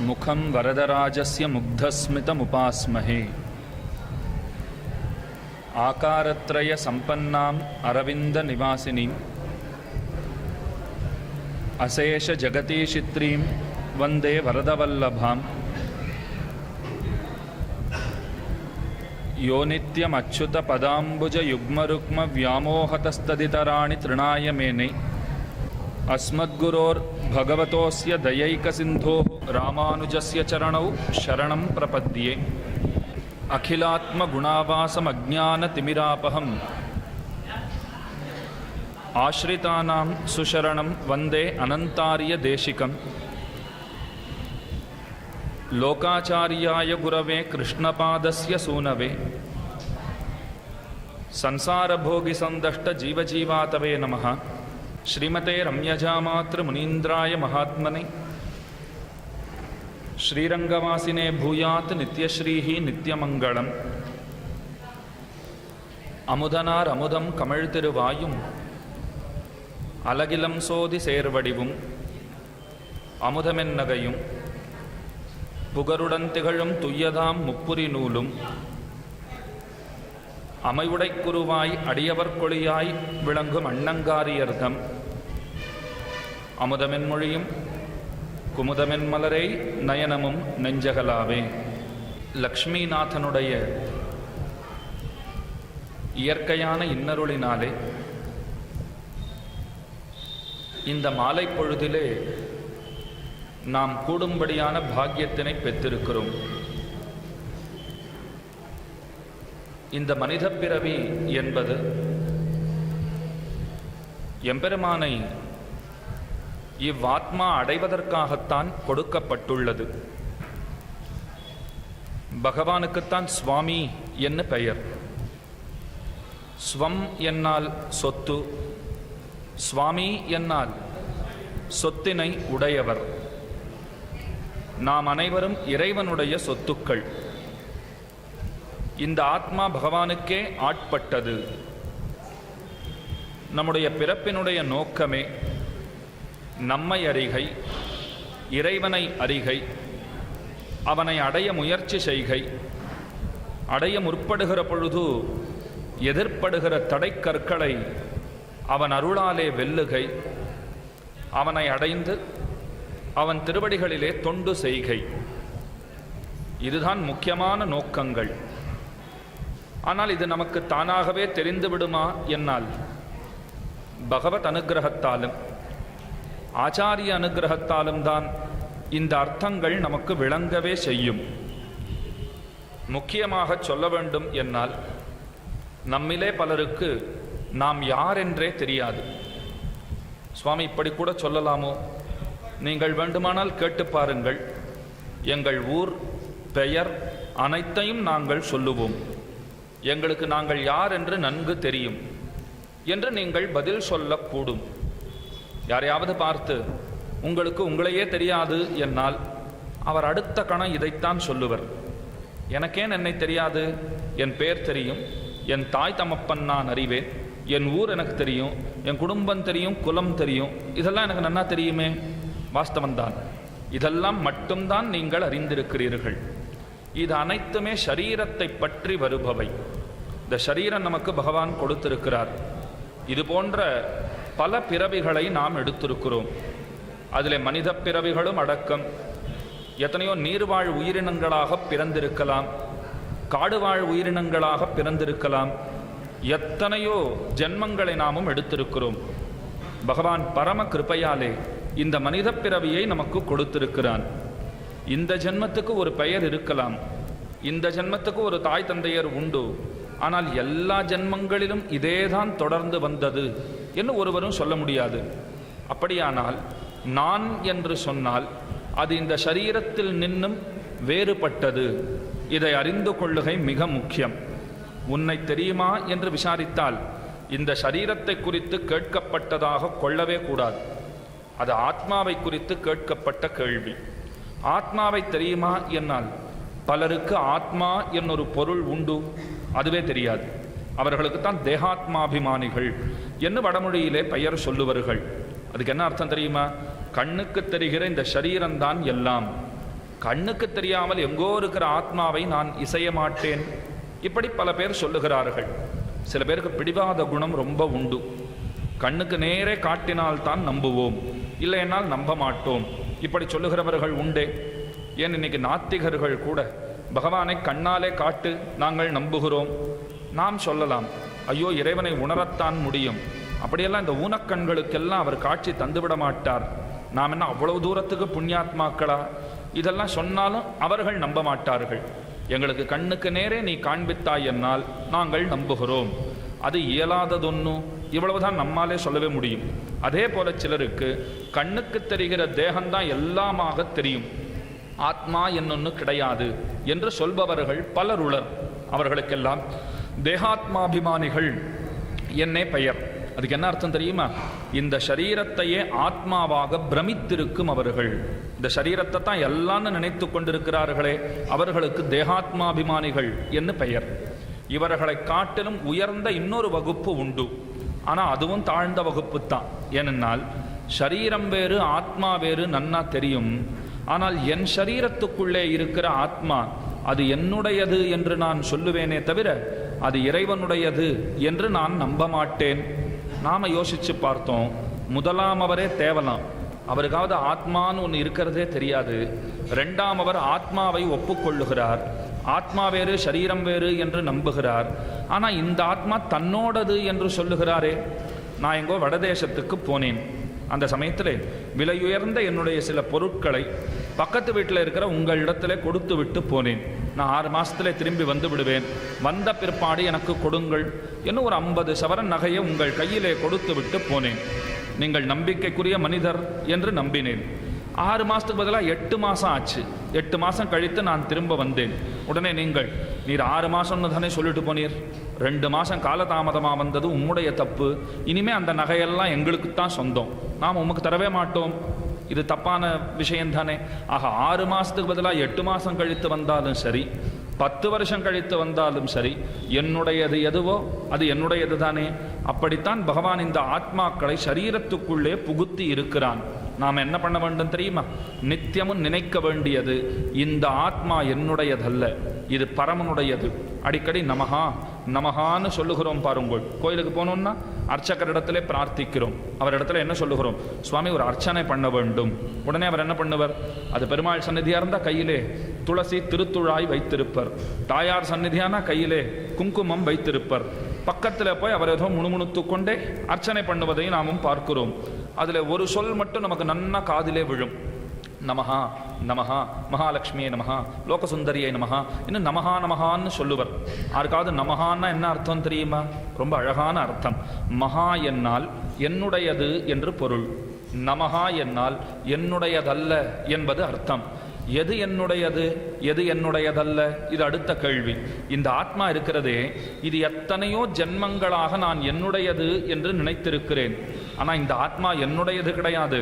मुखं वरदराजस्य मुग्धस्मितमुपास्महे आकारत्रयसम्पन्नाम् अरविन्दनिवासिनीम् अशेषजगतीशित्रीं वन्दे वरदवल्लभाम् यो नित्यमच्युतपदाम्बुजयुग्मरुक्मव्यामोहतस्तदितराणि तृणाय मेने अस्मद्गुरोर्भगवतोऽस्य दयैकसिन्धोः रामानुजस्य चरणौ शरणं प्रपद्ये। अखिलात्मगुणावासमज्ञानतिमिरापहम् आश्रितानां सुशरणं वन्दे अनन्तार्यदेशिकम्। लोकाचार्याय गुरवे कृष्णपादस्य सूनवे संसारभोगिसन्दष्टजीवजीवातवे नमः। श्रीमते रम्यजामातृमुनीन्द्राय महात्मने श्रीरंगवासिने भूयात् नित्यश्रीः नित्यमंगलम्। अमुदनार अमुदम कमल तिरुवायुम अलगिलम सोदि सेर्वडिवुम अमुदमेन्नगयुम पुगरुडन तिगழும் துய்யதாம் முப்புரி நூலும் அமைவுடை குருவாய் அடியவர் கொளியாய் விளங்கும் அண்ணங்காரியர்தம் அமுதமென் மொழியும் குமுதமென் மலரை நயனமும் நெஞ்சகலாவே. லக்ஷ்மிநாதனுடைய இயற்கையான இன்னருளினாலே இந்த மாலை பொழுதிலே நாம் கூடும்படியான பாக்கியத்தினை பெற்றிருக்கிறோம். இந்த மனித பிறவி என்பது எம்பெருமானை இவ்வாத்மா அடைவதற்காகத்தான் கொடுக்கப்பட்டுள்ளது. பகவானுக்குத்தான் சுவாமி என்ன பெயர். ஸ்வம் என்னால் சொத்து, சுவாமி என்னால் சொத்தினை உடையவர். நாம் அனைவரும் இறைவனுடைய சொத்துக்கள். இந்த ஆத்மா பகவானுக்கே ஆட்பட்டது. நம்முடைய பிறப்பினுடைய நோக்கமே நம்மை அறிகை, இறைவனை அறிகை, அவனை அடைய முயற்சி செய்கை. அடைய முற்படுகிற பொழுது எதிர்ப்படுகிற தடைக்கற்களை அவன் அருளாலே வெல்லுகை. அவனை அடைந்து அவன் திருவடிகளிலே தொண்டு செய்கை. இதுதான் முக்கியமான நோக்கங்கள். ஆனால் இது நமக்கு தானாகவே தெரிந்துவிடுமா என்னால் பகவத் அனுகிரகத்தாலும் ஆச்சாரிய அனுகிரகத்தாலும் தான் இந்த அர்த்தங்கள் நமக்கு விளங்கவே செய்யும். முக்கியமாக சொல்ல வேண்டும் என்னால் நம்மிலே பலருக்கு நாம் யார் என்றே தெரியாது. சுவாமி இப்படி கூட சொல்லலாமோ? நீங்கள் வேண்டுமானால் கேட்டு பாருங்கள். எங்கள் ஊர் பெயர் அனைத்தையும் நாங்கள் சொல்லுவோம். எங்களுக்கு நாங்கள் யார் என்று நன்கு தெரியும் என்று நீங்கள் பதில் சொல்லக்கூடும். யாரையாவது பார்த்து உங்களுக்கு உங்களையே தெரியாது என்னால் அவர் அடுத்த கணம் இதைத்தான் சொல்லுவர். எனக்கேன் என்னை தெரியாது? என் பேர் தெரியும், என் தாய் தமப்பன் நான் அறிவேன், என் ஊர் எனக்கு தெரியும், என் குடும்பம் தெரியும், குலம் தெரியும், இதெல்லாம் எனக்கு நன்னா தெரியுமே. வாஸ்தவன்தான். இதெல்லாம் மட்டும்தான் நீங்கள் அறிந்திருக்கிறீர்கள். இது அனைத்துமே ஷரீரத்தை பற்றி வருபவை. இந்த ஷரீரம் நமக்கு பகவான் கொடுத்திருக்கிறார். இது போன்ற பல பிறவிகளை நாம் எடுத்திருக்கிறோம். அதில் மனித பிறவிகளும் அடக்கம். எத்தனையோ நீர்வாழ் உயிரினங்களாக பிறந்திருக்கலாம், காடுவாழ் உயிரினங்களாக பிறந்திருக்கலாம். எத்தனையோ ஜென்மங்களை நாமும் எடுத்திருக்கிறோம். பகவான் பரம கிருபையாலே இந்த மனித பிறவியை நமக்கு கொடுத்திருக்கிறான். இந்த ஜென்மத்துக்கு ஒரு பெயர் இருக்கலாம், இந்த ஜென்மத்துக்கு ஒரு தாய் தந்தையர் உண்டு. ஆனால் எல்லா ஜென்மங்களிலும் இதேதான் தொடர்ந்து வந்தது என்று ஒருவரும் சொல்ல முடியாது. அப்படியானால் நான் என்று சொன்னால் அது இந்த சரீரத்தில் நின்னும் வேறுபட்டது. இதை அறிந்து கொள்ளுகை மிக முக்கியம். உன்னை தெரியுமா என்று விசாரித்தால் இந்த சரீரத்தை குறித்து கேட்கப்பட்டதாக கொள்ளவே கூடாது. அது ஆத்மாவை குறித்து கேட்கப்பட்ட கேள்வி. ஆத்மாவை தெரியுமா என்னால் பலருக்கு ஆத்மா என்னொரு பொருள் உண்டு, அதுவே தெரியாது. அவர்களுக்குத்தான் தேகாத்மாபிமானிகள் என்று வடமொழியிலே பெயர் சொல்லுவார்கள். அதுக்கு என்ன அர்த்தம் தெரியுமா? கண்ணுக்கு தெரிகிற இந்த சரீரம்தான் எல்லாம், கண்ணுக்கு தெரியாமல் எங்கோ இருக்கிற ஆத்மாவை நான் இசைய மாட்டேன். இப்படி பல பேர் சொல்லுகிறார்கள். சில பேருக்கு பிடிவாத குணம் ரொம்ப உண்டு. கண்ணுக்கு நேரே காட்டினால்தான் நம்புவோம், இல்லையென்றால் நம்ப மாட்டோம், இப்படி சொல்லுகிறவர்கள் உண்டே. ஏன் இன்னைக்கு நாத்திகர்கள் கூட பகவானை கண்ணாலே காட்டு, நாங்கள் நம்புகிறோம். நாம் சொல்லலாம், ஐயோ இறைவனை உணரத்தான் முடியும், அப்படியெல்லாம் இந்த ஊனக்கண்களுக்கெல்லாம் அவர் காட்சி தந்துவிட மாட்டார், நாம் என்ன அவ்வளவு தூரத்துக்கு புண்ணியாத்மாக்களா? இதெல்லாம் சொன்னாலும் அவர்கள் நம்ப மாட்டார்கள். எங்களுக்கு கண்ணுக்கு நேரே நீ காண்பித்தாய் என்னால் நாங்கள் நம்புகிறோம். அது இயலாததொன்னு, இவ்வளவுதான் நம்மாலே சொல்லவே முடியும். அதே போல சிலருக்கு கண்ணுக்கு தெரிகிற தேகம்தான் எல்லாமாக தெரியும், ஆத்மா என்னொன்னு கிடையாது என்று சொல்பவர்கள் பலர் உளர். அவர்களுக்கெல்லாம் தேகாத்மாபிமானிகள் என்னே பெயர். அதுக்கு என்ன அர்த்தம் தெரியுமா? இந்த சரீரத்தையே ஆத்மாவாக பிரமித்திருக்கும் அவர்கள். இந்த சரீரத்தை தான் எல்லாம்னு நினைத்து கொண்டிருக்கிறார்களே, அவர்களுக்கு தேகாத்மாபிமானிகள் என்று பெயர். இவர்களை காட்டிலும் உயர்ந்த இன்னொரு வகுப்பு உண்டு. ஆனால் அதுவும் தாழ்ந்த வகுப்பு தான். ஏனென்றால் சரீரம் வேறு ஆத்மா வேறு நன்னா தெரியும். ஆனால் என் சரீரத்துக்குள்ளே இருக்கிற ஆத்மா அது என்னுடையது என்று நான் சொல்லுவேனே தவிர அது இறைவனுடையது என்று நான் நம்ப மாட்டேன். நாம் யோசித்து பார்த்தோம், முதலாம் அவரே தேவலாம், அவருக்காவது ஆத்மான்னு ஒன்று இருக்கிறதே தெரியாது. ரெண்டாம் அவர் ஆத்மாவை ஒப்புக்கொள்ளுகிறார், ஆத்மா வேறு சரீரம் வேறு என்று நம்புகிறார். ஆனால் இந்த ஆத்மா தன்னோடது என்று சொல்லுகிறாரே. நான் எங்கோ வடதேசத்துக்கு போனேன். அந்த சமயத்தில் விலையுயர்ந்த என்னுடைய சில பொருட்களை பக்கத்து வீட்டில் இருக்கிற உங்களிடத்துல கொடுத்து விட்டு போனேன். நான் 6 மாதத்துல திரும்பி வந்து விடுவேன், வந்த பிற்பாடு எனக்கு கொடுங்கள் இன்னும் ஒரு 50 சவரன் நகையை உங்கள் கையிலே கொடுத்து விட்டு போனேன். நீங்கள் நம்பிக்கைக்குரிய மனிதர் என்று நம்பினேன். 6 மாதத்துக்கு பதிலாக 8 மாதம் ஆச்சு. 8 மாதம் கழித்து நான் திரும்ப வந்தேன். உடனே நீர் 6 மாதம்னு தானே சொல்லிட்டு போனீர், 2 மாதம் காலதாமதமாக வந்தது உம்முடைய தப்பு, இனிமேல் அந்த நகையெல்லாம் எங்களுக்கு தான் சொந்தம், நாம் உமக்கு தரவே மாட்டோம். இது தப்பான விஷயம்தானே. ஆக 6 மாதத்துக்கு பதிலாக 8 மாதம் கழித்து வந்தாலும் சரி, 10 வருஷம் கழித்து வந்தாலும் சரி, என்னுடையது எதுவோ அது என்னுடையது தானே. அப்படித்தான் பகவான் இந்த ஆத்மாக்களை சரீரத்துக்குள்ளே புகுத்தி இருக்கிறான். நாம் என்ன பண்ண வேண்டும் தெரியுமா? நித்தியமும் நினைக்க வேண்டியது, இந்த ஆத்மா என்னுடையதல்ல, இது பரமனுடையது. அடிக்கடி நமஹா நமஹான்னு சொல்லுகிறோம் பாருங்கள். கோயிலுக்கு போனோம்னா அர்ச்சகரிடத்திலே பிரார்த்திக்கிறோம். அவரிடத்துல என்ன சொல்லுகிறோம்? சுவாமி ஒரு அர்ச்சனை பண்ண வேண்டும். உடனே அவர் என்ன பண்ணுவார்? அது பெருமாள் சந்நிதியாக இருந்தால் கையிலே துளசி திருத்துழாய் வைத்திருப்பர், தாயார் சந்நிதியானா கையிலே குங்குமம் வைத்திருப்பர். பக்கத்தில் போய் அவர் ஏதோ முணுமுணுத்து கொண்டே அர்ச்சனை பண்ணுவதை நாமும் பார்க்கிறோம். அதில் ஒரு சொல் மட்டும் நமக்கு நன்னா காதிலே விழும். நமஹா நமஹா மகாலட்சுமியை நமஹா லோகசுந்தரியை நமஹா இன்னும் நமஹா நமஹான்னு சொல்லுவர். யாருக்காவது நமஹான்னா என்ன அர்த்தம் தெரியுமா? ரொம்ப அழகான அர்த்தம். மகா என்னால் என்னுடையது என்று பொருள், நமஹா என்னால் என்னுடையதல்ல என்பது அர்த்தம். எது என்னுடையது எது என்னுடையதல்ல, இது அடுத்த கேள்வி. இந்த ஆத்மா இருக்கிறதே, இது எத்தனையோ ஜென்மங்களாக நான் என்னுடையது என்று நினைத்திருக்கிறேன். ஆனால் இந்த ஆத்மா என்னுடையது கிடையாது,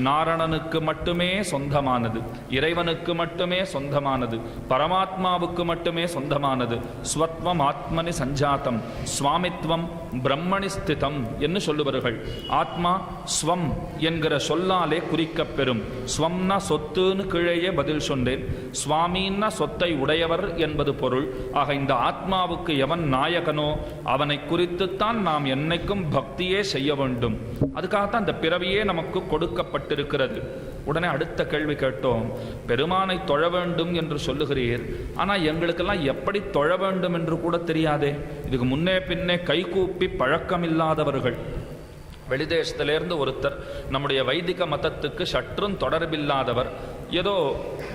நாரணனுக்கு மட்டுமே சொந்தமானது, இறைவனுக்கு மட்டுமே சொந்தமானது, பரமாத்மாவுக்கு மட்டுமே சொந்தமானது. ஸ்வத்வம் ஆத்மனி சஞ்சாத்தம் சுவாமித்வம் பிரம்மணி ஸ்திதம் என்று சொல்லுவார்கள். ஆத்மா ஸ்வம் என்கிற சொல்லாலே குறிக்கப் பெறும். ஸ்வம்னா சொத்துன்னு கீழேயே பதில் சொன்னேன். சுவாமின்னா சொத்தை உடையவர் என்பது பொருள். ஆக இந்த ஆத்மாவுக்கு எவன் நாயகனோ அவனை குறித்துத்தான் நாம் என்னைக்கும் பக்தியே செய்ய வேண்டும். அதுக்காகத்தான் இந்த பிறவியே நமக்கு கொடுக்கப்பட்டிருக்கிறது. உடனே அடுத்த கேள்வி கேட்டோம், பெருமானை தொழ வேண்டும் என்று சொல்லுகிறீர், ஆனால் எங்களுக்கெல்லாம் எப்படி தொழ வேண்டும் என்று கூட தெரியாதே. இதுக்கு முன்னே பின்னே கைகூப்பி பழக்கமில்லாதவர்கள். வெளிதேசத்திலேருந்து ஒருத்தர் நம்முடைய வைதிக மதத்துக்கு சற்றும் தொடர்பில்லாதவர், ஏதோ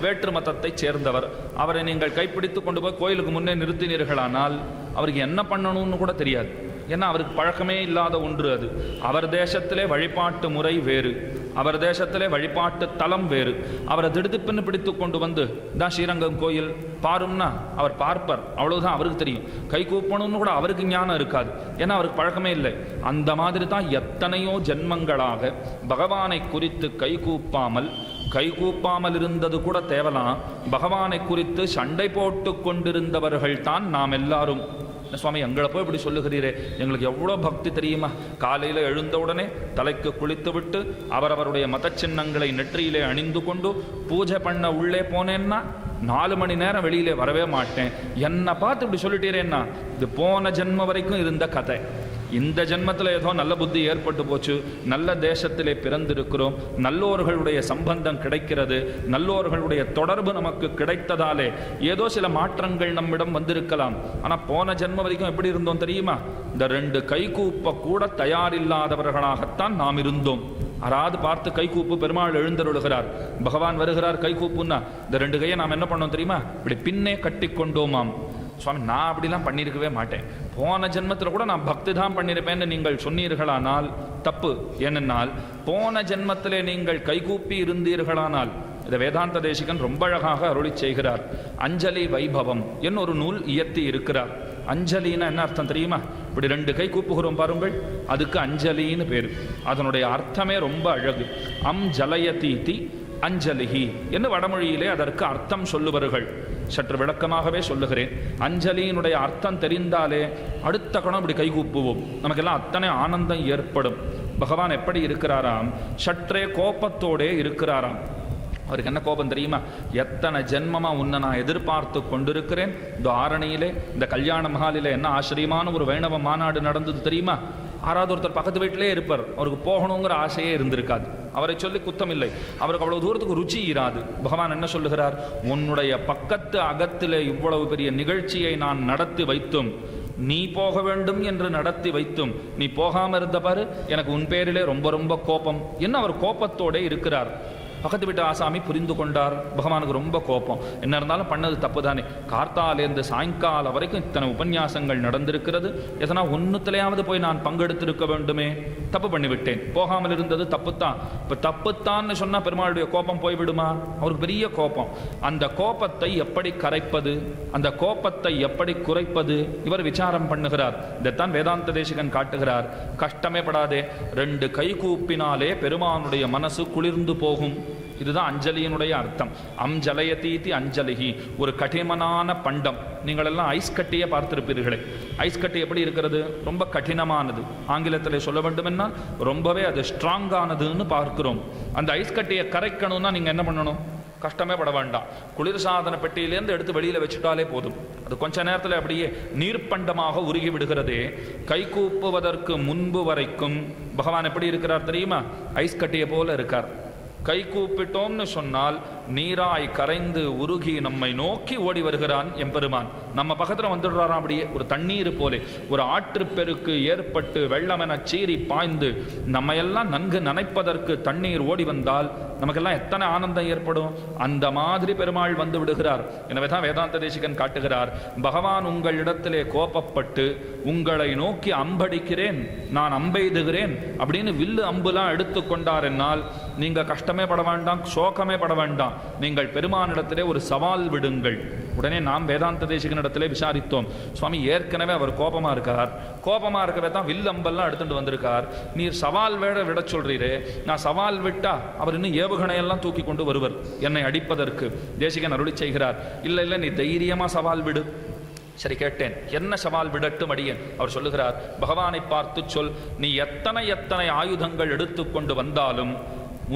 வேற்று மதத்தை சேர்ந்தவர். அவரை நீங்கள் கைப்பிடித்து கொண்டு போய் கோயிலுக்கு முன்னே நிறுத்தினீர்களானால் அவருக்கு என்ன பண்ணணும்னு கூட தெரியாது. ஏன்னா அவருக்கு பழக்கமே இல்லாத ஒன்று அது. அவர் தேசத்திலே வழிபாட்டு முறை வேறு, அவர் தேசத்திலே வழிபாட்டு தலம் வேறு. அவரை திடுதிப்புன்னு பிடித்து கொண்டு வந்து தான் ஸ்ரீரங்கம் கோயில் பாரும்னா அவர் பார்ப்பார், அவ்வளவுதான் அவருக்கு தெரியும். கை கூப்பணும்னு கூட அவருக்கு ஞானம் இருக்காது, ஏன்னா அவருக்கு பழக்கமே இல்லை. அந்த மாதிரி தான் எத்தனையோ ஜென்மங்களாக பகவானை குறித்து கைகூப்பாமல் இருந்தது கூட தேவலாம். பகவானை குறித்து சண்டை போட்டு கொண்டிருந்தவர்கள் தான் நாம் எல்லாரும். சுவாமி எங்களை போய் இப்படி சொல்லுகிறீரே, எங்களுக்கு எவ்வளோ பக்தி தெரியுமா? காலையில் எழுந்தவுடனே தலைக்கு குளித்து விட்டு அவரவருடைய மத சின்னங்களை நெற்றியிலே அணிந்து கொண்டு பூஜை பண்ண உள்ளே போனேன்னா 4 மணி நேரம் வெளியிலே வரவே மாட்டேன். என்னை பார்த்து இப்படி சொல்லிட்டீரேன்னா இது போன ஜென்ம வரைக்கும் இருந்த கதை. இந்த ஜென்மத்தில் ஏதோ நல்ல புத்தி ஏற்பட்டு போச்சு, நல்ல தேசத்திலே பிறந்திருக்கிறோம், நல்லோர்களுடைய சம்பந்தம் கிடைக்கிறது, நல்லோர்களுடைய தொடர்பு நமக்கு கிடைத்ததாலே ஏதோ சில மாற்றங்கள் நம்மிடம் வந்திருக்கலாம். ஆனால் போன ஜென்ம வரைக்கும் எப்படி இருந்தோம் தெரியுமா? இந்த 2 கைகூப்ப கூட தயாரில்லாதவர்களாகத்தான் நாம் இருந்தோம். அறாது பார்த்து கைகூப்பு, பெருமாள் எழுந்தருளுகிறார், பகவான் வருகிறார், கைகூப்புன்னா இந்த 2 கையை நாம் என்ன பண்ணோம் தெரியுமா? இப்படி பின்னே கட்டி கொண்டோமாம். சுவாமி நான் அப்படிலாம் பண்ணியிருக்கவே மாட்டேன், போன ஜென்மத்தில் கூட நான் பக்தி தான் பண்ணியிருப்பேன்னு நீங்கள் சொன்னீர்களானால் தப்பு. ஏனென்னால் போன ஜென்மத்திலே நீங்கள் கைகூப்பி இருந்தீர்களானால், இதை வேதாந்த தேசிகன் ரொம்ப அழகாக அருளி செய்கிறார். அஞ்சலி வைபவம் என்ன ஒரு நூல் இயற்றி இருக்கிறார். அஞ்சலின்னா என்ன அர்த்தம் தெரியுமா? இப்படி 2 கை கூப்புகிறோம் பாருங்கள், அதுக்கு அஞ்சலின்னு பேர். அதனுடைய அர்த்தமே ரொம்ப அழகு. ஜலயதீதி அஞ்சலிஹி என்று வடமொழியிலே அதற்கு அர்த்தம் சொல்லுவார்கள். சற்று விளக்கமாகவே சொல்லுகிறேன். அஞ்சலியினுடைய அர்த்தம் தெரிந்தாலே அடுத்த கணம் இப்படி கைகூப்புவோம், நமக்கெல்லாம் அத்தனை ஆனந்தம் ஏற்படும். பகவான் எப்படி இருக்கிறாராம்? சற்றே கோபத்தோடே இருக்கிறாராம். அவருக்கு என்ன கோபம் தெரியுமா? எத்தனை ஜென்மமா உன்னை நான் எதிர்பார்த்து கொண்டிருக்கிறேன். இந்த ஆரணியிலே, இந்த கல்யாண மகாலிலே என்ன ஆச்சரியமான ஒரு வைணவ மாநாடு நடந்தது தெரியுமா? ஆறாவது ஒருத்தர் பக்கத்து வீட்டிலே இருப்பார், அவருக்கு போகணுங்கிற ஆசையே இருந்திருக்காது. அவரை சொல்லி குத்தம் இல்லை, அவருக்கு அவ்வளவு தூரத்துக்கு ருச்சி இராது. பகவான் என்ன சொல்லுகிறார்? உன்னுடைய பக்கத்து அகத்திலே இவ்வளவு பெரிய நிகழ்ச்சியை நான் நடத்தி வைத்தும், நீ போக வேண்டும் என்று நடத்தி வைத்தும் நீ போகாமல் இருந்த பாரு, எனக்கு உன் பேரிலே ரொம்ப ரொம்ப கோபம். என்ன அவர் கோபத்தோடே இருக்கிறார். பக்கத்து வீட்டு ஆசாமி புரிந்து கொண்டார், பகவானுக்கு ரொம்ப கோபம். என்ன இருந்தாலும் பண்ணது தப்பு தானே, கார்த்தாலேருந்து சாயங்காலம் வரைக்கும் இத்தனை உபன்யாசங்கள் நடந்திருக்கிறது, எதனா ஒன்றுத்திலையாவது போய் நான் பங்கெடுத்திருக்க வேண்டுமே, தப்பு பண்ணிவிட்டேன், போகாமல் இருந்தது தப்புத்தான். இப்போ தப்புத்தான்னு சொன்னால் பெருமாளுடைய கோபம் போய்விடுமா? அவருக்கு பெரிய கோபம். அந்த கோபத்தை எப்படி கரைப்பது, அந்த கோபத்தை எப்படி குறைப்பது, இவர் விசாரம் பண்ணுகிறார். இதைத்தான் வேதாந்த தேசிகன் காட்டுகிறார். கஷ்டமே படாதே, 2 கை கூப்பினாலே பெருமானுடைய மனசு குளிர்ந்து போகும். இதுதான் அஞ்சலியினுடைய அர்த்தம். ஜலயதீதி அஞ்சலிஹி. ஒரு கடினமான பண்டம். நீங்கள் எல்லாம் ஐஸ் கட்டியை பார்த்திருப்பீர்களே. ஐஸ் கட்டி எப்படி இருக்கிறது? ரொம்ப கடினமானது. ஆங்கிலத்தில் சொல்ல வேண்டுமென்னா ரொம்பவே அது ஸ்ட்ராங்கானதுன்னு பார்க்கிறோம். அந்த ஐஸ் கட்டியை கரைக்கணும்னா நீங்கள் என்ன பண்ணணும்? கஷ்டமே பட வேண்டாம். குளிர்சாதன பெட்டியிலேருந்து எடுத்து வெளியில் வச்சுட்டாலே போதும். அது கொஞ்ச நேரத்தில் அப்படியே நீர்ப்பண்டமாக உருகி விடுகிறதே. கை கூப்புவதற்கு முன்பு வரைக்கும் பகவான் எப்படி இருக்கிறார் தெரியுமா? ஐஸ் கட்டியை போல இருக்கார். கை கூப்பிட்டோம்னு சொன்னால் நீராய் கரைந்து உருகி நம்மை நோக்கி ஓடி வருகிறான் எம்பெருமான். நம்ம பக்கத்தில் வந்துடுறாராம். அப்படியே ஒரு தண்ணீர் போலே, ஒரு ஆற்றுப்பெருக்கு ஏற்பட்டு வெள்ளம் என சீறி பாய்ந்து நம்ம எல்லாம் நன்கு நனைப்பதற்கு தண்ணீர் ஓடி வந்தால் நமக்கெல்லாம் எத்தனை ஆனந்தம் ஏற்படும். அந்த மாதிரி பெருமாள் வந்து விடுகிறார். எனவே தான் வேதாந்த தேசிகன் காட்டுகிறார், பகவான் உங்களிடத்திலே கோபப்பட்டு உங்களை நோக்கி அம்படிக்கிறேன், நான் அம்பெய்துகிறேன் அப்படின்னு வில்லு அம்புலாம் எடுத்துக்கொண்டார் என்னால் நீங்க கஷ்டமே பட வேண்டாம், சோகமே பட வேண்டாம். நீங்கள் பெருமானிடத்திலே ஒரு சவால் விடுங்கள். உடனே நாம் வேதாந்த தேசிகனிடத்திலே விசாரித்தோம். சுவாமி ஏற்கனவே அவர் கோபமா இருக்கார், கோபமா இருக்கவே தான் வில்லம்பெல்லாம் எடுத்துட்டு வந்திருக்கார். நீர் சவால் வேட விட சொல்றீரே, நான் சவால் விட்டா அவர் இன்னும் ஏவுகணையெல்லாம் தூக்கி கொண்டு வருவர் என்னை அடிப்பதற்கு. தேசிகன் அருளி செய்கிறார், இல்லை இல்லை நீ தைரியமா சவால் விடு. சரி கேட்டேன், என்ன சவால் விடட்டும் அடியேன்? அவர் சொல்லுகிறார், பகவானை பார்த்து சொல், நீ எத்தனை எத்தனை ஆயுதங்கள் எடுத்துக்கொண்டு வந்தாலும்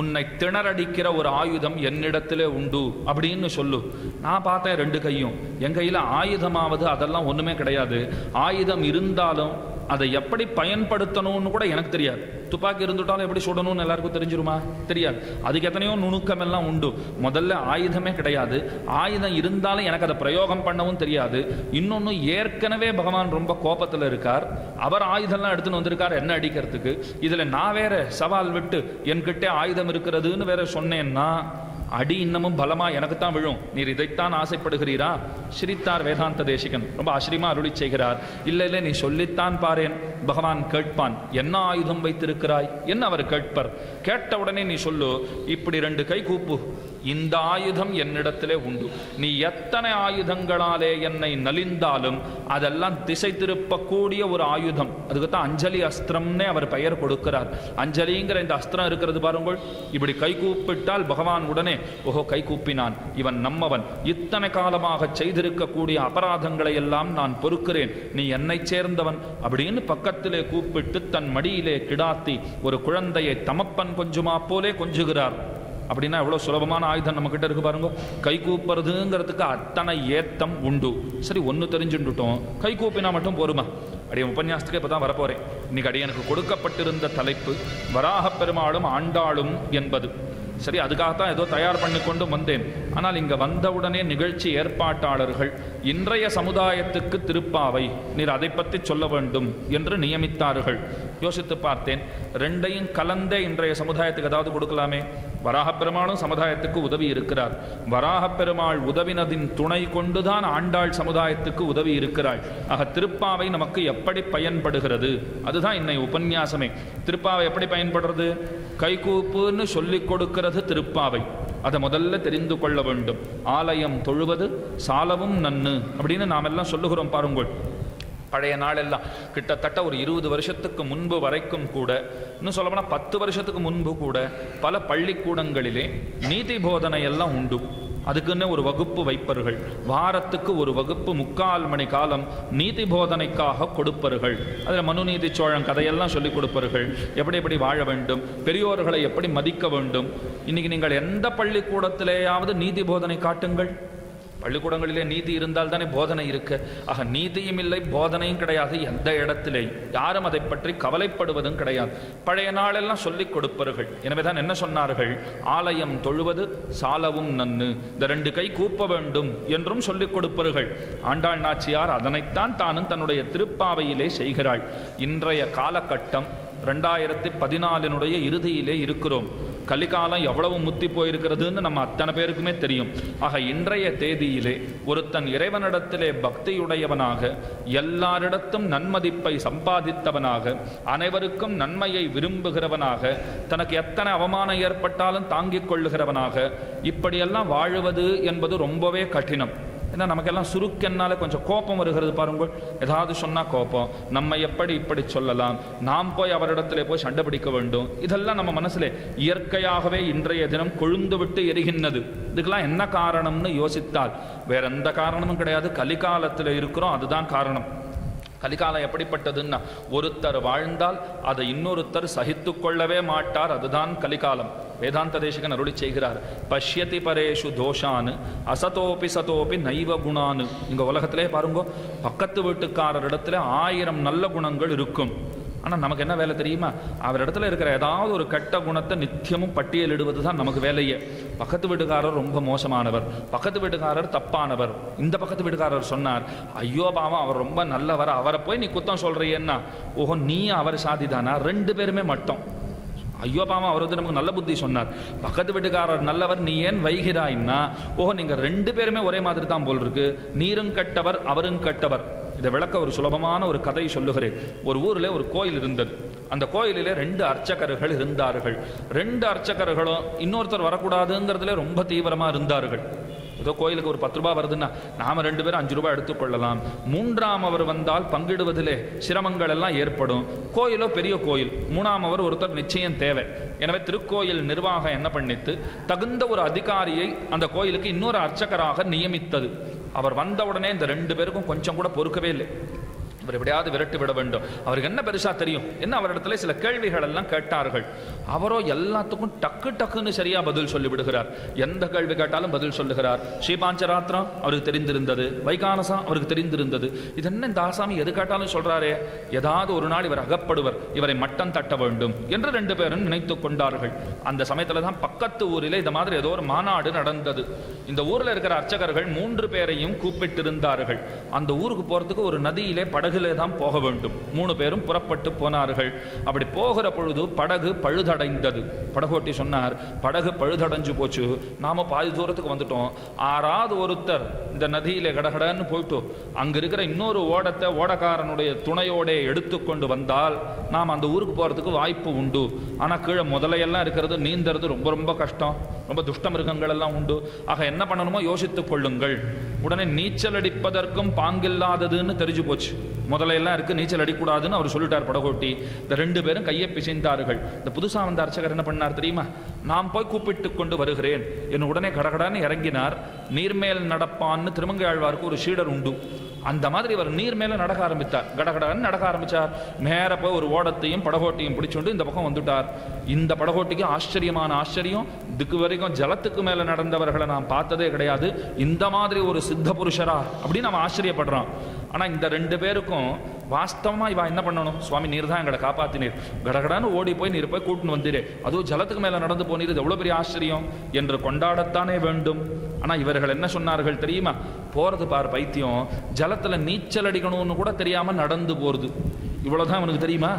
உன்னை திணறடிக்கிற ஒரு ஆயுதம் என்னிடத்திலே உண்டு அப்படின்னு சொல்லு. நான் பார்த்தேன் 2 கையும், என் கையில் ஆயுதமாவது அதெல்லாம் ஒன்றுமே கிடையாது. ஆயுதம் இருந்தாலும் அதை எப்படி பயன்படுத்தணும்னு கூட எனக்கு தெரியாது. துப்பாக்கி இருந்துட்டாலும் எப்படி சுடணும்னு எல்லாருக்கும் தெரிஞ்சிருமா? தெரியாது. அதுக்கு எத்தனையோ நுணுக்கம் எல்லாம் உண்டு. முதல்ல ஆயுதமே கிடையாது, ஆயுதம் இருந்தாலும் எனக்கு அதை பிரயோகம் பண்ணவும் தெரியாது. இன்னொன்று, ஏற்கனவே பகவான் ரொம்ப கோபத்தில் இருக்கார், அவர் ஆயுதம்லாம் எடுத்துன்னு வந்திருக்கார் என்ன அடிக்கிறதுக்கு. இதில் நான் வேற சவால் விட்டு என்கிட்ட ஆயுதம் இருக்கிறதுன்னு வேற சொன்னேன்னா அடி இன்னமும் பலமா எனக்கு தான் விழும். நீர் இதைத்தான் ஆசைப்படுகிறீரா? சிரித்தார் வேதாந்த தேசிகன். ரொம்ப ஆச்சரியமா அருளி செய்கிறார். இல்லை இல்லை நீ சொல்லித்தான் பாரேன், பகவான் கேட்பான். என்ன ஆயுதம் வைத்திருக்கிறாய் என்ன அவர் கேட்பர். கேட்ட உடனே நீ சொல்லு, இப்படி 2 கை கூப்பு, இந்த ஆயுதம் என்னிடத்திலே உண்டு. நீ எத்தனை ஆயுதங்களாலே என்னை நலிந்தாலும் அதெல்லாம் திசை திருப்பக்கூடிய ஒரு ஆயுதம். அதுக்குத்தான் அஞ்சலி அஸ்திரம்னே அவர் பெயர் கொடுக்கிறார். அஞ்சலிங்கிற இந்த அஸ்திரம் இருக்கிறது பாருங்கள். இப்படி கை கூப்பிட்டால் பகவான் உடனே ஓஹோ கை கூப்பினான், இவன் நம்மவன், இத்தனை காலமாக செய்திருக்கக்கூடிய அபராதங்களை எல்லாம் நான் பொறுக்கிறேன், நீ என்னை சேர்ந்தவன் அப்படின்னு பக்கத்திலே கூப்பிட்டு தன் மடியிலே கிடாத்தி ஒரு குழந்தையை தமப்பன் கொஞ்சுமா போலே கொஞ்சுகிறார். அப்படின்னா எவ்வளோ சுலபமான ஆயுதம் நம்மக்கிட்ட இருக்கு பாருங்க. கை கூப்புறதுங்கிறதுக்கு அத்தனை ஏத்தம் உண்டு. சரி, ஒன்று தெரிஞ்சுட்டுட்டோம், கை கூப்பினா மட்டும் போருமா? அடிய உபன்யாசத்துக்கு இப்போ தான் வரப்போகிறேன். இன்னைக்கு அடியனுக்கு கொடுக்கப்பட்டிருந்த தலைப்பு வராகப் பெருமாளும் ஆண்டாளும் என்பது. சரி, அதுக்காகத்தான் ஏதோ தயார் பண்ணி கொண்டு வந்தேன். ஆனால் இங்கே வந்தவுடனே நிகழ்ச்சி ஏற்பாட்டாளர்கள் இன்றைய சமுதாயத்துக்கு திருப்பாவை நீர் அதை பற்றி சொல்ல வேண்டும் என்று நியமித்தார்கள். யோசித்து பார்த்தேன், ரெண்டையும் கலந்தே இன்றைய சமுதாயத்துக்கு ஏதாவது கொடுக்கலாமே. வராகப் பெருமாளும் சமுதாயத்துக்கு உதவி இருக்கிறார். வராகப் பெருமாள் உதவினதின் துணை கொண்டுதான் ஆண்டாள் சமுதாயத்துக்கு உதவி இருக்கிறாள். ஆக திருப்பாவை நமக்கு எப்படி பயன்படுகிறது அதுதான் இன்னை உபன்யாசமே. திருப்பாவை எப்படி பயன்படுறது? கைகூப்புன்னு சொல்லிக் கொடுக்கிறது திருப்பாவை. அதை முதல்ல தெரிந்து கொள்ள வேண்டும். ஆலயம் தொழுவது சாலவும் நன்னு அப்படின்னு நாம் எல்லாம் சொல்லுகிறோம் பாருங்கள். பழைய நாளெல்லாம் கிட்டத்தட்ட ஒரு 20 வருஷத்துக்கு முன்பு வரைக்கும் கூட, இன்னும் சொல்லப்போனால் 10 வருஷத்துக்கு முன்பு கூட பல பள்ளிக்கூடங்களிலே நீதி போதனை எல்லாம் உண்டு. அதுக்குன்னு ஒரு வகுப்பு வைப்பர்கள். வாரத்துக்கு ஒரு வகுப்பு 3/4 மணி காலம் நீதி போதனைக்காக கொடுப்பர்கள். அதில் மனுநீதி சோழன் கதையெல்லாம் சொல்லிக் கொடுப்பர்கள். எப்படி எப்படி வாழ வேண்டும், பெரியோர்களை எப்படி மதிக்க வேண்டும். இன்னைக்கு நீங்கள் எந்த பள்ளிக்கூடத்திலேயாவது நீதி போதனை காட்டுங்கள். பள்ளிக்கூடங்களிலே நீதி இருந்தால் தானே போதனை இருக்கு. ஆக நீதியும் இல்லை, போதனையும் கிடையாது. எந்த இடத்திலே யாரும் அதை பற்றி கவலைப்படுவதும் கிடையாது. பழைய நாளெல்லாம் சொல்லிக் கொடுப்பார்கள். எனவே தான் என்ன சொன்னார்கள்? ஆலயம் தொழுவது சாலவும் நன்னு, இந்த 2 கை கூப்ப வேண்டும் என்றும் சொல்லிக் கொடுப்பார்கள். ஆண்டாள் நாச்சியார் அதனைத்தான் தானும் தன்னுடைய திருப்பாவையிலே செய்கிறாள். இன்றைய காலகட்டம் 2014 இறுதியிலே இருக்கிறோம். கலிகாலம் எவ்வளவு முத்தி போயிருக்கிறதுன்னு நம்ம அத்தனை பேருக்குமே தெரியும். ஆக இன்றைய தேதியிலே ஒருத்தன் இறைவனிடத்திலே பக்தியுடையவனாக, எல்லாரிடத்தும் நன்மதிப்பை சம்பாதித்தவனாக, அனைவருக்கும் நன்மையை விரும்புகிறவனாக, தனக்கு எத்தனை அவமானம் ஏற்பட்டாலும் தாங்கிக் கொள்ளுகிறவனாக இப்படியெல்லாம் வாழுவது என்பது ரொம்பவே கடினம். ஏன்னா நமக்கெல்லாம் சுருக்கென்னால கொஞ்சம் கோபம் வருகிறது பாருங்கள். ஏதாவது சொன்னால் கோபம், நம்ம எப்படி இப்படி சொல்லலாம், நாம் போய் அவரிடத்திலே போய் சண்டை பிடிக்க வேண்டும், இதெல்லாம் நம்ம மனசில் இயற்கையாகவே இன்றைய தினம் கொழுந்து விட்டு எரிகின்றது. இதுக்கெல்லாம் என்ன காரணம்னு யோசித்தால் வேற எந்த காரணமும் கிடையாது. கலிகாலத்தில் இருக்கிறோம், அதுதான் காரணம். கலிகாலம் எப்படிப்பட்டதுன்னா, ஒருத்தர் வாழ்ந்தால் அதை இன்னொருத்தர் சகித்து கொள்ளவே மாட்டார். அதுதான் கலிகாலம். வேதாந்த தேசிகன் அருளி செய்கிறார், பஷ்யதி பரேஷு தோஷானு அசதோபி சதோபி நைவ குணானு. இங்க உலகத்திலே பாருங்க, பக்கத்து வீட்டுக்காரரிடத்துல 1000 நல்ல குணங்கள் இருக்கும். ஆனால் நமக்கு என்ன வேலை தெரியுமா? அவரிடத்துல இருக்கிற ஏதாவது ஒரு கெட்ட குணத்தை நித்தியமும் பட்டியலிடுவது தான் நமக்கு வேலையே. பக்கத்து வீட்டுக்காரர் ரொம்ப மோசமானவர், பக்கத்து வீட்டுக்காரர் தப்பானவர், இந்த பக்கத்து வீட்டுக்காரர் சொன்னார், ஐயோ பாவம் அவர் ரொம்ப நல்லவர், அவரை போய் நீ குத்தம் சொல்றியன்னா, ஓஹோ நீ அவர் சாதிதானா? 2 பேருமே மட்டும். ஐயோ பாவம் அவர் வந்து நமக்கு நல்ல புத்தி சொன்னார், பக்கத்து வீட்டுக்காரர் நல்லவர், நீ ஏன் வைகிறாய்னா, ஓஹோ நீங்க 2 பேருமே ஒரே மாதிரி தான் போல் இருக்கு, நீரும் கெட்டவர் அவரும் கெட்டவர். இதை விளக்க ஒரு சுலபமான ஒரு கதை சொல்லுகிறேன். ஒரு ஊரில் ஒரு கோயில் இருந்தது. அந்த கோயிலிலே 2 அர்ச்சகர்கள் இருந்தார்கள். 2 அர்ச்சகர்களும் இன்னொருத்தர் வரக்கூடாதுங்கிறதுல ரொம்ப தீவிரமா இருந்தார்கள். ஏதோ கோயிலுக்கு ஒரு 10 ரூபாய் வருதுன்னா நாம 2 பேரும் 5 ரூபாய் எடுத்துக்கொள்ளலாம். 3ஆம் அவர் வந்தால் பங்கிடுவதிலே சிரமங்கள் எல்லாம் ஏற்படும். கோயிலோ பெரிய கோயில், 3ஆம் அவர் ஒருத்தர் நிச்சயம் தேவை. எனவே திருக்கோயில் நிர்வாகம் என்ன பண்ணித்து, தகுந்த ஒரு அதிகாரியை அந்த கோயிலுக்கு இன்னொரு அர்ச்சகராக நியமித்தது. அவர் வந்தவுடனே இந்த 2 பேருக்கும் கொஞ்சம் கூட பொறுக்கவே இல்லை. இவர் எப்படியாவது விரட்டி விட வேண்டும். அவருக்கு என்ன பெருசா தெரியும்? என்ன அவரிடத்துல சில கேள்விகள் எல்லாம் கேட்டார்கள். அவரோ எல்லாத்துக்கும் டக்கு டக்குன்னு சரியா பதில் சொல்லி விடுகிறார். எந்த கேள்வி கேட்டாலும் பதில் சொல்லுகிறார். ஸ்ரீபாஞ்சராத்திரம் அவருக்கு தெரிந்திருந்தது, வைகானசம் அவருக்கு தெரிந்திருந்தது. இது என்ன இந்த ஆசாமி எது கேட்டாலும் சொல்றாரே, ஏதாவது ஒரு நாள் இவர் அகப்படுவர், இவரை மட்டம் தட்ட வேண்டும் என்று 2 பேரும் நினைத்து கொண்டார்கள். அந்த சமயத்துல தான் பக்கத்து ஊரிலே இந்த மாதிரி ஏதோ ஒரு மாநாடு நடந்தது. இந்த ஊர்ல இருக்கிற அர்ச்சகர்கள் 3 பேரையும் கூப்பிட்டிருந்தார்கள். அந்த ஊருக்கு போறதுக்கு ஒரு நதியிலே படகு படகுலே தான் போக வேண்டும். 3 பேரும் புறப்பட்டு போனார்கள். அப்படி போகிற பொழுது படகு பழுதடைந்தது. படகோட்டி சொன்னார், படகு பழுதடைஞ்சு போச்சு, நாம பாதி தூரத்துக்கு வந்துட்டோம். ஆறாவது ஒருத்தர் இந்த நதியில கடகடன்னு போயிட்டு அங்க இருக்கிற இன்னொரு ஓடத்தை ஓடக்காரனுடைய துணையோட எடுத்துக்கொண்டு வந்தால் நாம் அந்த ஊருக்கு போறதுக்கு வாய்ப்பு உண்டு. ஆனா கீழே முதலையெல்லாம் இருக்கிறது, நீந்தறது ரொம்ப ரொம்ப கஷ்டம், ரொம்ப துஷ்ட மிருகங்கள் எல்லாம் உண்டு. ஆக என்ன பண்ணணுமோ யோசித்துக் கொள்ளுங்கள். உடனே நீச்சல் அடிப்பதற்கும் பாங்கில்லாததுன்னு தெரிஞ்சு போச்சு. முதலையெல்லாம் இருக்கு, நீச்சல் அடிக்கூடாதுன்னு அவர் சொல்லிட்டார் படகோட்டி. இந்த 2 பேரும் கையை பிசைந்தார்கள். இந்த புதுசா வந்த அர்ச்சகர் என்ன பண்ணார் தெரியுமா? நான் போய் கூப்பிட்டு கொண்டு வருகிறேன் என்று உடனே கடகடான்னு இறங்கினார். நீர்மேல் நடப்பான்னு திருமங்கையாழ்வாருக்கு ஒரு சீடர் உண்டு. அந்த மாதிரி இவர் நீர் மேல நடக்க ஆரம்பித்தார். கடகடன்னு நடக்க ஆரம்பிச்சார். நேர போய் ஒரு ஓடத்தையும் படகோட்டையும் பிடிச்சுண்டு இந்த பக்கம் வந்துட்டார். இந்த படகோட்டிக்கு ஆச்சரியமான ஆச்சரியம், இதுக்கு வரைக்கும் ஜலத்துக்கு மேல நடந்தவர்களை நான் பார்த்ததே கிடையாது, இந்த மாதிரி ஒரு சித்த புருஷரா அப்படின்னு நம்ம ஆச்சரியப்படுறோம். ஆனா இந்த 2 பேருக்கும் வாஸ்தவமா இவா என்ன பண்ணணும்? சுவாமி நீர் தான் எங்களை காப்பாத்தினீர், கடகடான்னு ஓடி போய் நீர் போய் கூட்டுன்னு வந்தீரே, அதுவும் ஜலத்துக்கு மேல நடந்து போனீர், இது எவ்வளவு பெரிய ஆச்சரியம் என்று கொண்டாடத்தானே வேண்டும். ஆனா இவர்கள் என்ன சொன்னார்கள் தெரியுமா? போறது பார் பைத்தியம், ஜலத்துல நீச்சல் அடிக்கணும்னு கூட தெரியாம நடந்து போறது, இவ்வளவுதான் அவனுக்கு தெரியுமா?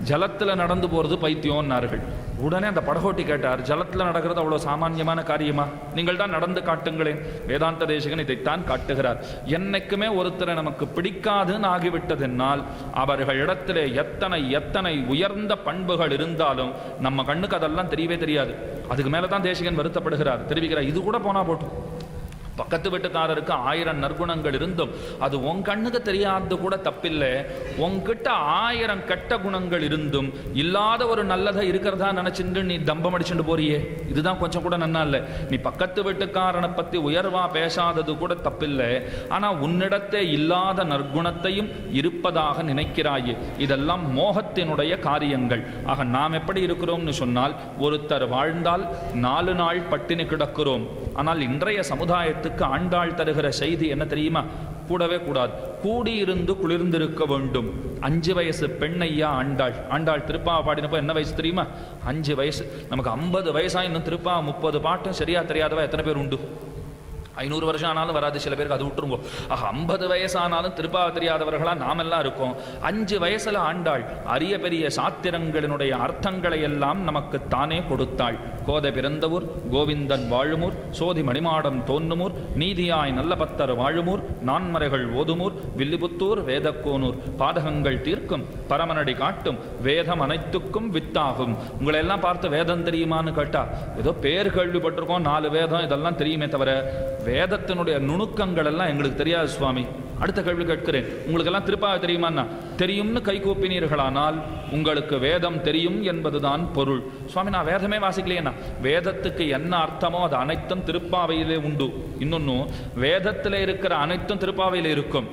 ஜலத்துல நடந்து போறது பைத்தியம்னார்கள். உடனே அந்த படகோட்டி கேட்டார், ஜலத்துல நடக்கிறது அவ்வளவு சாமானியமான காரியமா? நீங்கள் தான் நடந்து காட்டுங்களேன். வேதாந்த தேசிகன் இதைத்தான் காட்டுகிறார். என்னைக்குமே ஒருத்தரை நமக்கு பிடிக்காதுன்னு ஆகிவிட்டதென்னால் அவர்கள் இடத்திலே எத்தனை எத்தனை உயர்ந்த பண்புகள் இருந்தாலும் நம்ம கண்ணுக்கு அதெல்லாம் தெரியவே தெரியாது. அதுக்கு மேலதான் தேசிகன் வருத்தப்படுகிறார், தெரிவிக்கிறார். இது கூட போனா போட்டும், பக்கத்து வீட்டுக்காரருக்கு 1000 நற்குணங்கள் இருந்தும் அது உன் கண்ணுக்கு தெரியாது கூட தப்பில்லை. உன்கிட்ட 1000 கெட்ட குணங்கள் இருந்தும் இல்லாத ஒரு நல்லதை இருக்கிறதா நினைச்சுட்டு நீ தம்பம் அடிச்சுட்டு போறியே, இதுதான் கொஞ்சம் கூட நன்னா இல்லை. நீ பக்கத்து வீட்டுக்காரனை பத்தி உயர்வா பேசாதது கூட தப்பில்லை. ஆனா உன்னிடத்தே இல்லாத நற்குணத்தையும் இருப்பதாக நினைக்கிறாயே, இதெல்லாம் மோகத்தினுடைய காரியங்கள். ஆக நாம் எப்படி இருக்கிறோம்னு சொன்னால், ஒருத்தர் வாழ்ந்தால் 4 நாள் பட்டினி கிடக்கிறோம். ஆனால் இன்றைய சமுதாயத்துக்கு ஆண்டாள் தருகிற செய்தி என்ன தெரியுமா? கூடவே கூடாது, கூடியிருந்து குளிர்ந்திருக்க வேண்டும். 5 வயசு பெண்ணையா ஆண்டாள். ஆண்டாள் திருப்பா பாடினப்போ என்ன வயசு தெரியுமா? 5 வயசு. நமக்கு 50 வயசா இன்னும் திருப்பா 30 பாட்டும் சரியா தெரியாதவா எத்தனை பேர் உண்டு? 500 வருஷம் ஆனாலும் வராது, சில பேருக்கு அது விட்டுருங்கோ. 50 வயசானாலும் திருப்பாவ தெரியாதவர்களா நாமெல்லாம் இருக்கோம். 5 வயசுல ஆண்டாள் அரிய பெரிய சாத்திரங்களினுடைய அர்த்தங்களை எல்லாம் நமக்கு தானே கொடுத்தாள். கோதை பிறந்தவூர், கோவிந்தன் வாழுமூர், சோதி மணிமாடம் தோன்னுமூர், நீதியாய் நல்ல பத்தர் வாழுமூர், நான்மறைகள் ஓதுமூர், வில்லிபுத்தூர் வேதக்கோனூர், பாதகங்கள் தீர்க்கும் பரமனடி காட்டும், வேதம் அனைத்துக்கும் வித்தாகும். உங்களை எல்லாம் பார்த்து வேதம் தெரியுமான்னு கேட்டா ஏதோ பேர் கேள்விப்பட்டிருக்கோம், 4 வேதம் இதெல்லாம் தெரியுமே தவிர வேதத்தினுடைய நுணுக்கங்கள் எல்லாம் எங்களுக்கு தெரியாது சுவாமி. அடுத்த கேள்வி கேட்கிறேன், உங்களுக்கு எல்லாம் திருப்பாவை தெரியுமான்னா? தெரியும்னு கை கூப்பினீர்களானால் உங்களுக்கு வேதம் தெரியும் என்பதுதான் பொருள். சுவாமி நான் வேதமே வாசிக்கலையேனா? வேதத்துக்கு என்ன அர்த்தமோ அது அனைத்தும் திருப்பாவையிலே உண்டு. இன்னொன்னு, வேதத்திலே இருக்கிற அனைத்தும் திருப்பாவையிலே இருக்கும்,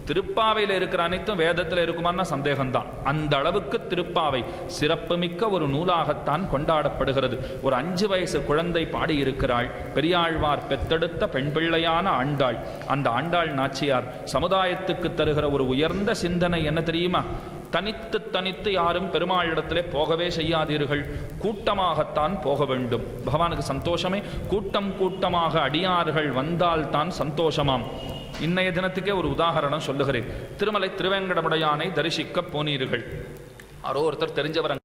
திருப்பாவையில் இருக்கிற அனைத்தும் வேதத்தில் இருக்குமான்னா சந்தேகம்தான். அந்த அளவுக்கு திருப்பாவை சிறப்புமிக்க ஒரு நூலாகத்தான் கொண்டாடப்படுகிறது. ஒரு 5 வயசு குழந்தை பாடியிருக்கிறாள். பெரியாழ்வார் பெத்தெடுத்த பெண் பிள்ளையான ஆண்டாள். அந்த ஆண்டாள் நாச்சியார் சமுதாயத்துக்கு தருகிற ஒரு உயர்ந்த சிந்தனை என்ன தெரியுமா? தனித்து தனித்து யாரும் பெருமாளிடத்திலே போகவே செய்யாதீர்கள், கூட்டமாகத்தான் போக வேண்டும். பகவானுக்கு சந்தோஷமே கூட்டம் கூட்டமாக அடியார்கள் வந்தால் தான் சந்தோஷமாம். இன்னைய தினத்துக்கே ஒரு உதாரணம் சொல்லுகிறேன். திருமலை திருவேங்கடமுடையானை தரிசிக்க போனீர்கள். யாரோ ஒருத்தர் தெரிஞ்சவர்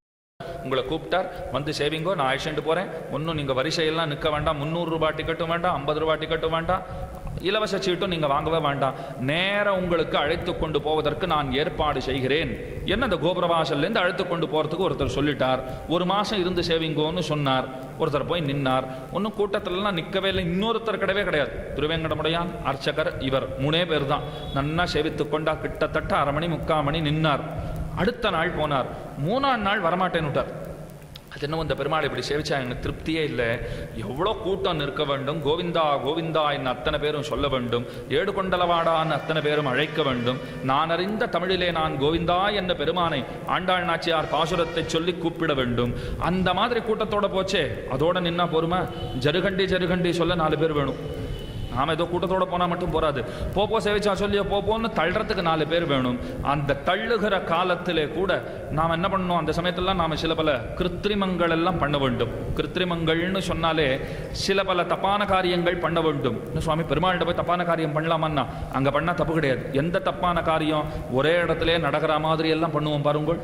உங்களை கூப்பிட்டார், வந்து சேவிங்கோ, நான் அழைச்சிட்டு போறேன். ஒன்றும் நீங்க வரிசையெல்லாம் நிற்க வேண்டாம், 300 ரூபாய் டிக்கெட்டும் வேண்டாம், 50 ரூபாய் டிக்கெட்டும் வேண்டாம், இலவச சீட்டும் நீங்க வாங்கவே வேண்டாம், நேரம் உங்களுக்கு அழைத்து கொண்டு போவதற்கு நான் ஏற்பாடு செய்கிறேன் என்ன அந்த கோபுரவாசல்லேருந்து அழைத்து கொண்டு போறதுக்கு ஒருத்தர் சொல்லிட்டார். 1 மாசம் இருந்து சேவிங்கோன்னு சொன்னார். ஒருத்தர் போய் நின்னார். ஒன்றும் கூட்டத்திலலாம் நிற்கவே இல்லை. இன்னொருத்தர் கிடையவே கிடையாது. திருவேங்கடமுடையான், அர்ச்சகர், இவர் 3 பேர் தான். நன்னா சேவித்து கொண்டா கிட்டத்தட்ட 1/2 மணி 3/4 மணி நின்னார். அடுத்த நாள் போனார். 3ஆம் நாள் வரமாட்டேன்னு விட்டார். அது என்ன இந்த பெருமாள் இப்படி சேவிச்சா எனக்கு திருப்தியே இல்லை, எவ்வளோ கூட்டம் நிற்க வேண்டும், கோவிந்தா கோவிந்தா என்ன அத்தனை பேரும் சொல்ல வேண்டும், ஏடு கொண்டலவாடான்னு அத்தனை பேரும் அழைக்க வேண்டும், நான் அறிந்த தமிழிலே நான் கோவிந்தா என்ற பெருமானை ஆண்டாள் நாச்சியார் பாசுரத்தை சொல்லி கூப்பிட வேண்டும். அந்த மாதிரி கூட்டத்தோட போச்சே, அதோட நின்னா போருமா? ஜருகண்டி ஜருகண்டி சொல்ல 4 பேர் வேணும். நாம் ஏதோ கூட்டத்தோடு போனால் மட்டும் போகாது. போப்போ சேவிச்சா சொல்லியோ போப்போன்னு தள்ளுறதுக்கு 4 பேர் வேணும். அந்த தள்ளுகிற காலத்திலே கூட நாம் என்ன பண்ணணும், அந்த சமயத்திலாம் நாம் சில பல கிருத்திரிமங்கள் எல்லாம் பண்ண வேண்டும். கிருத்திரிமங்கள்னு சொன்னாலே சில பல தப்பான காரியங்கள் பண்ண வேண்டும். சுவாமி பெருமாள்கிட்ட போய் தப்பான காரியம் பண்ணலாமான்னா அங்கே பண்ணால் தப்பு கிடையாது. எந்த தப்பான காரியம் ஒரே இடத்துல நடக்கிற மாதிரி எல்லாம் பண்ணுவோம் பாருங்கள்.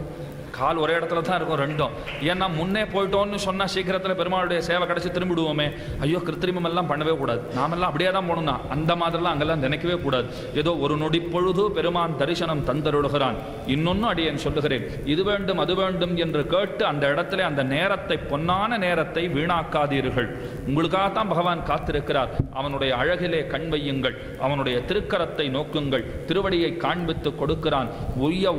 கால் ஒரே இடத்துல தான் இருக்கும் ரெண்டும். ஏன்னா முன்னே போயிட்டோன்னு சொன்னால் சீக்கிரத்தில் பெருமாளுடைய சேவை கிடச்சி திரும்பிடுவோமே. ஐயோ கிருத்திரிமம் எல்லாம் பண்ணவே கூடாது. நாமெல்லாம் அப்படியே தான் போகணும்னா அந்த மாதிரிலாம் அங்கெல்லாம் நினைக்கவே கூடாது. ஏதோ ஒரு நொடி பொழுது பெருமான் தரிசனம் தந்தருளுகிறான். இன்னொன்னு அடியேன் சொல்லுகிறேன், இது வேண்டும் அது வேண்டும் என்று கேட்டு அந்த இடத்துல அந்த நேரத்தை, பொன்னான நேரத்தை வீணாக்காதீர்கள். உங்களுக்காகத்தான் பகவான் காத்திருக்கிறார். அவனுடைய அழகிலே கண் வையுங்கள், அவனுடைய திருக்கரத்தை நோக்குங்கள், திருவடியை காண்பித்து கொடுக்கிறான்.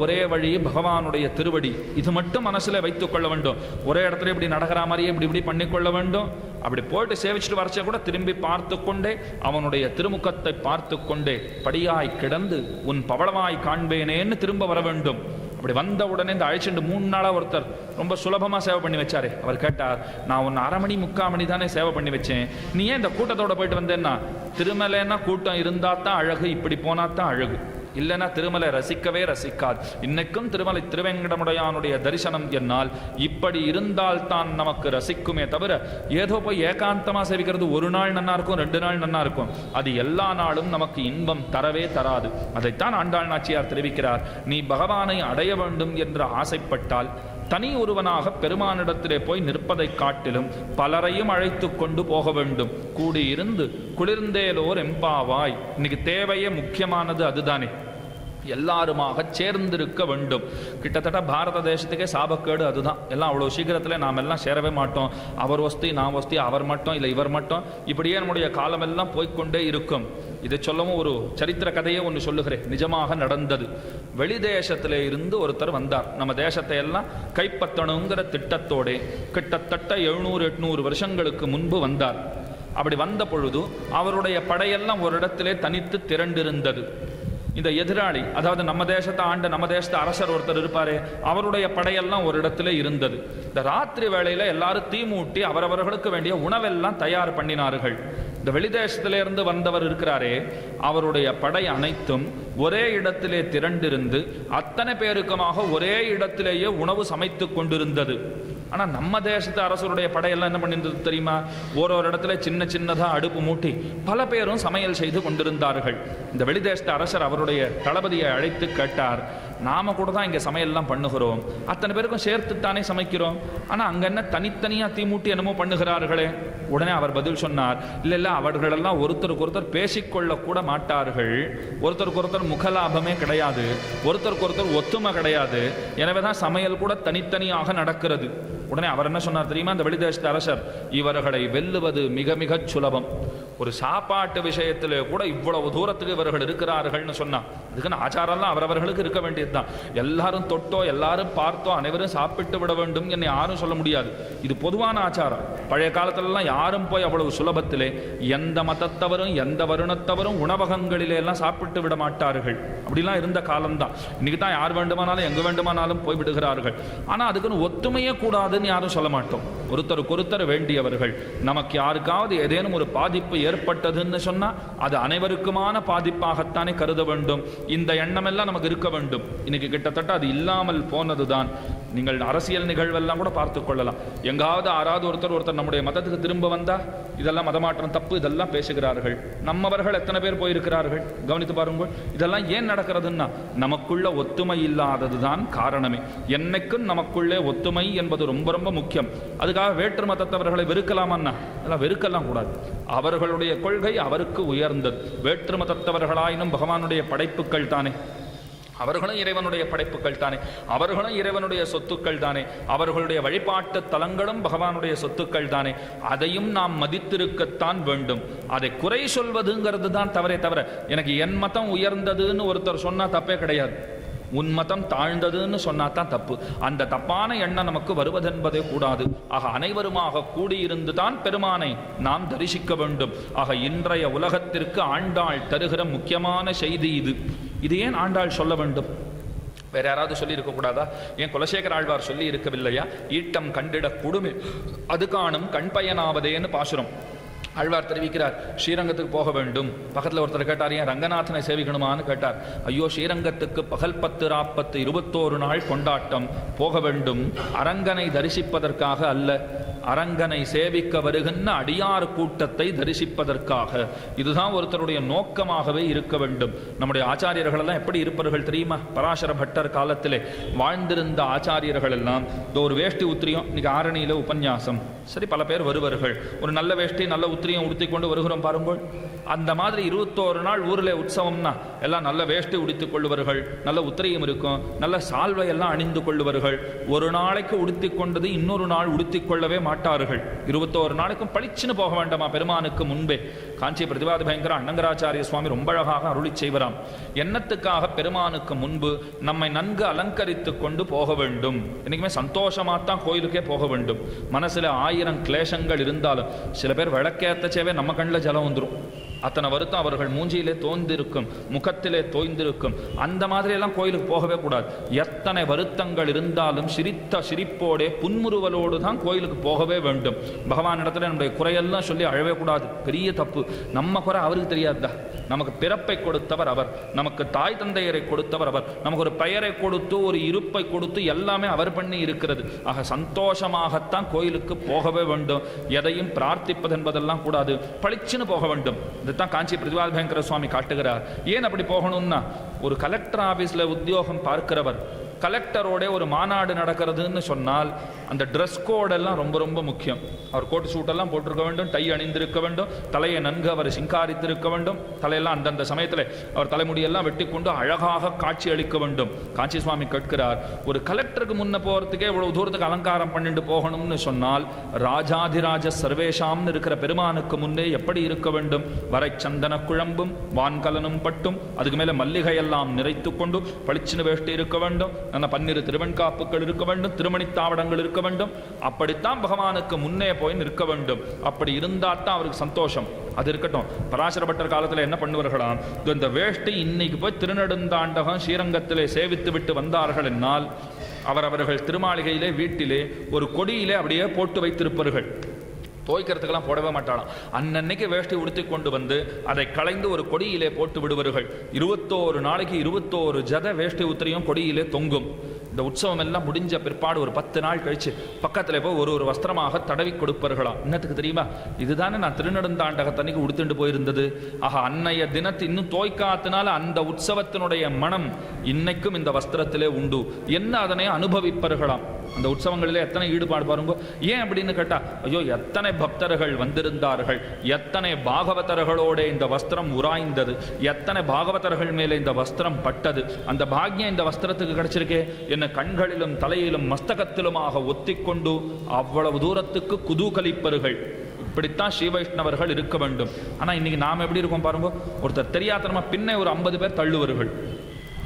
ஒரே வழி பகவானுடைய திருவடி. இது மட்டும் மனசுல வைத்துக் கொள்ள வேண்டும். ஒரே இடத்துல இப்படி நடக்கிற மாதிரியே இப்படி பண்ணிக்கொள்ள வேண்டும். அப்படி போயிட்டு சேவிச்சுட்டு வரச்சே கூட திரும்பி பார்த்து கொண்டே அவனுடைய திருமுகத்தை பார்த்து கொண்டே படியாய் கிடந்து உன் பவளமாய் காண்பேனேன்னு திரும்ப வர வேண்டும். அப்படி வந்த உடனே இந்த அழைச்சிட்டு 3 நாளாக ஒருத்தர் ரொம்ப சுலபமாக சேவை பண்ணி வச்சாரு. அவர் கேட்டார், நான் உன்னை 1/2 மணி 3/4 மணி தானே சேவை பண்ணி வச்சேன், நீ ஏன் இந்த கூட்டத்தோட போயிட்டு வந்தேன்னா? திருமலைன்னா கூட்டம் இருந்தால் தான் அழகு, இப்படி போனால் தான் அழகு, இல்லைன்னா திருமலை ரசிக்கவே ரசிக்காது. இன்னைக்கும் திருமலை திருவேங்கடமுடையானுடைய தரிசனம் என்னால் இப்படி இருந்தால் தான் நமக்கு ரசிக்குமே தவிர ஏதோ போய் ஏகாந்தமாக சேவிக்கிறது 1 நாள் நன்னா இருக்கும், 2 நாள் நன்னா இருக்கும், அது எல்லா நாளும் நமக்கு இன்பம் தரவே தராது. அதைத்தான் ஆண்டாள் நாச்சியார் தெரிவிக்கிறார். நீ பகவானை அடைய வேண்டும் என்று ஆசைப்பட்டால் தனி ஒருவனாக பெருமானிடத்திலே போய் நிற்பதை காட்டிலும் பலரையும் அழைத்து கொண்டு போக வேண்டும். கூடியிருந்து குளிர்ந்தேலோர் எம்பாவாய். இன்னைக்கு தேவையே முக்கியமானது அதுதானே. எல்லாருமாக சேர்ந்திருக்க வேண்டும். கிட்டத்தட்ட பாரத தேசத்துக்கே சாபக்கேடு அதுதான். எல்லாம் அவ்வளோ சீக்கிரத்தில் நாம் எல்லாம் சேரவே மாட்டோம். அவர் வஸ்தி நான் வஸ்தி, அவர் மட்டும் இல்லை இவர் மட்டும், இப்படியே நம்முடைய காலமெல்லாம் போய்கொண்டே இருக்கும். இதை சொல்லவும் ஒரு சரித்திர கதையை ஒன்று சொல்லுகிறேன், நிஜமாக நடந்தது. வெளிதேசத்திலே இருந்து ஒருத்தர் வந்தார். நம்ம தேசத்தை எல்லாம் கைப்பற்றணுங்கிற திட்டத்தோட கிட்டத்தட்ட 700-800 வருஷங்களுக்கு முன்பு வந்தார். அப்படி வந்த பொழுது அவருடைய படையெல்லாம் ஒரு இடத்திலே தனித்து திரண்டிருந்தது. இந்த எதிராளி, அதாவது நம்ம தேசத்தை ஆண்ட நம்ம தேசத்து அரசர் ஒருத்தர் இருப்பாரே, அவருடைய படையெல்லாம் ஒரு இடத்துல இருந்தது. இந்த ராத்திரி வேளையில எல்லாரும் தீ மூட்டி அவரவர்களுக்கு வேண்டிய உணவெல்லாம் தயார் பண்ணினார்கள். இந்த வெளிதேசத்திலிருந்து வந்தவர் இருக்கிறாரே, அவருடைய படை அனைத்தும் ஒரே இடத்திலே திரண்டிருந்து அத்தனை பேருக்குமாக ஒரே இடத்திலேயே உணவு சமைத்து கொண்டிருந்தது. ஆனால் நம்ம தேசத்து அரசருடைய படையெல்லாம் என்ன பண்ணியிருந்தது தெரியுமா? ஒரு இடத்துல சின்ன சின்னதாக அடுப்பு மூட்டி பல பேரும் சமையல் செய்து கொண்டிருந்தார்கள். இந்த வெளிதேசத்து அரசர் அவருடைய தளபதியை அழைத்து கேட்டார், நாம கூட தான் இங்கே சமையல்லாம் பண்ணுகிறோம், அத்தனை பேருக்கும் சேர்த்துத்தானே சமைக்கிறோம், ஆனால் அங்கே என்ன தனித்தனியாக தீ மூட்டி என்னமோ பண்ணுகிறார்களே? உடனே அவர் பதில் சொன்னார், இல்லை அவர்களெல்லாம் ஒருத்தருக்கு ஒருத்தர் பேசிக்கொள்ளக்கூட மாட்டார்கள், ஒருத்தருக்கு ஒருத்தர் முகலாபமே கிடையாது, ஒருத்தருக்கு ஒருத்தர் ஒத்துமை கிடையாது, எனவே தான் சமையல் கூட தனித்தனியாக நடக்கிறது. உடனே அவர் என்ன சொன்னார் தெரியுமா? இந்த வெளிதேசத்து அரசர், இவர்களை வெல்லுவது மிக மிக சுலபம். ஒரு சாப்பாட்டு விஷயத்திலே கூட இவ்வளவு தூரத்துக்கு இவர்கள் இருக்கிறார்கள்னு சொன்னா, அதுக்குன்னு ஆச்சாரம்லாம் அவரவர்களுக்கு இருக்க வேண்டியதுதான். எல்லாரும் தொட்டோ எல்லாரும் பார்த்தோ அனைவரும் சாப்பிட்டு விட வேண்டும் என்று யாரும் சொல்ல முடியாது. இது பொதுவான ஆச்சாரம். பழைய காலத்திலலாம் யாரும் போய் அவ்வளவு சுலபத்திலே எந்த மதத்தவரும் எந்த வருணத்தவரும் உணவகங்களிலே எல்லாம் சாப்பிட்டு விட மாட்டார்கள். அப்படிலாம் இருந்த காலம்தான். இன்னைக்கு தான் யார் வேண்டுமானாலும் எங்க வேண்டுமானாலும் போய் விடுகிறார்கள். ஆனால் அதுக்குன்னு ஒத்துமையே கூடாதுன்னு யாரும் சொல்ல மாட்டோம். ஒருத்தருக்கு ஒருத்தர் வேண்டியவர்கள். நமக்கு யாருக்காவது ஏதேனும் ஒரு பாதிப்பு ஏற்பட்டதுன்னு சொன்னா அது அனைவருக்குமான பாதிப்பாகத்தானே கருத வேண்டும். இந்த எண்ணம் எல்லாம் நமக்கு இருக்க வேண்டும். இன்னைக்கு கிட்டத்தட்ட அது இல்லாமல் போனதுதான். நீங்கள் அரசியல் நிகழ்வெல்லாம் கூட பார்த்து கொள்ளலாம். எங்காவது ஆறாவது ஒருத்தர் நம்முடைய மதத்துக்கு திரும்ப வந்தா இதெல்லாம் மதமாற்றம் தப்பு, இதெல்லாம் பேசுகிறார்கள். நம்மவர்கள் எத்தனை பேர் போயிருக்கிறார்கள் கவனித்து பாருங்கள். இதெல்லாம் ஏன் நடக்கிறதுன்னா நமக்குள்ள ஒத்துமை இல்லாததுதான் காரணமே. என்னைக்கும் நமக்குள்ளே ஒத்துமை என்பது ரொம்ப ரொம்ப முக்கியம். அதுக்காக வேற்று மதத்தவர்களை வெறுக்கலாமன்னா அதெல்லாம் வெறுக்கலாம் கூடாது. அவர்களுடைய கொள்கை அவருக்கு உயர்ந்தது. வேற்று மதத்தவர்களாயினும் பகவானுடைய படைப்புகள் தானே, அவர்களும் இறைவனுடைய படைப்புகள் தானே, அவர்களும் இறைவனுடைய சொத்துக்கள் தானே, அவர்களுடைய வழிபாட்டு தலங்களும் பகவானுடைய சொத்துக்கள் தானே. அதையும் நாம் மதித்திருக்கத்தான் வேண்டும். அதை குறை சொல்வதுங்கிறது தான் தவறே தவிர, எனக்கு என் மதம் உயர்ந்ததுன்னு ஒருத்தர் சொன்னா தப்பே கிடையாது. உன் மதம் தாழ்ந்ததுன்னு சொன்னா தான் தப்பு. அந்த தப்பான எண்ணம் நமக்கு வருவதென்பதே கூடாது. ஆக அனைவருமாக கூடியிருந்து தான் பெருமானை நாம் தரிசிக்க வேண்டும். ஆக இன்றைய உலகத்திற்கு ஆண்டாள் தருகிற முக்கியமான செய்தி இது. இது ஏன் ஆண்டாள் சொல்ல வேண்டும்? வேற யாராவது சொல்லி இருக்கக்கூடாதா? ஏன் குலசேகர ஆழ்வார் சொல்லி இருக்கவில்லையா? ஈட்டம் கண்டிட குடுமி அது காணும் கண் பயனாவதேன்னு பாசுரம். ஆழ்வார் தெரிவிக்கிறார், ஸ்ரீரங்கத்துக்கு போக வேண்டும். பக்கத்தில் ஒருத்தர் கேட்டார், ஏன் ரங்கநாதனை சேவிக்கணுமான்னு கேட்டார். ஐயோ, ஸ்ரீரங்கத்துக்கு பகல் 10 ராப்பத்து 21 நாள் கொண்டாட்டம், போக வேண்டும். அரங்கனை தரிசிப்பதற்காக அல்ல, அரங்கனை சேவிக்க வருகின்ற அடியார் கூட்டத்தை தரிசிப்பதற்காக. இதுதான் ஒருத்தருடைய நோக்கமாகவே இருக்க வேண்டும். நம்முடைய ஆச்சாரியர்கள் எல்லாம் எப்படி இருப்பார்கள் தெரியுமா? பராசர பட்டர் காலத்திலே வாழ்ந்திருந்த ஆச்சாரியர்கள் எல்லாம் ஒரு வேஷ்டி உத்திரியம், இன்னைக்கு ஆரணியில உபன்யாசம், சரி பல பேர் வருவார்கள், ஒரு நல்ல வேஷ்டி நல்ல உத்திரியம் உடுத்தி கொண்டு வருகிறோம் பாருங்கள். அந்த மாதிரி 21 நாள் ஊரில் உற்சவம்னா எல்லாம் நல்ல வேஷ்டி உடுத்திக் கொள்ளுவார்கள், நல்ல உத்திரியம் இருக்கும், நல்ல சால்வை எல்லாம் அணிந்து கொள்ளுவார்கள். ஒரு நாளைக்கு உடுத்தி கொண்டது இன்னொரு நாள் உடுத்தி கொள்ளவே மாட்டார்கள். 21 நாளைக்கும் பளிச்சுன்னு போக வேண்டாமா பெருமானுக்கு முன்பே? காஞ்சி பிரதிபாத பயங்கர அண்ணங்கராச்சாரிய சுவாமி ரொம்ப அழகாக அருளி செய்வராம். எண்ணத்துக்காக பெருமானுக்கு முன்பு நம்மை நன்கு அலங்கரித்து கொண்டு போக வேண்டும். என்னைக்குமே சந்தோஷமாத்தான் கோயிலுக்கே போக வேண்டும். மனசுல 1000 கிளேசங்கள் இருந்தாலும் சில பேர் விளக்கேத்தச்சேவே நம்ம கண்ணில் ஜலம் வந்துடும். அத்தனை வருத்தம் அவர்கள் மூஞ்சியிலே தோய்ந்திருக்கும், முகத்திலே தோய்ந்திருக்கும். அந்த மாதிரி எல்லாம் கோயிலுக்கு போகவே கூடாது. எத்தனை வருத்தங்கள் இருந்தாலும் சிரித்த சிரிப்போடே புன்முறுவலோடு தான் கோயிலுக்கு போகவே வேண்டும். பகவான் இடத்துல நம்முடைய குறையெல்லாம் சொல்லி அழவே கூடாது, பெரிய தப்பு. நம்ம குறை அவருக்கு தெரியாதா? நமக்கு பிறப்பை கொடுத்தவர் அவர், நமக்கு தாய் தந்தையரை கொடுத்தவர் அவர், நமக்கு ஒரு பெயரை கொடுத்து ஒரு இருப்பை கொடுத்து எல்லாமே அவர் பண்ணி இருக்கிறது. ஆக சந்தோஷமாகத்தான் கோயிலுக்கு போகவே வேண்டும். எதையும் பிரார்த்திப்பது என்பதெல்லாம் கூடாது, பளிச்சுன்னு போக வேண்டும். இதுதான் காஞ்சி பிரதிபாத பயங்கர சுவாமி காட்டுகிறார். ஏன் அப்படி போகணும்னா, ஒரு கலெக்டர் ஆபீஸ்ல உத்தியோகம் பார்க்கிறவர் கலெக்டரோட ஒரு மாநாடு நடக்கிறதுன்னு சொன்னால் அந்த ட்ரெஸ் கோடெல்லாம் ரொம்ப ரொம்ப முக்கியம். அவர் கோட்டு சூட்டெல்லாம் போட்டிருக்க வேண்டும், டை அணிந்திருக்க வேண்டும், தலையை நன்கு அவர் சிங்காரித்திருக்க வேண்டும். தலையெல்லாம் அந்தந்த சமயத்தில் அவர் தலைமுடியெல்லாம் வெட்டி கொண்டு அழகாக காட்சி அளிக்க வேண்டும். காஞ்சி சுவாமி கேட்கிறார், ஒரு கலெக்டருக்கு முன்ன போகிறதுக்கே இவ்வளவு தூரத்துக்கு அலங்காரம் பண்ணிட்டு போகணும்னு சொன்னால் ராஜாதிராஜ சர்வேஷாம்னு இருக்கிற பெருமானுக்கு முன்னே எப்படி இருக்க வேண்டும்? வரை சந்தன குழம்பும் வான்கலனும் பட்டும் அதுக்கு மேலே மல்லிகையெல்லாம் நிறைத்து கொண்டு பளிச்சின்னு வேஷ்டி இருக்க வேண்டும், நல்ல 12 திருவெண்காப்புகள் இருக்க வேண்டும், திருமணித்தாவடங்கள் இருக்க வேண்டும். அப்படித்தான் பகவானுக்கு முன்னே போய் நிற்க வேண்டும். அப்படி இருந்தால்தான் அவருக்கு சந்தோஷம். அது இருக்கட்டும். பராசரப்பட்டர் காலத்தில் என்ன பண்ணுவார்களாம், இந்த வேஷ்டி இன்னைக்கு போய் திருநெடுந்தாண்டகம் ஸ்ரீரங்கத்திலே சேவித்து விட்டு வந்தார்கள் என்னால் அவர்கள் திருமாளிகையிலே வீட்டிலே ஒரு கொடியிலே அப்படியே போட்டு வைத்திருப்பார்கள். துவைக்கிறதுக்கெல்லாம் போடவே மாட்டாளாம். அன்னன்னைக்கு வேஷ்டி உடுத்தி கொண்டு வந்து அதை களைந்து ஒரு கொடியிலே போட்டு விடுவார்கள். 21 நாளைக்கு 21 ஜத வேஷ்டி உத்திரியும் கொடியிலே தொங்கும். இந்த உற்சவம் எல்லாம் முடிஞ்ச பிற்பாடு ஒரு 10 நாள் கழிச்சு பக்கத்தில் போய் ஒரு வஸ்திரமாக தடவி கொடுப்பார்களாம். என்னத்துக்கு தெரியுமா? இதுதானே நான் திருநெடுந்தாண்டகத்தன்னைக்கு உடுத்துட்டு போயிருந்தது. ஆக அன்னைய தினத்து இன்னும் தோய்க்காத்தினால அந்த உற்சவத்தினுடைய மனம் இன்னைக்கும் இந்த வஸ்திரத்திலே உண்டு என்ன அதனை அனுபவிப்பார்களாம். அந்த உற்சவங்களிலே எத்தனை ஈடுபாடு பாருங்க. ஏன் அப்படின்னு கேட்டா, ஐயோ எத்தனை பக்தர்கள் வந்திருந்தார்கள், எத்தனை பாகவதர்களோட இந்த வஸ்திரம் உராய்ந்தது, எத்தனை பாகவதர்கள் மேலே இந்த வஸ்திரம் பட்டது, அந்த பாக்யம் இந்த வஸ்திரத்துக்கு கிடைச்சிருக்கே என்ன கண்களிலும் தலையிலும் மஸ்தகத்திலுமாக ஒத்திக்கொண்டு அவ்வளவு தூரத்துக்கு குதூகலிப்பர்கள். இப்படித்தான் ஸ்ரீ வைஷ்ணவர்கள் இருக்க வேண்டும். ஆனா இன்னைக்கு நாம் எப்படி இருக்கோம் பாருங்க. ஒருத்தர் தெரியாதனமா பின்ன ஒரு 50 பேர் தள்ளுவார்கள்.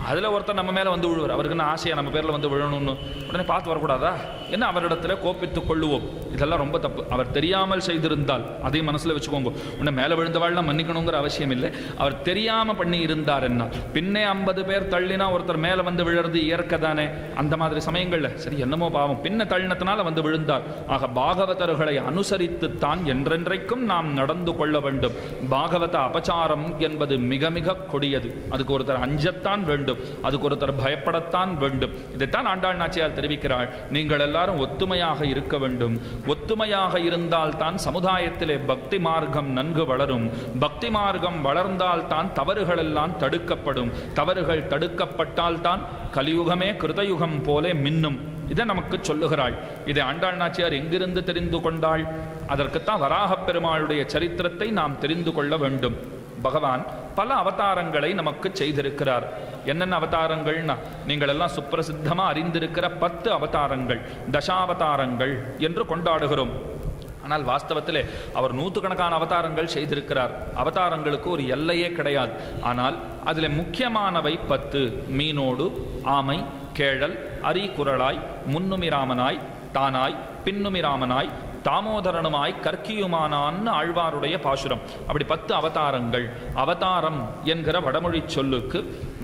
அதில் ஒருத்தர் நம்ம மேலே வந்து விழுவார். அவருக்குன்னு ஆசையை நம்ம பேரில் வந்து விழணும்னு உடனே பார்த்து வரக்கூடாதா? என்ன அவரிடத்துல கோப்பித்துக் கொள்ளுவோம். இதெல்லாம் ரொம்ப தப்பு. அவர் தெரியாமல் செய்திருந்தால் அதையும் மனசில் வச்சுக்கோங்க. உன்னை மேலே விழுந்தவாழ்லாம் மன்னிக்கணுங்கிற அவசியம் இல்லை. அவர் தெரியாமல் பண்ணி இருந்தார் என்ன, பின்னே 50 பேர் தள்ளினா ஒருத்தர் மேலே வந்து விழுறது இயற்கை தானே. அந்த மாதிரி சமயங்களில் சரி என்னமோ பாவம் பின்ன தள்ளினத்தினால வந்து விழுந்தார். ஆக பாகவதர்களை அனுசரித்துத்தான் என்றென்றைக்கும் நாம் நடந்து கொள்ள வேண்டும். பாகவத அபச்சாரம் என்பது மிக மிக கொடியது. அதுக்கு ஒருத்தர் அஞ்சத்தான் வேண்டும், அதுக்கு ஒருத்தர் பயப்படத்தான் வேண்டும். இதைத்தான் ஆண்டாள் நாச்சியார் தெரிவிக்கிறாள். நீங்கள் எல்லாரும் ஒத்துமையாக இருக்க வேண்டும். ஒத்துமையாக இருந்தால் தான் சமுதாயத்திலே பக்தி மார்க்கம் நன்கு வளரும். பக்தி மார்க்கம் வளர்ந்தால் தான் தவறுகள் எல்லாம் தடுக்கப்படும். தவறுகள் தடுக்கப்பட்டால் தான் கலியுகமே கிருதயுகம் போலே மின்னும். இதை நமக்கு சொல்லுகிறாள். இதை ஆண்டாள் நாச்சியார் எங்கிருந்து தெரிந்து கொண்டாள்? அதற்குத்தான் வராகப் பெருமாளுடைய சரித்திரத்தை நாம் தெரிந்து கொள்ள வேண்டும். பகவான் பல அவதாரங்களை நமக்கு செய்திருக்கிறார். என்னென்ன அவதாரங்கள்னா, நீங்கள் எல்லாம் சுப்பிரசித்தமா அறிந்திருக்கிற 10 அவதாரங்கள், தசாவதாரங்கள் என்று கொண்டாடுகிறோம். ஆனால் வாஸ்தவத்திலே அவர் 100கணக்கான அவதாரங்கள் செய்திருக்கிறார். அவதாரங்களுக்கு ஒரு எல்லையே கிடையாது. ஆனால் அதில் முக்கியமானவை 10. மீனோடு ஆமை, கேழல், அரிகுரலாய், முன்னுமிராமனாய், தானாய், பின்னுமிராமனாய், தாமோதரனுமாய், கற்கியுமானான்னு ஆழ்வாருடைய பாசுரம். அப்படி 10 அவதாரங்கள். அவதாரம் என்கிற வடமொழி சொல்லுக்கு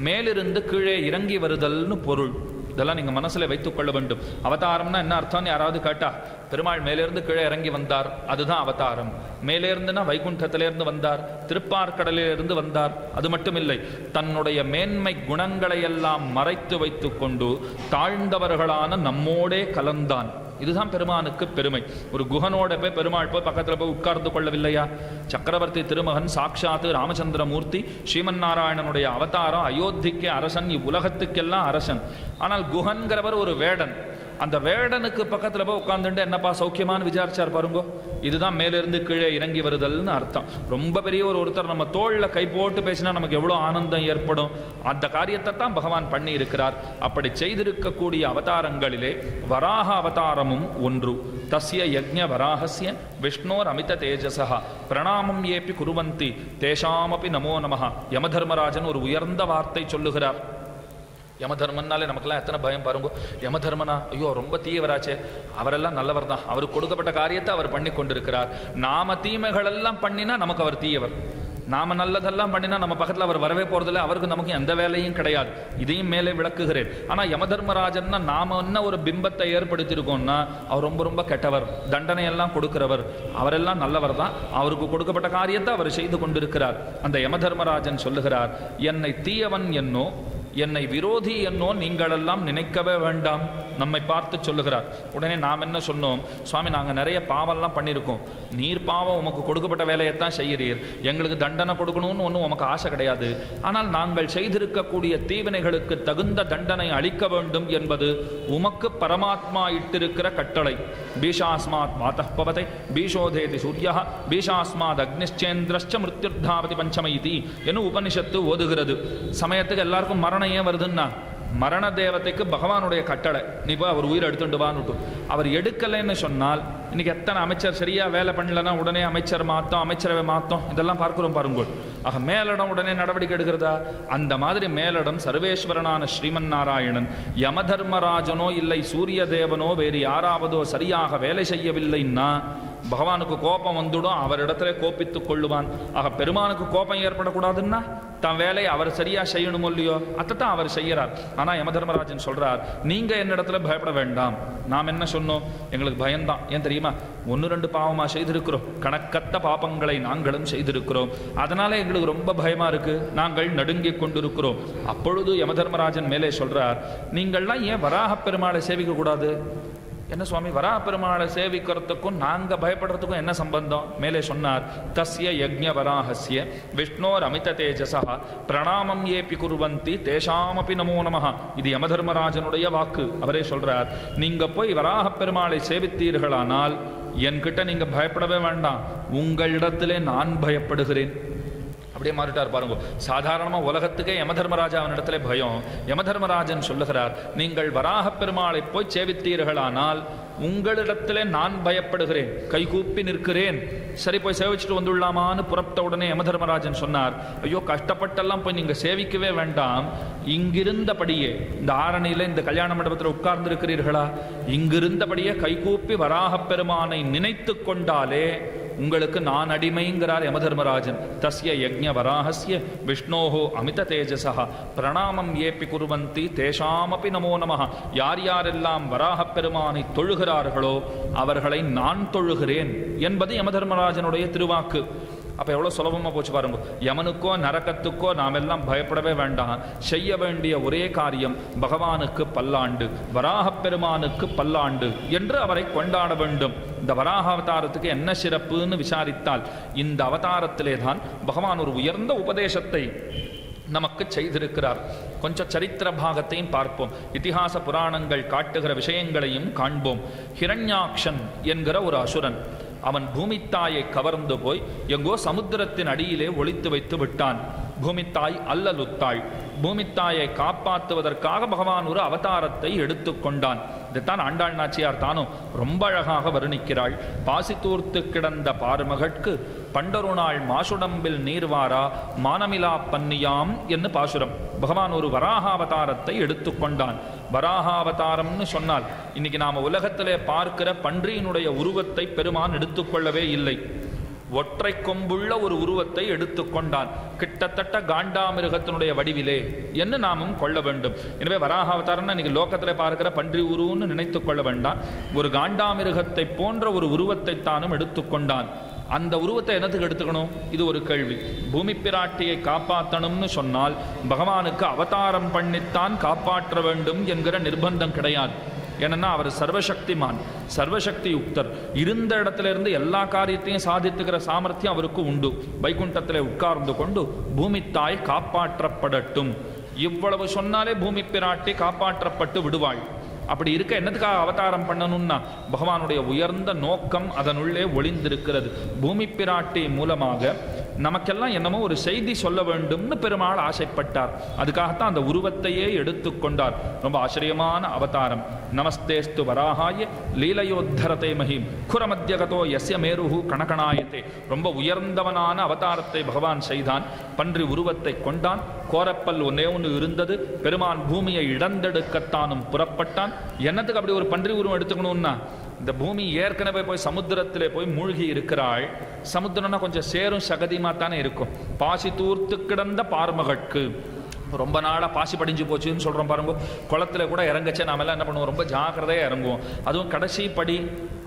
மேலிருந்து கீழே இறங்கி வருதல்னு பொருள். இதெல்லாம் நீங்கள் மனசில் வைத்துக்கொள்ள வேண்டும். அவதாரம்னா என்ன அர்த்தம்னு யாராவது கேட்டா, பெருமாள் மேலேருந்து கீழே இறங்கி வந்தார், அதுதான் அவதாரம். மேலேருந்துனா வைகுண்டத்திலிருந்து வந்தார், திருப்பார்கடலிலிருந்து வந்தார். அது மட்டும் இல்லை, தன்னுடைய மேன்மை குணங்களை எல்லாம் மறைத்து வைத்து கொண்டு தாழ்ந்தவர்களான நம்மோடே கலந்தான். இதுதான் பெருமானுக்கு பெருமை. ஒரு குகனோட போய் பெருமாள் போய் பக்கத்தில் போய் உட்கார்ந்து கொள்ளவில்லையா? சக்கரவர்த்தி திருமகன் சாட்சாத்து ராமச்சந்திரமூர்த்தி, ஸ்ரீமன் நாராயணனுடைய அவதாரம், அயோத்திக்கு அரசன், இவ்வுலகத்துக்கெல்லாம் அரசன். ஆனால் குகன்கிறவர் ஒரு வேடன். அந்த வேடனுக்கு பக்கத்தில் போய் உட்கார்ந்துட்டு என்னப்பா சௌக்கியமானு விசாரிச்சார் பாருங்கோ. இதுதான் மேலிருந்து கீழே இறங்கி வருதல்னு அர்த்தம். ரொம்ப பெரிய ஒருத்தர் நம்ம தோளில் கை போட்டு பேசினா நமக்கு எவ்வளோ ஆனந்தம் ஏற்படும். அந்த காரியத்தை தான் பகவான் பண்ணி இருக்கிறார். அப்படி செய்திருக்கக்கூடிய அவதாரங்களிலே வராக அவதாரமும் ஒன்று. தஸ்ய யஜ்ஞ வராகஸ்ய விஷ்ணோர் அமித தேஜசா பிரணாமம் ஏப்பி குருவந்தி தேஷாமபி நமோ நமஹ. யமதர்மராஜன் ஒரு உயர்ந்த வார்த்தை சொல்லுகிறார். யமதர்மன்னாலே நமக்கெல்லாம் எத்தனை பயம் பாருங்க. யமதர்மனா, ஐயோ ரொம்ப தீயவராச்சே, அவரெல்லாம் நல்லவர் தான், அவருக்கு கொடுக்கப்பட்ட காரியத்தை அவர் பண்ணி கொண்டிருக்கிறார். நாம தீமைகள் எல்லாம் பண்ணினா நமக்கு அவர் தீயவர், நாம நல்லதெல்லாம் பண்ணினா நம்ம பக்கத்தில் அவர் வரவே போறதில்லை, அவருக்கு நமக்கு எந்த வேலையும் கிடையாது. இதையும் மேலே விளக்குகிறேன். ஆனால் யமதர்மராஜன்னா நாம என்ன ஒரு பிம்பத்தை ஏற்படுத்தியிருக்கோம்னா, அவர் ரொம்ப ரொம்ப கெட்டவர், தண்டனை எல்லாம் கொடுக்கிறவர். அவரெல்லாம் நல்லவர் தான், அவருக்கு கொடுக்கப்பட்ட காரியத்தை அவர் செய்து கொண்டிருக்கிறார். அந்த யமதர்மராஜன் சொல்லுகிறார், என்னை தீயவன் என்னோ என்னை விரோதி என்னோ நீங்களெல்லாம் நினைக்கவே வேண்டாம். நம்மை பார்த்து சொல்லுகிறார். உடனே நாம் என்ன சொன்னோம், சுவாமி நாங்கள் நிறைய பாவம்லாம் பண்ணியிருக்கோம், நீர் பாவம் உமக்கு கொடுக்கப்பட்ட வேலையைத்தான் செய்கிறீர், எங்களுக்கு தண்டனை கொடுக்கணும்னு ஒன்றும் உமக்கு ஆசை கிடையாது. ஆனால் நாங்கள் செய்திருக்கக்கூடிய தீவினைகளுக்கு தகுந்த தண்டனை அளிக்க வேண்டும் என்பது உமக்கு பரமாத்மா இட்டிருக்கிற கட்டளை. பீஷாஸ்மாத் வாதः பவதே பீஷோதேதி சூர்யா பீஷாஸ்மாத் அக்னிச்சேந்திரச்ச மிருத்யுர்தாவதி பஞ்சமைதி என்று உபனிஷத்து ஓதுகிறது. சமயத்துக்கு எல்லாருக்கும் மரணம் ஏன் வருதுன்னா, மரண தேவதைக்கு பகவானுடைய கட்டளை, நீ போய் அவர் உயிர் எடுத்துட்டு வான்னு. அவர் எடுக்கலைன்னு சொன்னால், இன்னைக்கு எத்தனை அமைச்சர் சரியா வேலை பண்ணலன்னா உடனே அமைச்சர் மாத்தம், அமைச்சரவை மாத்தம், இதெல்லாம் பார்க்கிறோம் பாருங்கள். ஆக மேலிடம் உடனே நடவடிக்கை எடுக்கிறதா? அந்த மாதிரி மேலிடம் சர்வேஸ்வரனான ஸ்ரீமன் நாராயணன் யமதர்மராஜனோ இல்லை சூரிய தேவனோ வேறு யாராவதோ சரியாக வேலை செய்யவில்லைன்னா பகவானுக்கு கோபம் வந்துடும், அவரிடத்துல கோபித்துக் கொள்ளுவான். ஆக பெருமானுக்கு கோபம் ஏற்படக்கூடாதுன்னா தன் வேலையை அவர் சரியா செய்யணும் இல்லையோ, அதைத்தான் அவர் செய்யறார். ஆனா யமதர்மராஜன் சொல்றார், நீங்க என்னிடத்துல பயப்பட வேண்டாம். நாம் என்ன சொன்னோம், எங்களுக்கு பயம்தான். ஏன் தெரியுமா, 1-2 பாவமா செய்திருக்கிறோம், கணக்கத்த பாபங்களை நாங்களும் செய்திருக்கிறோம், அதனால எங்களுக்கு ரொம்ப பயமா இருக்கு, நாங்கள் நடுங்கிக் கொண்டிருக்கிறோம். அப்பொழுது யமதர்மராஜன் மேலே சொல்றார், நீங்கள்லாம் ஏன் வராக பெருமாளை சேவிக்க கூடாது? என்ன சுவாமி, வராக பெருமாளை சேவிக்கிறதுக்கும் நாங்க பயப்படுறதுக்கும் என்ன சம்பந்தம்? மேலே சொன்னார், தஸ்ய யஜ்ஞ வராஹஸ்ய விஷ்ணோர் அமித தேஜசா பிரணாமம் ஏபி குர்வந்தி தேஷாமபி நமோ நமஹ. இது யமதர்மராஜனுடைய வாக்கு. அவரே சொல்றார், நீங்க போய் வராக பெருமாளை சேவித்தீர்களானால் என்கிட்ட நீங்க பயப்படவே வேண்டாம், உங்களிடத்திலே நான் பயப்படுகிறேன். அப்படியே மாறிட்டார் பாருங்க. சாதாரணமாக உலகத்துக்கே யமதர்மராஜா அவனிடத்துல பயம். யமதர்மராஜன் சொல்லுகிறார், நீங்கள் வராக பெருமாளை போய் சேவித்தீர்களானால் உங்களிடத்திலே நான் பயப்படுகிறேன், கைகூப்பி நிற்கிறேன். சரி போய் சேவிச்சுட்டு வந்துள்ளாமான்னு புறப்பட்ட உடனே யமதர்மராஜன் சொன்னார், ஐயோ கஷ்டப்பட்டெல்லாம் போய் நீங்க சேவிக்கவே வேண்டாம், இங்கிருந்தபடியே இந்த ஆரணியில இந்த கல்யாண மண்டபத்தில் உட்கார்ந்து இருக்கிறீர்களா, இங்கிருந்தபடியே கைகூப்பி வராக பெருமானை நினைத்து கொண்டாலே உங்களுக்கு நான் அடிமைங்கிறார் யமதர்மராஜன். தஸ்ய யஜ்ஞ வராஹஸ்ய விஷ்ணோஹோ அமித தேஜசா பிரணாமம் ஏப்பி குர்வந்தி தேஷாமபி நமோ நமஹ. யார் யாரெல்லாம் வராக பெருமானை தொழுகிறார்களோ அவர்களை நான் தொழுகிறேன் என்பது யமதர்மராஜனுடைய திருவாக்கு. அப்போ எவ்வளோ சுலபமாக போச்சு பாருங்க. யமனுக்கோ நரகத்துக்கோ நாம் எல்லாம் பயப்படவே வேண்டாம். செய்ய வேண்டிய ஒரே காரியம் பகவானுக்கு பல்லாண்டு, வராகப் பெருமானுக்கு பல்லாண்டு என்று அவரை கொண்டாட வேண்டும். இந்த வராக அவதாரத்துக்கு என்ன சிறப்புன்னு விசாரித்தால், இந்த அவதாரத்திலே தான் பகவான் ஒரு உயர்ந்த உபதேசத்தை நமக்கு செய்திருக்கிறார். கொஞ்சம் சரித்திர பாகத்தையும் பார்ப்போம், இதிகாச புராணங்கள் காட்டுகிற விஷயங்களையும் காண்போம். ஹிரண்யாக்ஷன் என்கிற ஒரு அசுரன், அவன் பூமித்தாயை கவர்ந்து போய் எங்கோ சமுத்திரத்தின் அடியிலே ஒளித்து வைத்து விட்டான். பூமித்தாய் அல்லலுத்தாள். பூமித்தாயை காப்பாற்றுவதற்காக பகவான் ஒரு அவதாரத்தை எடுத்துக்கொண்டான். இதைத்தான் ஆண்டாள் நாச்சியார் தானும் ரொம்ப அழகாக வர்ணிக்கிறாள். பாசித்தூர்த்து கிடந்த பார்மகட்கு பண்டொரு நாள் மாசுடம்பில் நீர்வாரா மானமிலா பன்னியாம் என்று பாசுரம். பகவான் ஒரு வராகாவதாரத்தை எடுத்துக்கொண்டான். வராகாவதாரம்னு சொன்னால் இன்னைக்கு நாம உலகத்திலே பார்க்கிற பன்றியினுடைய உருவத்தை பெருமான் எடுத்துக்கொள்ளவே இல்லை. ஒற்றை கொம்புள்ள ஒரு உருவத்தை எடுத்துக்கொண்டான், கிட்டத்தட்ட காண்டாமிருகத்தினுடைய வடிவிலே என்று நாமும் கொள்ள வேண்டும். எனவே வராக அவதாரம்னா இன்னைக்கு லோகத்தில் பார்க்கிற பன்றி உருவம்னு நினைத்து கொள்ள வேண்டாம். ஒரு காண்டாமிருகத்தை போன்ற ஒரு உருவத்தை தானும் எடுத்துக்கொண்டான். அந்த உருவத்தை என்னத்துக்கு எடுத்துக்கணும்? இது ஒரு கேள்வி. பூமி பிராட்டியை காப்பாற்றணும்னு சொன்னால் பகவானுக்கு அவதாரம் பண்ணித்தான் காப்பாற்ற வேண்டும் என்கிற நிர்பந்தம் கிடையாது. ஏன்னா அவர் சர்வசக்திமான், சர்வசக்தி யுக்தர். இருந்த இடத்துல இருந்து எல்லா காரியத்தையும் சாதித்துக்கிற சாமர்த்தியம் அவருக்கு உண்டு. வைகுண்டத்தில் உட்கார்ந்து கொண்டு பூமி தாய் காப்பாற்றப்படட்டும் இவ்வளவு சொன்னாலே பூமி பிராட்டி காப்பாற்றப்பட்டு விடுவாள். அப்படி இருக்க என்னத்துக்காக அவதாரம் பண்ணணும்னா பகவானுடைய உயர்ந்த நோக்கம் அதனுள்ளே ஒளிந்திருக்கிறது. பூமி பிராட்டி மூலமாக நமக்கெல்லாம் என்னமோ ஒரு செய்தி சொல்ல வேண்டும்னு பெருமாள் ஆசைப்பட்டார். அதுக்காகத்தான் அந்த உருவத்தையே எடுத்துக்கொண்டார். ரொம்ப ஆச்சரியமான அவதாரம். நமஸ்தேஸ்து வராகாய லீலையோத்தரத்தை மகிம் குரமத்தியகதோ யஸ்ய மேருஹு கணகணாயத்தே. ரொம்ப உயர்ந்தவனான அவதாரத்தை பகவான் செய்தான். பன்றி உருவத்தை கொண்டான். கோரப்பல் ஒன்னே ஒன்று இருந்தது. பெருமான் பூமியை இடந்தெடுக்கத்தானும் புறப்பட்டான். என்னத்துக்கு அப்படி ஒரு பன்றி உருவம் எடுத்துக்கணும்னா, இந்த பூமி ஏற்கனவே போய் சமுத்திரத்திலே போய் மூழ்கி இருக்கிறாள். சமுத்திரம்னா கொஞ்சம் சேரும் சகதியுமா தானே இருக்கும். பாசி தூர்த்து கிடந்த பார்மகட்கு ரொம்ப நாளாக பாசி படிஞ்சு போச்சுன்னு சொல்கிறோம் பாருங்க. குளத்துல கூட இறங்கச்சே நாமெல்லாம் என்ன பண்ணுவோம், ரொம்ப ஜாக்கிரதையாக இறங்குவோம். அதுவும் கடைசி படி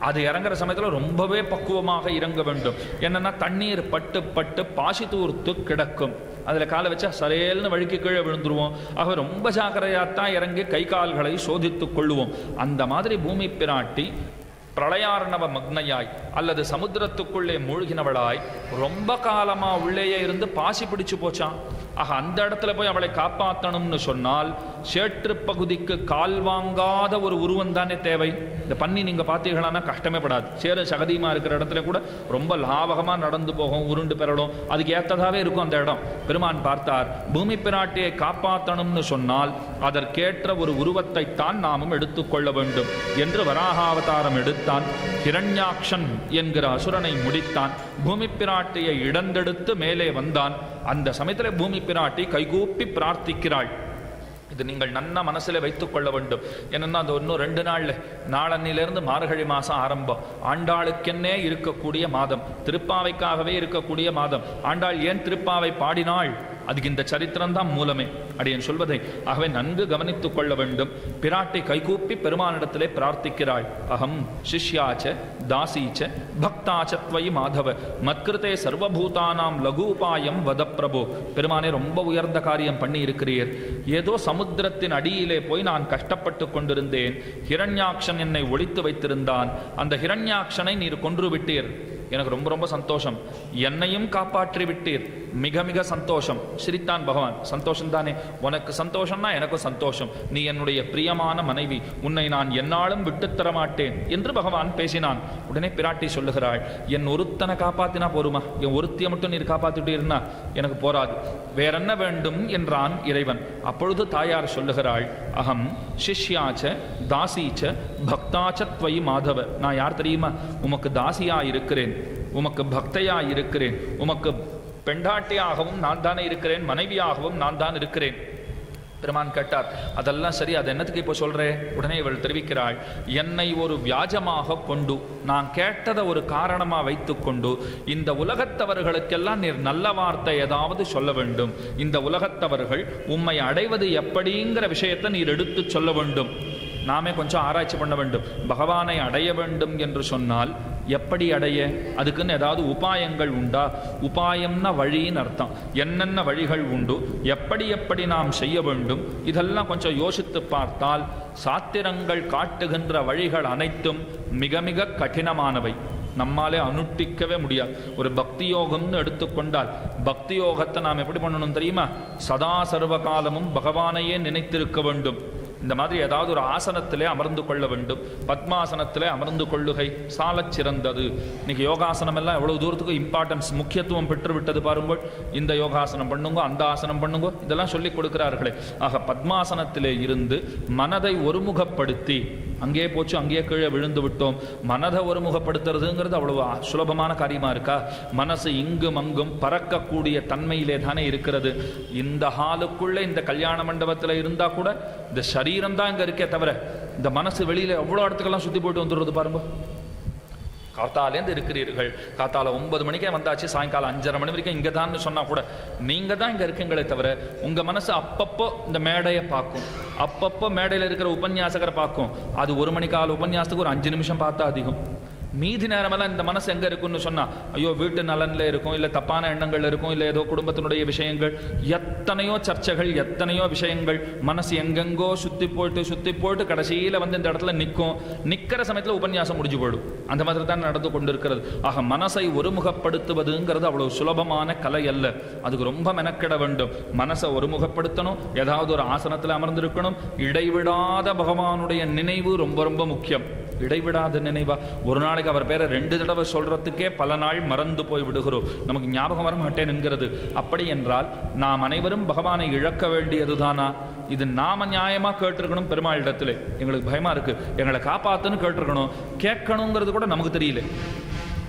அது இறங்குற சமயத்தில் ரொம்பவே பக்குவமாக இறங்க வேண்டும். என்னென்னா தண்ணீர் பட்டு பட்டு பாசி தூர்த்து கிடக்கும். அதில் காலை வச்சா சரையல்னு வழுக்கி கீழே விழுந்துருவோம். ஆக ரொம்ப ஜாக்கிரதையாகத்தான் இறங்கி கை கால்களை சோதித்து கொள்ளுவோம். அந்த மாதிரி பூமி பிராட்டி பிரளயார்ணவ மக்னையாய் அல்லது சமுத்திரத்துக்குள்ளே மூழ்கினவளாய் ரொம்ப காலமா உள்ளேயே இருந்து பாசி பிடிச்சு போச்சான். ஆக அந்த இடத்துல போய் அவளை காப்பாற்றணும்னு சொன்னால் சேற்று பகுதிக்கு கால் வாங்காத ஒரு உருவம் தானே தேவை. இந்த பன்னி நீங்க பார்த்தீங்கன்னா கஷ்டமே படாது. சேர சகதியமா இருக்கிற இடத்துல கூட ரொம்ப லாபகமா நடந்து போகும், உருண்டு பெறலும், அதுக்கு ஏற்றதாவே இருக்கும் அந்த இடம். பெருமான் பார்த்தார், பூமி பிராட்டியை காப்பாற்றணும்னு சொன்னால் அதற்கேற்ற ஒரு உருவத்தை தான் நாமும் எடுத்துக்கொள்ள வேண்டும் என்று வராகாவதாரம் எடுத்தான். ஹிரண்யாக்ஷன் என்கிற அசுரனை முடித்தான். பூமி பிராட்டியை இடந்தெடுத்து மேலே வந்தான். அந்த சமயத்தில் பூமி பிராட்டி கைகூப்பி பிரார்த்திக்கிறாள். இது நீங்கள் நன்னா மனசில் வைத்துக் கொள்ள வேண்டும். என்னன்னா அந்த இன்னும் 2 நாள்ல நாளன்னிலிருந்து மார்கழி மாதம் ஆரம்பம். ஆண்டாளுக்கென்னே இருக்கக்கூடிய மாதம், திருப்பாவைக்காகவே இருக்கக்கூடிய மாதம். ஆண்டாள் ஏன் திருப்பாவை பாடினாள்? அதுக்கு இந்த சரித்திரம் தான் மூலமே அடியேன் சொல்வதை. ஆகவே நன்கு கவனித்துக் கொள்ள வேண்டும். பிராட்டி கைகூப்பி பெருமானிடத்திலே பிரார்த்திக்கிறாள். அகம் சிஷ்யாச்ச தாசீச்ச பக்தாச்ச த்வயி மாதவ மத்கிருதே சர்வபூதானாம் லகூபாயம் வத பிரபோ. பெருமானே, ரொம்ப உயர்ந்த காரியம் பண்ணி இருக்கிறீர். ஏதோ சமுத்திரத்தின் அடியிலே போய் நான் கஷ்டப்பட்டு கொண்டிருந்தேன். ஹிரண்யாக்ஷன் என்னை ஒழித்து வைத்திருந்தான். அந்த ஹிரண்யாக்ஷனை நீர் கொன்று விட்டீர். எனக்கு ரொம்ப ரொம்ப சந்தோஷம். என்னையும் காப்பாற்றி விட்டீர். மிக மிக சந்தோஷம். சிரித்தான் பகவான். சந்தோஷம் தானே, உனக்கு சந்தோஷம்னா எனக்கும் சந்தோஷம். நீ என்னுடைய பிரியமான மனைவி, உன்னை நான் என்னாலும் விட்டுத்தர மாட்டேன் என்று பகவான் பேசினான். உடனே பிராட்டி சொல்லுகிறாள், என் ஒருத்தனை காப்பாத்தினா போருமா? என் ஒருத்தியை மட்டும் நீர் காப்பாத்திட்டீர்னா எனக்கு போராது, வேற என்ன வேண்டும் என்றான் இறைவன். அப்பொழுது தாயார் சொல்லுகிறாள், அகம் சிஷ்யாச்ச தாசீச்ச பக்தாச்ச த்வயி மாதவ. நான் யார் தெரியுமா? உமக்கு தாசியா இருக்கிறேன், உமக்கு பக்தையா இருக்கிறேன், உமக்கு பெண்டாட்டியாகவும் நான் தானே இருக்கிறேன், மனைவியாகவும் நான் தான் இருக்கிறேன். பெருமான் கேட்டார், அதெல்லாம் சரி, அது என்னத்துக்கு இப்போ சொல்றேன்? உடனே இவள் தெரிவிக்கிறாள், என்னை ஒரு வியாஜமாக கொண்டு, நான் கேட்டதை ஒரு காரணமாக வைத்து கொண்டு இந்த உலகத்தவர்களுக்கெல்லாம் நீர் நல்ல வார்த்தை ஏதாவது சொல்ல வேண்டும். இந்த உலகத்தவர்கள் உம்மை அடைவது எப்படிங்கிற விஷயத்தை நீர் எடுத்து சொல்ல வேண்டும். நாமே கொஞ்சம் ஆராய்ச்சி பண்ண வேண்டும். பகவானை அடைய வேண்டும் என்று சொன்னால் எப்படி அடைய? அதுக்குன்னு ஏதாவது உபாயங்கள் உண்டா? உபாயம்னா வழின்னு அர்த்தம். என்னென்ன வழிகள் உண்டு, எப்படி எப்படி நாம் செய்ய வேண்டும், இதெல்லாம் கொஞ்சம் யோசித்து பார்த்தால் சாத்திரங்கள் காட்டுகின்ற வழிகள் அனைத்தும் மிக மிக கடினமானவை. நம்மாலே அனுஷ்டிக்கவே முடியாது. ஒரு பக்தி யோகம்னு எடுத்துக்கொண்டால், பக்தி யோகத்தை நாம் எப்படி பண்ணணும் தெரியுமா? சதா சர்வ காலமும் பகவானையே நினைத்திருக்க வேண்டும். இந்த மாதிரி ஏதாவது ஒரு ஆசனத்திலே அமர்ந்து கொள்ள வேண்டும். பத்மாசனத்திலே அமர்ந்து கொள்ளுகை சாலச் சிறந்தது. இன்னைக்கு யோகாசனம் எல்லாம் எவ்வளவு தூரத்துக்கு இம்பார்ட்டன்ஸ், முக்கியத்துவம் பெற்று விட்டது பாருங்கள். இந்த யோகாசனம் பண்ணுங்க, அந்த ஆசனம் பண்ணுங்க, இதெல்லாம் சொல்லிக் கொடுக்கிறார்களே. ஆக பத்மாசனத்திலே இருந்து மனதை ஒருமுகப்படுத்தி, அங்கேயே போச்சு அங்கேயே கீழே விழுந்து விட்டோம். மனதை ஒருமுகப்படுத்துறதுங்கிறது அவ்வளவு சுலபமான காரியமா இருக்கா? மனசு இங்கும் அங்கும் பறக்கக்கூடிய தன்மையிலே தானே இருக்கிறது. இந்த ஹாலுக்குள்ளே இந்த கல்யாண மண்டபத்தில் இருந்தா கூட இந்த சரீரம் தான் இங்க இருக்கே தவிர இந்த மனசு வெளியில எவ்வளோ இடத்துக்கெல்லாம் சுத்தி போயிட்டு வந்துடுறது பாருங்க. காத்தாலேருந்து இருக்கிறீர்கள், காத்தால 9 மணிக்கே வந்தாச்சு, சாயங்காலம் 5:30 மணி வரைக்கும் இங்கே தான் சொன்னா கூட நீங்க தான் இங்கே இருக்கீங்களே தவிர உங்க மனசு அப்பப்போ இந்த மேடையை பார்க்கும், அப்பப்போ மேடையில் இருக்கிற உபன்யாசகரை பார்க்கும். அது 1 மணிக்கால உபன்யாசத்துக்கு ஒரு 5 நிமிஷம் பார்த்தா அதிகம். மீதி நேரமெல்லாம் இந்த மனசு எங்கே இருக்குன்னு சொன்னால் ஐயோ வீட்டு நலனில் இருக்கும், இல்லை தப்பான எண்ணங்கள் இருக்கும், இல்லை ஏதோ குடும்பத்தினுடைய விஷயங்கள், எத்தனையோ சர்ச்சைகள், எத்தனையோ விஷயங்கள், மனசு எங்கெங்கோ சுற்றி போயிட்டு கடைசியில் வந்து இந்த இடத்துல நிற்கிற சமயத்தில் உபன்யாசம் முடிஞ்சு போயிடும். அந்த மாதிரி தான் நடந்து கொண்டு இருக்கிறது. ஆக மனசை ஒருமுகப்படுத்துவதுங்கிறது அவ்வளோ சுலபமான கலை அல்ல. அதுக்கு ரொம்ப மெனக்கிட வேண்டும். மனசை ஒருமுகப்படுத்தணும், ஏதாவது ஒரு ஆசனத்தில் அமர்ந்திருக்கணும். இடைவிடாத பகவானுடைய நினைவு ரொம்ப ரொம்ப முக்கியம். இடைவிடாத நினைவா, ஒரு நாளைக்கு அவர் பேரை 2 தடவை சொல்றதுக்கே பல நாள் மறந்து போய் விடுகிறோம், நமக்கு ஞாபகம் வர மாட்டேன் என்கிறது. அப்படி என்றால் நாம் அனைவரும் பகவானை இழக்க வேண்டியதுதானா? இது நாம நியாயமா கேட்டிருக்கணும். பெருமாள் இடத்துல எங்களுக்கு பயமா இருக்கு, எங்களை காப்பாத்துன்னு கேட்டிருக்கணும். கேட்கணுங்கிறது கூட நமக்கு தெரியல.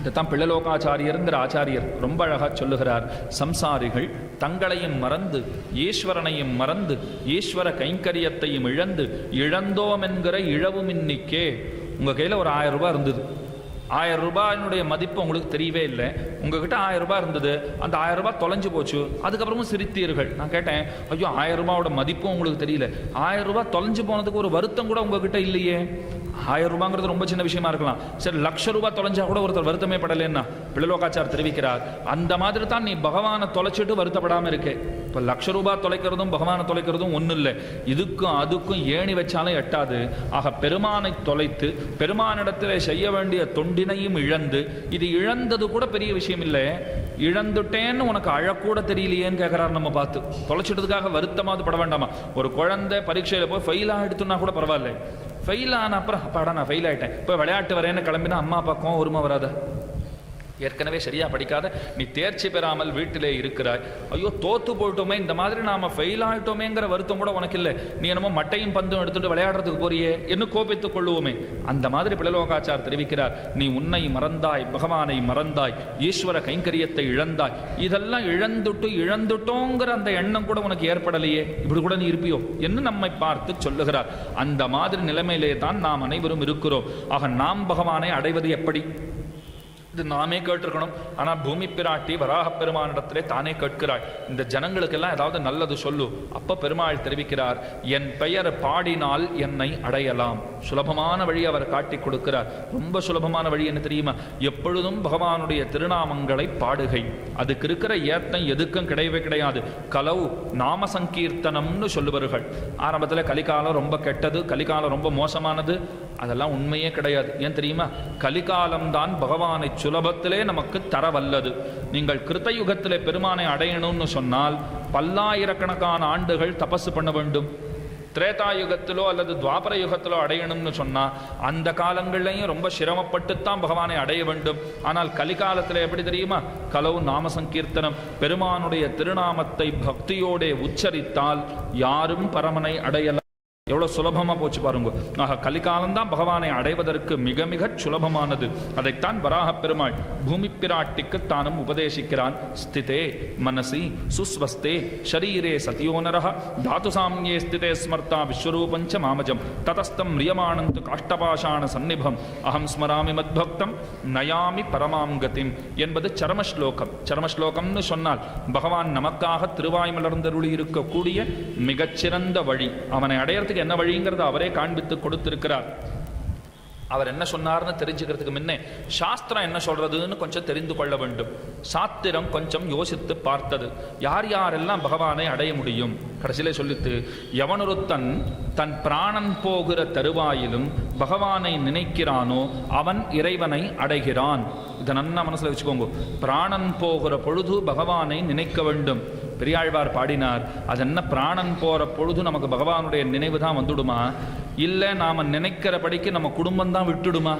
இதைத்தான் பிள்ளலோகாச்சாரியருங்கிற ஆச்சாரியர் ரொம்ப அழகா சொல்லுகிறார். சம்சாரிகள் தங்களையும் மறந்து ஈஸ்வரனையும் மறந்து ஈஸ்வர கைங்கரியத்தையும் இழந்தோம் என்கிற இழவு மின்னிக்கே. உங்க கையில ஒரு 1000 ரூபாய் இருந்தது, 1000 ரூபாயினுடைய மதிப்பு உங்களுக்கு தெரியவே இல்லை. உங்ககிட்ட 1000 ரூபாய் இருந்தது, அந்த 1000 ரூபாய் தொலைஞ்சு போச்சு. அதுக்கப்புறமும் சிரித்தீர்கள். நான் கேட்டேன், ஐயோ 1000 ரூபாயோட மதிப்பும் உங்களுக்கு தெரியல, 1000 ரூபாய் தொலைஞ்சு போனதுக்கு ஒரு வருத்தம் கூட உங்ககிட்ட இல்லையே. 1000 ரூபாங்கிறது ரொம்ப சின்ன விஷயமா இருக்கலாம். சரி, 1,00,000 ரூபாய் தொலைஞ்சா கூட ஒருத்தர் வருத்தமே படலைன்னா பிள்ளலோகாச்சார் தெரிவிக்கிறார். அந்த மாதிரி தான் நீ பகவானை தொலைச்சிட்டு வருத்தப்படாம இருக்கே. இப்போ 1,00,000 ரூபாய் தொலைக்கிறதும் பகவானை தொலைக்கிறதும் ஒன்றும் இல்லை. இதுக்கும் அதுக்கும் ஏணி வச்சாலும் எட்டாது. ஆக பெருமானை தொலைத்து பெருமானிடத்தில் செய்ய வேண்டிய தொண்டினையும் இழந்து, இது இழந்தது கூட பெரிய விஷயம் இல்லை, இழந்துட்டேன்னு உனக்கு அழக்கூட தெரியலையேன்னு கேட்குறாரு. நம்ம பார்த்து தொலைச்சிட்டதுக்காக வருத்தமாவது பட வேண்டாமா? ஒரு குழந்தை பரீட்சையில் போய் ஃபெயிலாக எடுத்துன்னா கூட பரவாயில்ல, ஃபெயில் ஆன அப்புறம் அப்பாடா நான் ஃபெயில் ஆகிட்டேன், இப்போ விளையாட்டு வரேன்னு கிளம்பினா அம்மா அப்பாக்கும் ஒருமை வராத? ஏற்கனவே சரியா படிக்காத நீ தேர்ச்சி பெறாமல் வீட்டிலே இருக்கிறாய், ஐயோ தோத்து போயிட்டோமே, இந்த மாதிரி நாம ஃபெயில் ஆகிட்டோமேங்கிற வருத்தம் கூட உனக்கு இல்லை. நீ என்னமோ மட்டையும் பந்தும் எடுத்துட்டு விளையாடுறதுக்கு போறியே என்ன கோபித்துக் கொள்ளுவோமே. அந்த மாதிரி பிள்ளலோகாச்சார் தெரிவிக்கிறார். நீ உன்னை மறந்தாய், பகவானை மறந்தாய், ஈஸ்வர கைங்கரியத்தை இழந்தாய். இதெல்லாம் இழந்துட்டோங்கிற அந்த எண்ணம் கூட உனக்கு ஏற்படலையே, இப்படி கூட நீ இருப்பியோ என்று நம்மை பார்த்து சொல்லுகிறார். அந்த மாதிரி நிலைமையிலே தான் நாம் அனைவரும் இருக்கிறோம். ஆக நாம் பகவானை அடைவது எப்படி? இது நாமே கேட்டிருக்கணும். ஆனால் பூமி பிராட்டி வராக பெருமானிடத்திலே தானே கேட்கிறாள், இந்த ஜனங்களுக்கெல்லாம் ஏதாவது நல்லது சொல்லு. அப்ப பெருமாள் தெரிவிக்கிறார், என் பெயர் பாடினால் என்னை அடையலாம். சுலபமான வழி அவர் காட்டி கொடுக்கிறார். ரொம்ப சுலபமான வழி என்ன தெரியுமா? எப்பொழுதும் பகவானுடைய திருநாமங்களை பாடுகை. அதுக்கு இருக்கிற ஏத்தம் எதுக்கும் கிடையவே கிடையாது. கலவு நாம சங்கீர்த்தனம்னு சொல்லுவார்கள். ஆரம்பத்தில் கலிகாலம் ரொம்ப கெட்டது, கலிகாலம் ரொம்ப மோசமானது, அதெல்லாம் உண்மையே கிடையாது. ஏன் தெரியுமா? கலிகாலம்தான் பகவானை சுலபத்திலே நமக்கு தரவல்லது. நீங்கள் கிருத்தயுகத்திலே பெருமானை அடையணும்னு சொன்னால் பல்லாயிரக்கணக்கான ஆண்டுகள் தபசு பண்ண வேண்டும். திரேதாயுகத்திலோ அல்லது துவாபர யுகத்திலோ அடையணும்னு சொன்னா அந்த காலங்கள்லையும் ரொம்ப சிரமப்பட்டுத்தான் பகவானை அடைய வேண்டும். ஆனால் கலிகாலத்தில் எப்படி தெரியுமா? கலவு நாம சங்கீர்த்தனம், பெருமானுடைய திருநாமத்தை பக்தியோட உச்சரித்தால் யாரும் பரமனை அடையலாம். எவ்வளவு சுலபமா போச்சு பாருங்க. ஆக கலிகாலம்தான் பகவானை அடைவதற்கு மிக மிக சுலபமானது. அதைத்தான் வராக பெருமாள் பூமி பிராட்டிக்கு தானும் உபதேசிக்கிறான். ஸ்திதே மனசி சுஸ்வஸ்தே ஷரீரே சத்யோனரஹ தாது சாம்யே ஸ்திதே ஸ்மர்த்தா விஸ்வரூபஞ்ச மாமஜம் ததஸ்தம் ரியமானந்து காஷ்டபாஷாண சந்நிபம் அகம் ஸ்மராமி மத்பக்தம் நயாமி பரமாம் கதிம் என்பது சரமஸ்லோகம். சரமஸ்லோகம்னு சொன்னால் பகவான் நமக்காக திருவாய் மலர்ந்தருளி இருக்கக்கூடிய மிகச்சிறந்த வழி. அவனை அடையறதுக்கு என்ன வழிங்கிறத அவரே காண்பித்து கொடுத்திருக்கிறார். அவர் என்ன சொன்னார்னு தெரிஞ்சுக்கிறதுக்கு முன்னே சாஸ்திரம் என்ன சொல்றதுன்னு கொஞ்சம் தெரிந்து கொள்ள வேண்டும். சாத்திரம் கொஞ்சம் யோசித்து பார்த்தது. யார் யாரெல்லாம் பகவானை அடைய முடியும் கடைசியிலே சொல்லித்து, எவனொருத்தன் தன் பிராணன் போகிற தருவாயிலும் பகவானை நினைக்கிறானோ அவன் இறைவனை அடைகிறான். இதை நன்னா மனசுல வச்சுக்கோங்க. பிராணன் போகிற பொழுது பகவானை நினைக்க வேண்டும். பெரியாழ்வார் பாடினார், அது என்ன பிராணன் போற பொழுது நமக்கு பகவானுடைய நினைவு தான் வந்துடுமா? இல்லை நாம நினைக்கிறபடிக்கு நம்ம குடும்பம் தான் விட்டுடுமா?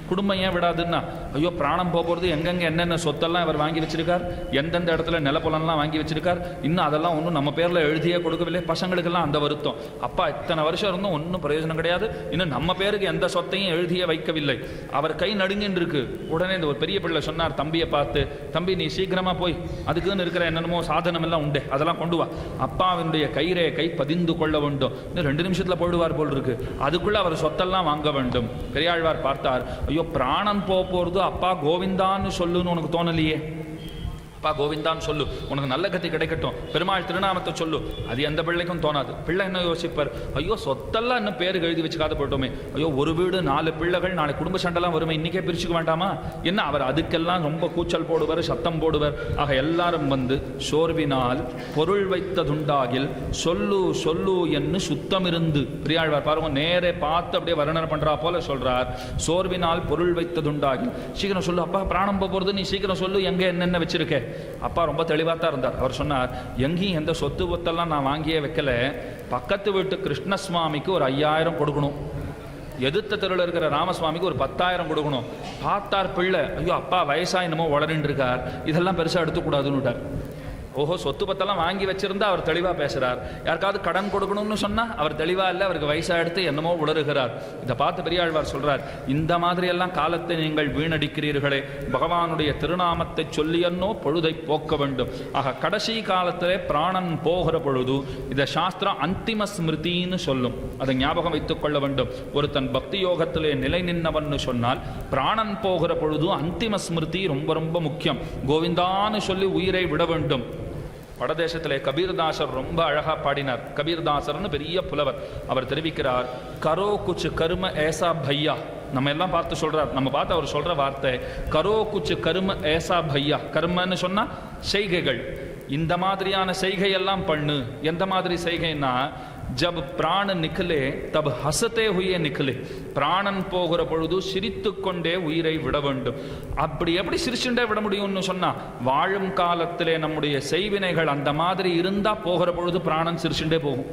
குடும்பம் ஏன் விடாதுன்னா, ஐயோ பிராணம் போகிறது எங்கெங்கே என்னென்ன சொத்தெல்லாம் இவர் வாங்கி வச்சிருக்கார், எந்தெந்த இடத்துல நிலப்புலம்லாம் வாங்கி வச்சிருக்கார், இன்னும் அதெல்லாம் ஒன்றும் நம்ம பேரில் எழுதியே கொடுக்கவில்லை. பசங்களுக்கெல்லாம் அந்த வருத்தம், அப்பா இத்தனை வருஷம் இருந்தும் ஒன்றும் பிரயோஜனம் கிடையாது, இன்னும் நம்ம பேருக்கு எந்த சொத்தையும் எழுதியே வைக்கவில்லை. அவர் கை நடுங்கின்னு இருக்கு. உடனே இந்த ஒரு பெரிய பிள்ளை சொன்னார் தம்பியை பார்த்து, தம்பி நீ சீக்கிரமாக போய் அதுக்குன்னு இருக்கிற என்னென்னமோ சாதனம் எல்லாம் உண்டு அதெல்லாம் கொண்டு வா, அப்பாவினுடைய கை பதிந்து கொள்ள வேண்டும். இன்னும் 2 நிமிஷத்தில் போயிடுவார் போல் இருக்கு. அதுக்குள்ள அவர் சொத்தெல்லாம் வாங்க வேண்டும். பெரியாழ்வார் பார்த்தார், ஐயோ பிராணன் போகிறது அப்பா கோவிந்தான்னு சொல்லுன்னு உனக்கு தோணலையே? அப்பா கோவிந்தான்னு சொல்லு, உனக்கு நல்ல கதி கிடைக்கட்டும், பெருமாள் திருநாமத்தை சொல்லு. அது எந்த பிள்ளைக்கும் தோணாது. பிள்ளை என்ன யோசிப்பார்? ஐயோ சொத்தெல்லாம் இன்னும் பேர் எழுதி வச்சுக்காத போட்டோமே, ஐயோ ஒரு வீடு 4 பிள்ளைகள், நாளை குடும்ப சண்டைலாம் வருமே, இன்னைக்கே பிரிச்சுக்க வேண்டாமா என்ன? அவர் அதுக்கெல்லாம் ரொம்ப கூச்சல் போடுவார், சத்தம் போடுவார். ஆக எல்லாரும் வந்து சோர்வினால் பொருள் வைத்ததுண்டாகில் சொல்லு சொல்லு என்று சுத்தம் இருந்து, பெரியாழ்வார் பாருங்க நேரே பார்த்து அப்படியே வர்ணனை பண்றா போல சொல்றார். சோர்வினால் பொருள் வைத்ததுண்டாகில், சீக்கிரம் சொல்லு அப்பா, பிராணம் போகிறது, நீ சீக்கிரம் சொல்லு, எங்க என்னென்ன வச்சிருக்க? அப்பா ரொம்ப தெளிவாக தான் இருந்தார். அவர் சொன்னார், எங்கேயும் எந்த சொத்து பொத்தெல்லாம் நான் வாங்கியே வைக்கல, பக்கத்து வீட்டு கிருஷ்ணசுவாமிக்கு ஒரு 5000 கொடுக்கணும், எதிர்த்த தெருவில் இருக்கிற ராமசுவாமிக்கு ஒரு 10,000 கொடுக்கணும். பார்த்தார் பிள்ளை, ஐயோ அப்பா வயசாக என்னமோ வளரின்னு இருக்கார், இதெல்லாம் பெருசாக எடுத்துக்கூடாதுன்னு விட்டார். ஓஹோ, சொத்து பத்தெல்லாம் வாங்கி வச்சிருந்தா அவர் தெளிவாக பேசுகிறார். யாருக்காவது கடன் கொடுக்கணும்னு சொன்னால் அவர் தெளிவாக இல்லை, அவருக்கு வயசாக எடுத்து என்னமோ உளறுகிறார். இதை பார்த்து பெரியாழ்வார் சொல்கிறார், இந்த மாதிரியெல்லாம் காலத்தை நீங்கள் வீணடிக்கிறீர்களே, பகவானுடைய திருநாமத்தை சொல்லியன்னோ பொழுதை போக்க வேண்டும். ஆக கடைசி காலத்திலே பிராணன் போகிற பொழுது இதை சாஸ்திரம் அந்திம ஸ்மிருதின்னு சொல்லும். அதை ஞாபகம் வைத்துக் கொள்ள வேண்டும். ஒருத்தன் பக்தி யோகத்திலே நிலை நின்னவன்னு சொன்னால் பிராணன் போகிற பொழுது அந்திம ஸ்மிருதி ரொம்ப ரொம்ப முக்கியம். கோவிந்தான்னு சொல்லி உயிரை விட வேண்டும். வடதேசத்திலே கபீர்தாசர் ரொம்ப அழகா பாடினார். கபீர்தாசர்னு பெரிய புலவர். அவர் தெரிவிக்கிறார், கரோ குச்சு கரும ஏசா பையா. நம்ம எல்லாம் பார்த்து சொல்றார், நம்ம பார்த்து அவர் சொல்ற வார்த்தை கரோ குச்சு கரும ஏசா பையா. கர்மன்னு சொன்னா செய்கைகள். இந்த மாதிரியான செய்கையெல்லாம் பண்ணு. எந்த மாதிரி செய்கைன்னா, ஜப் பிராண நிக்கலே தப் ஹசத்தே ஹுயே நிக்கலே. பிராணன் போகிற பொழுது சிரித்து கொண்டே உயிரை விட வேண்டும். அப்படி எப்படி சிரிச்சுண்டே விட முடியும்னு சொன்னா, வாழும் காலத்திலே நம்முடைய செய்வினைகள் அந்த மாதிரி இருந்தா போகிற பொழுது பிராணன் சிரிச்சுண்டே போகும்.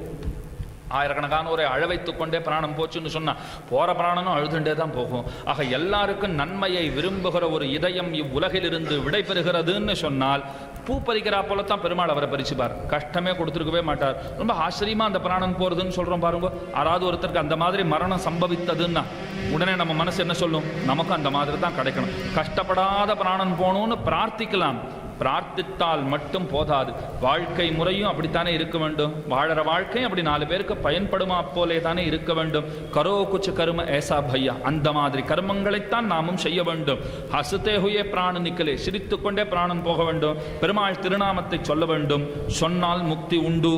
ஆயிரக்கணக்கான ஒரு அழ வைத்து கொண்டே பிராணம் போச்சுன்னு சொன்னா போற பிராணனும் அழுதுண்டே தான் போகும். ஆக எல்லாருக்கும் நன்மையை விரும்புகிற ஒரு இதயம் இவ்வுலகிலிருந்து விடை பெறுகிறதுன்னு சொன்னால் பூ பறிக்கிறா போலத்தான் பெருமாள் அவரை பறிச்சுப்பார். கஷ்டமே கொடுத்துருக்கவே மாட்டார். ரொம்ப ஆச்சரியமா அந்த பிராணம் போறதுன்னு சொல்றோம் பாருங்க. யாராவது ஒருத்தருக்கு அந்த மாதிரி மரணம் சம்பவித்ததுன்னா உடனே நம்ம மனசு என்ன சொல்லும்? நமக்கும் அந்த மாதிரி தான் கிடைக்கணும், கஷ்டப்படாத பிராணன் போகணும்னு பிரார்த்திக்கலாம். பிரார்த்தித்தால் மட்டும் போதாது, வாழ்க்கை முறையும் அப்படித்தானே இருக்க வேண்டும். வாழற வாழ்க்கையும் அப்படி 4 பேருக்கு பயன்படுமா போலே தானே இருக்க வேண்டும். கரோ குச்சு கரும ஏசா பையா. அந்த மாதிரி கர்மங்களைத்தான் நாமும் செய்ய வேண்டும். ஹசுதே ஹுயே பிராண நிக்கலே, சிரித்து கொண்டே பிராணன் போக வேண்டும். பெருமாள் திருநாமத்தை சொல்ல வேண்டும். சொன்னால் முக்தி உண்டு.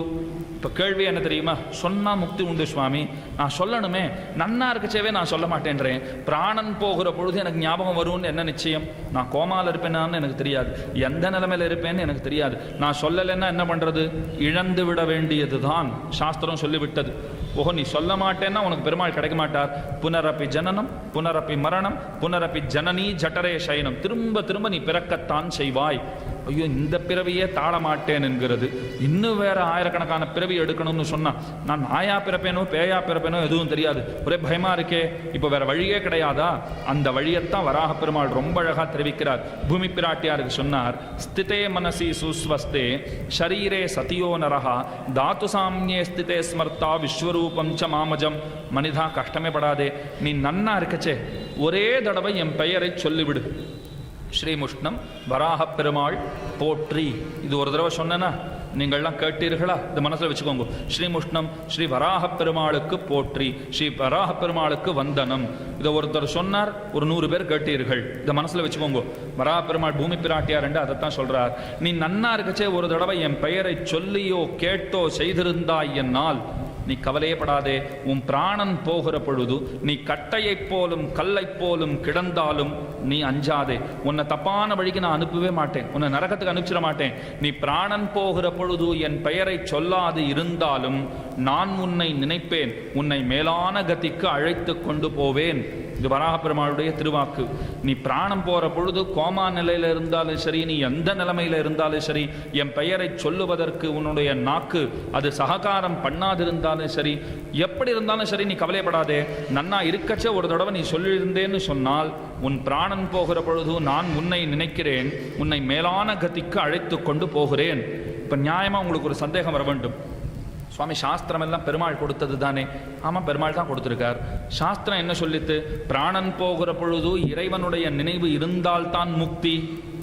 இப்போ கேள்வி என்ன தெரியுமா? சொன்னால் முக்தி உண்டு சுவாமி, நான் சொல்லணுமே, நன்னா இருக்கச்சேவே நான் சொல்ல மாட்டேன்றேன். பிராணன் போகிற பொழுது எனக்கு ஞாபகம் வரும்னு என்ன நிச்சயம்? நான் கோமாவில் இருப்பேனான்னு எனக்கு தெரியாது, எந்த நிலைமையில் இருப்பேன்னு எனக்கு தெரியாது. நான் சொல்லலைன்னா என்ன பண்ணுறது? இழந்து விட வேண்டியது தான் சாஸ்திரம் சொல்லிவிட்டது. ஓஹோ, நீ சொல்ல மாட்டேன்னா உனக்கு பெருமாள் கிடைக்க மாட்டார். புனரப்பி ஜனனம் புனரப்பி மரணம் புனரப்பி ஜனனி ஜட்டரே சயனம். திரும்ப திரும்ப நீ பிறக்கத்தான் செய்வாய். ஐயோ, இந்த பிறவியே தாழ மாட்டேன் என்கிறது. இன்னும் வேற ஆயிரக்கணக்கான பிறவி எடுக்கணும்னு சொன்னா நான் நாயா பிறப்பேனோ பேயா பிறப்பேனோ எதுவும் தெரியாது, ஒரே பயமா இருக்கே. இப்போ வேற வழியே கிடையாதா? அந்த வழியத்தான் வராக பெருமாள் ரொம்ப அழகா தெரிவிக்கிறார். பூமி பிராட்டியாருக்கு சொன்னார், ஸ்திதே மனசி சுஸ்வஸ்தே ஷரீரே சதியோ நரஹா தாத்து சாமியே ஸ்திதே ஸ்மர்த்தா விஸ்வரூபம் ச மாமஜம். மனிதா, கஷ்டமே படாதே, நீ நன்னா இருக்கச்சே ஒரே தடவை என் பெயரை சொல்லிவிடு. ஸ்ரீமுஷ்ணம் வராக பெருமாள் போற்றி. இது ஒரு தடவை சொன்னா நீங்கள்லாம் கேட்டீர்களா? இந்த மனசில் வச்சுக்கோங்க. ஸ்ரீமுஷ்ணம் ஸ்ரீ வராக பெருமாளுக்கு போற்றி, ஸ்ரீ வராக பெருமாளுக்கு வந்தனம். இதை ஒருத்தர் சொன்னார், ஒரு 100 பேர் கேட்டீர்கள். இதை மனசில் வச்சுக்கோங்க. வராக பெருமாள் பூமி பிராட்டியார் என்று அதைத்தான் சொல்றார். நீ நன்னா இருக்கச்சே ஒரு தடவை என் பெயரை சொல்லியோ கேட்டோ செய்திருந்தாய் என்னால் நீ கவலையப்படாதே. உன் பிராணன் போகிற பொழுது நீ கட்டையைப் போலும் கல்லைப் போலும் கிடந்தாலும் நீ அஞ்சாதே. உன்னை தப்பான வழிக்கு நான் அனுப்பவே மாட்டேன், உன்னை நரகத்துக்கு அனுப்பிச்சிட மாட்டேன். நீ பிராணன் போகிற பொழுது என் பெயரை சொல்லாது இருந்தாலும் நான் உன்னை நினைப்பேன், உன்னை மேலான கதிக்கு அழைத்து கொண்டு போவேன். இது வராக பெருமாளுடைய திருவாக்கு. நீ பிராணம் போற பொழுது கோமா நிலையில இருந்தாலும் சரி, நீ எந்த நிலைமையில இருந்தாலும் சரி, என் பெயரை சொல்லுவதற்கு உன்னுடைய நாக்கு அது சககாரம் பண்ணாதிருந்தாலும் சரி, எப்படி இருந்தாலும் சரி, நீ கவலைப்படாதே. நன்னா இருக்கச்ச ஒரு தடவை நீ சொல்லியிருந்தேன்னு சொன்னால் உன் பிராணன் போகிற பொழுது நான் உன்னை நினைக்கிறேன், உன்னை மேலான கதிக்கு அழைத்து கொண்டு போகிறேன். இப்ப நியாயமா உங்களுக்கு ஒரு சந்தேகம் வர வேண்டும். சுவாமி, சாஸ்திரம் எல்லாம் பெருமாள் கொடுத்தது தானே? ஆமாம், பெருமாள் தான் கொடுத்துருக்கார். சாஸ்திரம் என்ன சொல்லித்து? பிராணன் போகிற பொழுது இறைவனுடைய நினைவு இருந்தால்தான் முக்தி.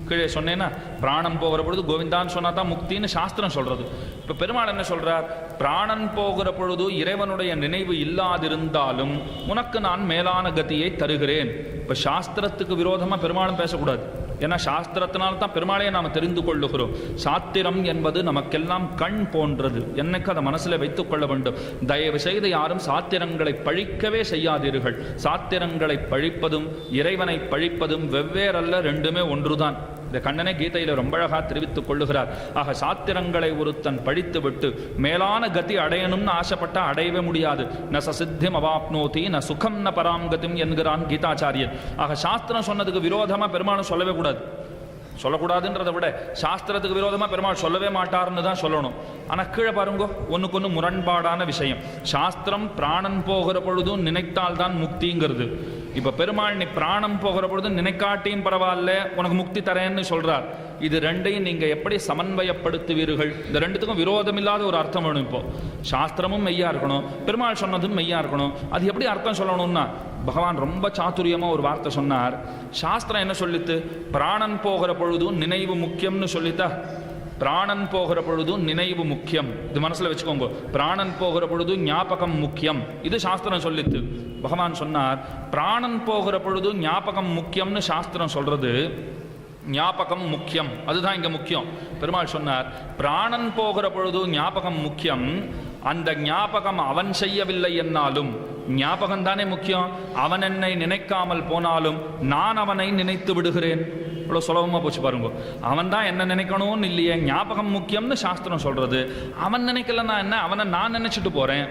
கீழே சொன்னேன்னா பிராணம் போகிற பொழுது கோவிந்தான்னு சொன்னா தான் முக்தின்னு சாஸ்திரம் சொல்றது. இப்போ பெருமாள் என்ன சொல்றார்? பிராணன் போகிற பொழுது இறைவனுடைய நினைவு இல்லாதிருந்தாலும் உனக்கு நான் மேலான கதியை தருகிறேன். இப்போ சாஸ்திரத்துக்கு விரோதமாக பெருமாளும் பேசக்கூடாது. ஏன்னா சாஸ்திரத்தினால்தான் தான் பெருமாளையே நாம் தெரிந்து கொள்ளுகிறோம். சாத்திரம் என்பது நமக்கெல்லாம் கண் போன்றது. என்னைக்கு அதை மனசில் வைத்துக் கொள்ள வேண்டும். தயவு செய்து யாரும் சாத்திரங்களை பழிக்கவே செய்யாதீர்கள். சாத்திரங்களை பழிப்பதும் இறைவனை பழிப்பதும் வெவ்வேறல்ல, ரெண்டுமே ஒன்றுதான். இந்த கண்ணனே கீதையில ரொம்ப அழகா தெரிவித்துக் கொள்ளுகிறார். ஆக சாத்திரங்களை ஒருத்தன் படித்து விட்டு மேலான கதி அடையணும்னு ஆசைப்பட்டா அடையவே முடியாது. ந சசித்தியம் அவாப்னோதி ந சுகம் ந பராங்கதிம் என்கிறான் கீதாச்சாரியன். ஆக சாஸ்திரம் சொன்னதுக்கு விரோதமா பெருமாளும் சொல்லவே கூடாது. சொல்லக்கூடாதுன்றதை விட சாஸ்திரத்துக்கு விரோதமாக பெருமாள் சொல்லவே மாட்டார்னு தான் சொல்லணும். ஆனால் கீழே பாருங்கோ, ஒன்றுக்கு ஒன்று முரண்பாடான விஷயம். சாஸ்திரம் பிராணன் போகிற பொழுதும் நினைத்தால் தான் முக்திங்கிறது. இப்போ பெருமாள் நீ பிராணம் போகிற பொழுதும் நினைக்காட்டியும் பரவாயில்ல உனக்கு முக்தி தரேன்னு சொல்கிறார். இது ரெண்டையும் நீங்கள் எப்படி சமன்வயப்படுத்துவீர்கள்? இந்த ரெண்டுத்துக்கும் விரோதமில்லாத ஒரு அர்த்தம் வேணும். இப்போ சாஸ்திரமும் மெய்யா இருக்கணும், பெருமாள் சொன்னதும் மெய்யா இருக்கணும். அது எப்படி அர்த்தம் சொல்லணும்னா பகவான் ரொம்ப சாதுரியமாக ஒரு வார்த்தை சொன்னார். சாஸ்திரம் என்ன சொல்லித்து? பிராணன் போகிற பொழுதும் நினைவு முக்கியம்னு சொல்லித்தா. பிராணன் போகிற பொழுதும் நினைவு முக்கியம். இது மனசில் வச்சுக்கோங்க. பிராணன் போகிற பொழுதும் ஞாபகம் முக்கியம். இது சாஸ்திரம் சொல்லித்து. பகவான் சொன்னார் பிராணன் போகிற பொழுதும் ஞாபகம் முக்கியம்னு சாஸ்திரம் சொல்றது. ஞாபகம் முக்கியம், அதுதான் இங்க முக்கியம். பெருமாள் சொன்னார் பிராணன் போகிற பொழுது ஞாபகம் முக்கியம். அந்த ஞாபகம் அவன் செய்யவில்லை என்னாலும் ஞாபகம் தானே முக்கியம். அவன் என்னை நினைக்காமல் போனாலும் நான் அவனை நினைத்து விடுகிறேன். இவ்வளோ சுலபமாக போச்சு பாருங்க. அவன் தான் என்ன நினைக்கணும்னு இல்லையே, ஞாபகம் முக்கியம்னு சாஸ்திரம் சொல்றது. அவன் நினைக்கலன்னா என்ன, அவனை நான் நினைச்சிட்டு போறேன்.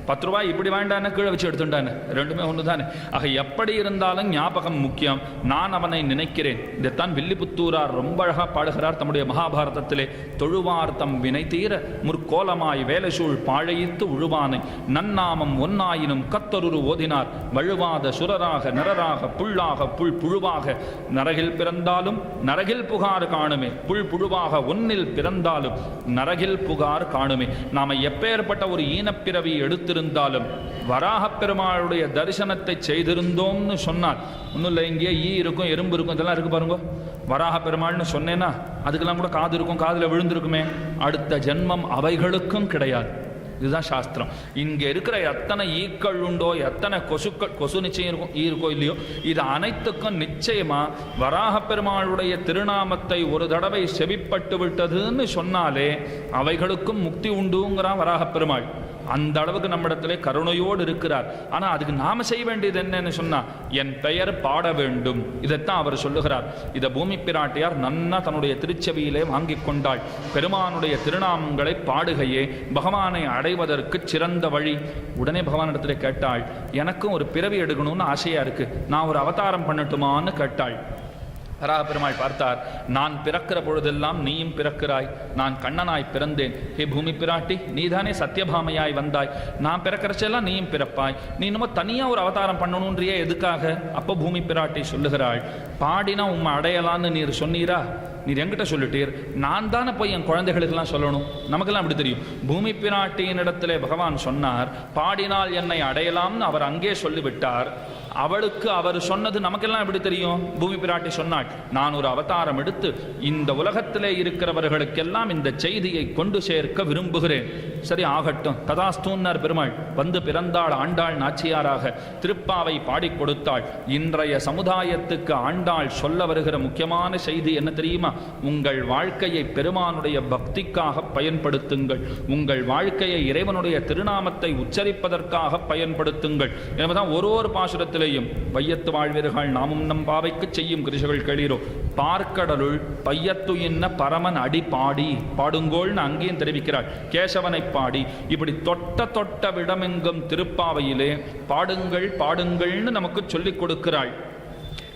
10 ரூபாய் இப்படி வேண்டான்னு கீழே வச்சு எடுத்துட்டானே, ரெண்டுமே ஒன்று தானே. ஆக எப்படி இருந்தாலும் ஞாபகம் முக்கியம். நான் அவனை நினைக்கிறேன். இதைத்தான் வில்லிபுத்தூரார் ரொம்ப அழகாக பாடுகிறார் தம்முடைய மகாபாரதத்திலே. தொழுவார்த்தம் வினை தீர முற்கோலமாய் வேலைசூழ் பாழையித்து உழுவானை நன்னாமம் ஒன்னாயினும் கத்தொரு ஓதினார் வழுவாத சுரராக நரராக புல்லாக புல் புழுவாக நரகில் பிறந்தாலும் நரகில் புகார் காணுமே. புல் புழுவாக ஒன்னில் பிறந்தாலும் நரகில் புகார் காணுமே. நாம எப்பேற்பட்ட ஒரு ஈனப்பிறவி எடுத்து இருந்தாலும் வராகப் பெருமாளுடைய தரிசனத்தை செய்திருந்தோம்னு சொன்னால் ஒன்றும் இல்லை. இங்கே ஈ இருக்கும், எறும்பு இருக்கும், இதெல்லாம் இருக்கு பாருங்க. வராக பெருமாள்னு சொன்னேன்னா அதுக்கெல்லாம் கூட காது இருக்கும், காதில் விழுந்திருக்குமே. அடுத்த ஜென்மம் அவைகளுக்கும் கிடையாது. இதுதான் சாஸ்திரம். இங்கே இருக்கிற எத்தனை ஈக்கள் உண்டோ, எத்தனை கொசு நிச்சயம் இருக்கும், இருக்கோ இல்லையோ, இது அனைத்துக்கும் நிச்சயமா வராக பெருமாளுடைய திருநாமத்தை ஒரு தடவை செவிப்பட்டு விட்டதுன்னு சொன்னாலே அவைகளுக்கும் முக்தி உண்டுங்கிறான் வராக பெருமாள். அந்த அளவுக்கு நம்மிடத்திலே கருணையோடு இருக்கிறார். ஆனால் அதுக்கு நாம செய்ய வேண்டியது என்னன்னு சொன்னா என் பெயர் பாட வேண்டும். இதைத்தான் அவர் சொல்லுகிறார். இதை பூமி பிராட்டியார் நன்னா தன்னுடைய திருச்செவியிலே வாங்கி கொண்டாள். பெருமானுடைய திருநாமங்களை பாடுகையே பகவானை அடைவதற்கு சிறந்த வழி. உடனே பகவானிடத்திலே கேட்டாள், எனக்கும் ஒரு பிறவி எடுக்கணும்னு ஆசையா இருக்கு, நான் ஒரு அவதாரம் பண்ணட்டுமான்னு கேட்டாள். வராக பெருமாள் பார்த்தார். நான் பிறக்கிற பொழுதெல்லாம் நீயும் பிறக்கிறாய். நான் கண்ணனாய் பிறந்தேன். ஹே பூமி பிராட்டி, நீதானே சத்தியபாமையாய் வந்தாய். நான் பிறக்கிறச்செல்லாம் நீயும் பிறப்பாய். நீ இன்னமும் தனியாக ஒரு அவதாரம் பண்ணணுன்றியே, எதுக்காக? அப்போ பூமி பிராட்டி சொல்லுகிறாள், பாடினா உம்மை அடையலான்னு நீர் சொன்னீரா? நீர் என்கிட்ட சொல்லிட்டீர், நான் தானே போய் என் குழந்தைகளுக்கெல்லாம் சொல்லணும். நமக்கெல்லாம் அப்படி தெரியும். பூமி பிராட்டியின் இடத்திலே பகவான் சொன்னார், பாடினால் என்னை அடையலாம்னு அவர் அங்கே சொல்லிவிட்டார். அவளுக்கு அவர் சொன்னது நமக்கெல்லாம் எப்படி தெரியும்? பூமி பிராட்டி சொன்னாள், நான் ஒரு அவதாரம் எடுத்து இந்த உலகத்திலே இருக்கிறவர்களுக்கெல்லாம் இந்த செய்தியை கொண்டு சேர்க்க விரும்புகிறேன். சரி ஆகட்டும், ததாஸ்தூன்னார் பெருமாள். வந்து பிறந்தாள் ஆண்டாள் நாச்சியாராக. திருப்பாவை பாடி கொடுத்தாள். இன்றைய சமுதாயத்துக்கு ஆண்டாள் சொல்ல வருகிற முக்கியமான செய்தி என்ன தெரியுமா? உங்கள் வாழ்க்கையை பெருமானுடைய பக்திக்காக பயன்படுத்துங்கள். உங்கள் வாழ்க்கையை இறைவனுடைய திருநாமத்தை உச்சரிப்பதற்காக பயன்படுத்துங்கள். என்பதுதான் ஒரு பாசுரத்திலேயும் வையத்து வாழ்வீர்கள் நாமும் நம் பாவைக்கு செய்யும் கிருஷகள் கேளீரோ. பார்க்கடலுள் பையத்து என்ன பரமன் அடி பாடி பாடுங்கோள்னு அங்கேயும் தெரிவிக்கிறாள். கேசவனை பாடி இப்படி தொட்ட விடமெங்கும் திருப்பாவையிலே பாடுங்கள் பாடுங்கள்னு நமக்கு சொல்லிக் கொடுக்கிறாள்.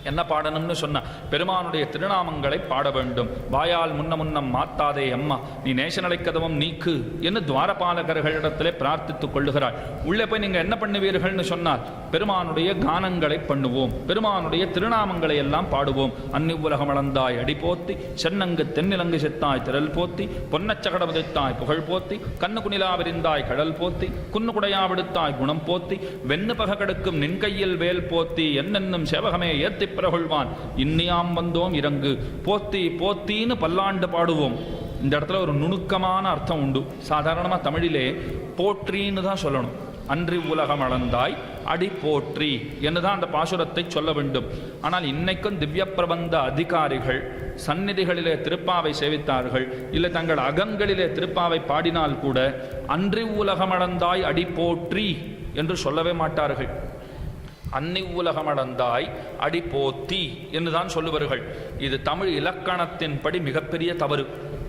என்ன பாடணும்னு சொன்ன பெருமானுடைய திருநாமங்களை பாட வேண்டும். வாயால் முன்னம் மாத்தாதே அம்மா, நீ நேசநடை கதவம் நீக்கு என்று துவாரபாலகர்களிடத்திலே பிரார்த்தித்துக் கொள்ளுகிறாள். உள்ளே போய் நீங்க என்ன பண்ணுவீர்கள்னு சொன்னால் பெருமானுடைய கானங்களை பண்ணுவோம், பெருமானுடைய திருநாமங்களை எல்லாம் பாடுவோம். அன்னிவ்வுலகம் அளந்தாய் அடி போத்தி, சென்னங்கு தென்னிலங்கு செத்தாய் திரள் போத்தி, பொன்னச்சகட உதைத்தாய் புகழ் போத்தி, கண்ணு குனிலா விரிந்தாய் கடல் போத்தி, குன்னு குடையா விடுத்தாய் குணம் போத்தி, வெண்ணு பக கடுக்கும் நின் கையில் வேல் போத்தி, என்னென்னும் சேவகமே ஏத்திப் பிரகொள்வான், இன்னியாம் வந்தோம் இறங்கு போத்தி போத்தின்னு பல்லாண்டு பாடுவோம். இந்த இடத்துல ஒரு நுணுக்கமான அர்த்தம் உண்டு. சாதாரணமாக தமிழிலே போற்றின்னு தான் சொல்லணும். அன்றி உலகம் அளந்தாய் அடி போற்றி என்னதான் அந்த பாசுரத்தை சொல்ல வேண்டும். ஆனால் இன்னைக்கும் திவ்ய பிரபந்த அதிகாரிகள் சந்நிதிகளிலே திருப்பாவை சேவித்தார்கள், இல்லை தங்கள் அகங்களிலே திருப்பாவை பாடினால் கூட அன்றி உலகம் அளந்தாய் அடி போற்றி என்று சொல்லவே மாட்டார்கள். அன்னி உலகமடந்தாய் அடி போத்தி என்றுதான் சொல்லுவார்கள். இது தமிழ் இலக்கணத்தின்படி மிகப்பெரிய தவறு.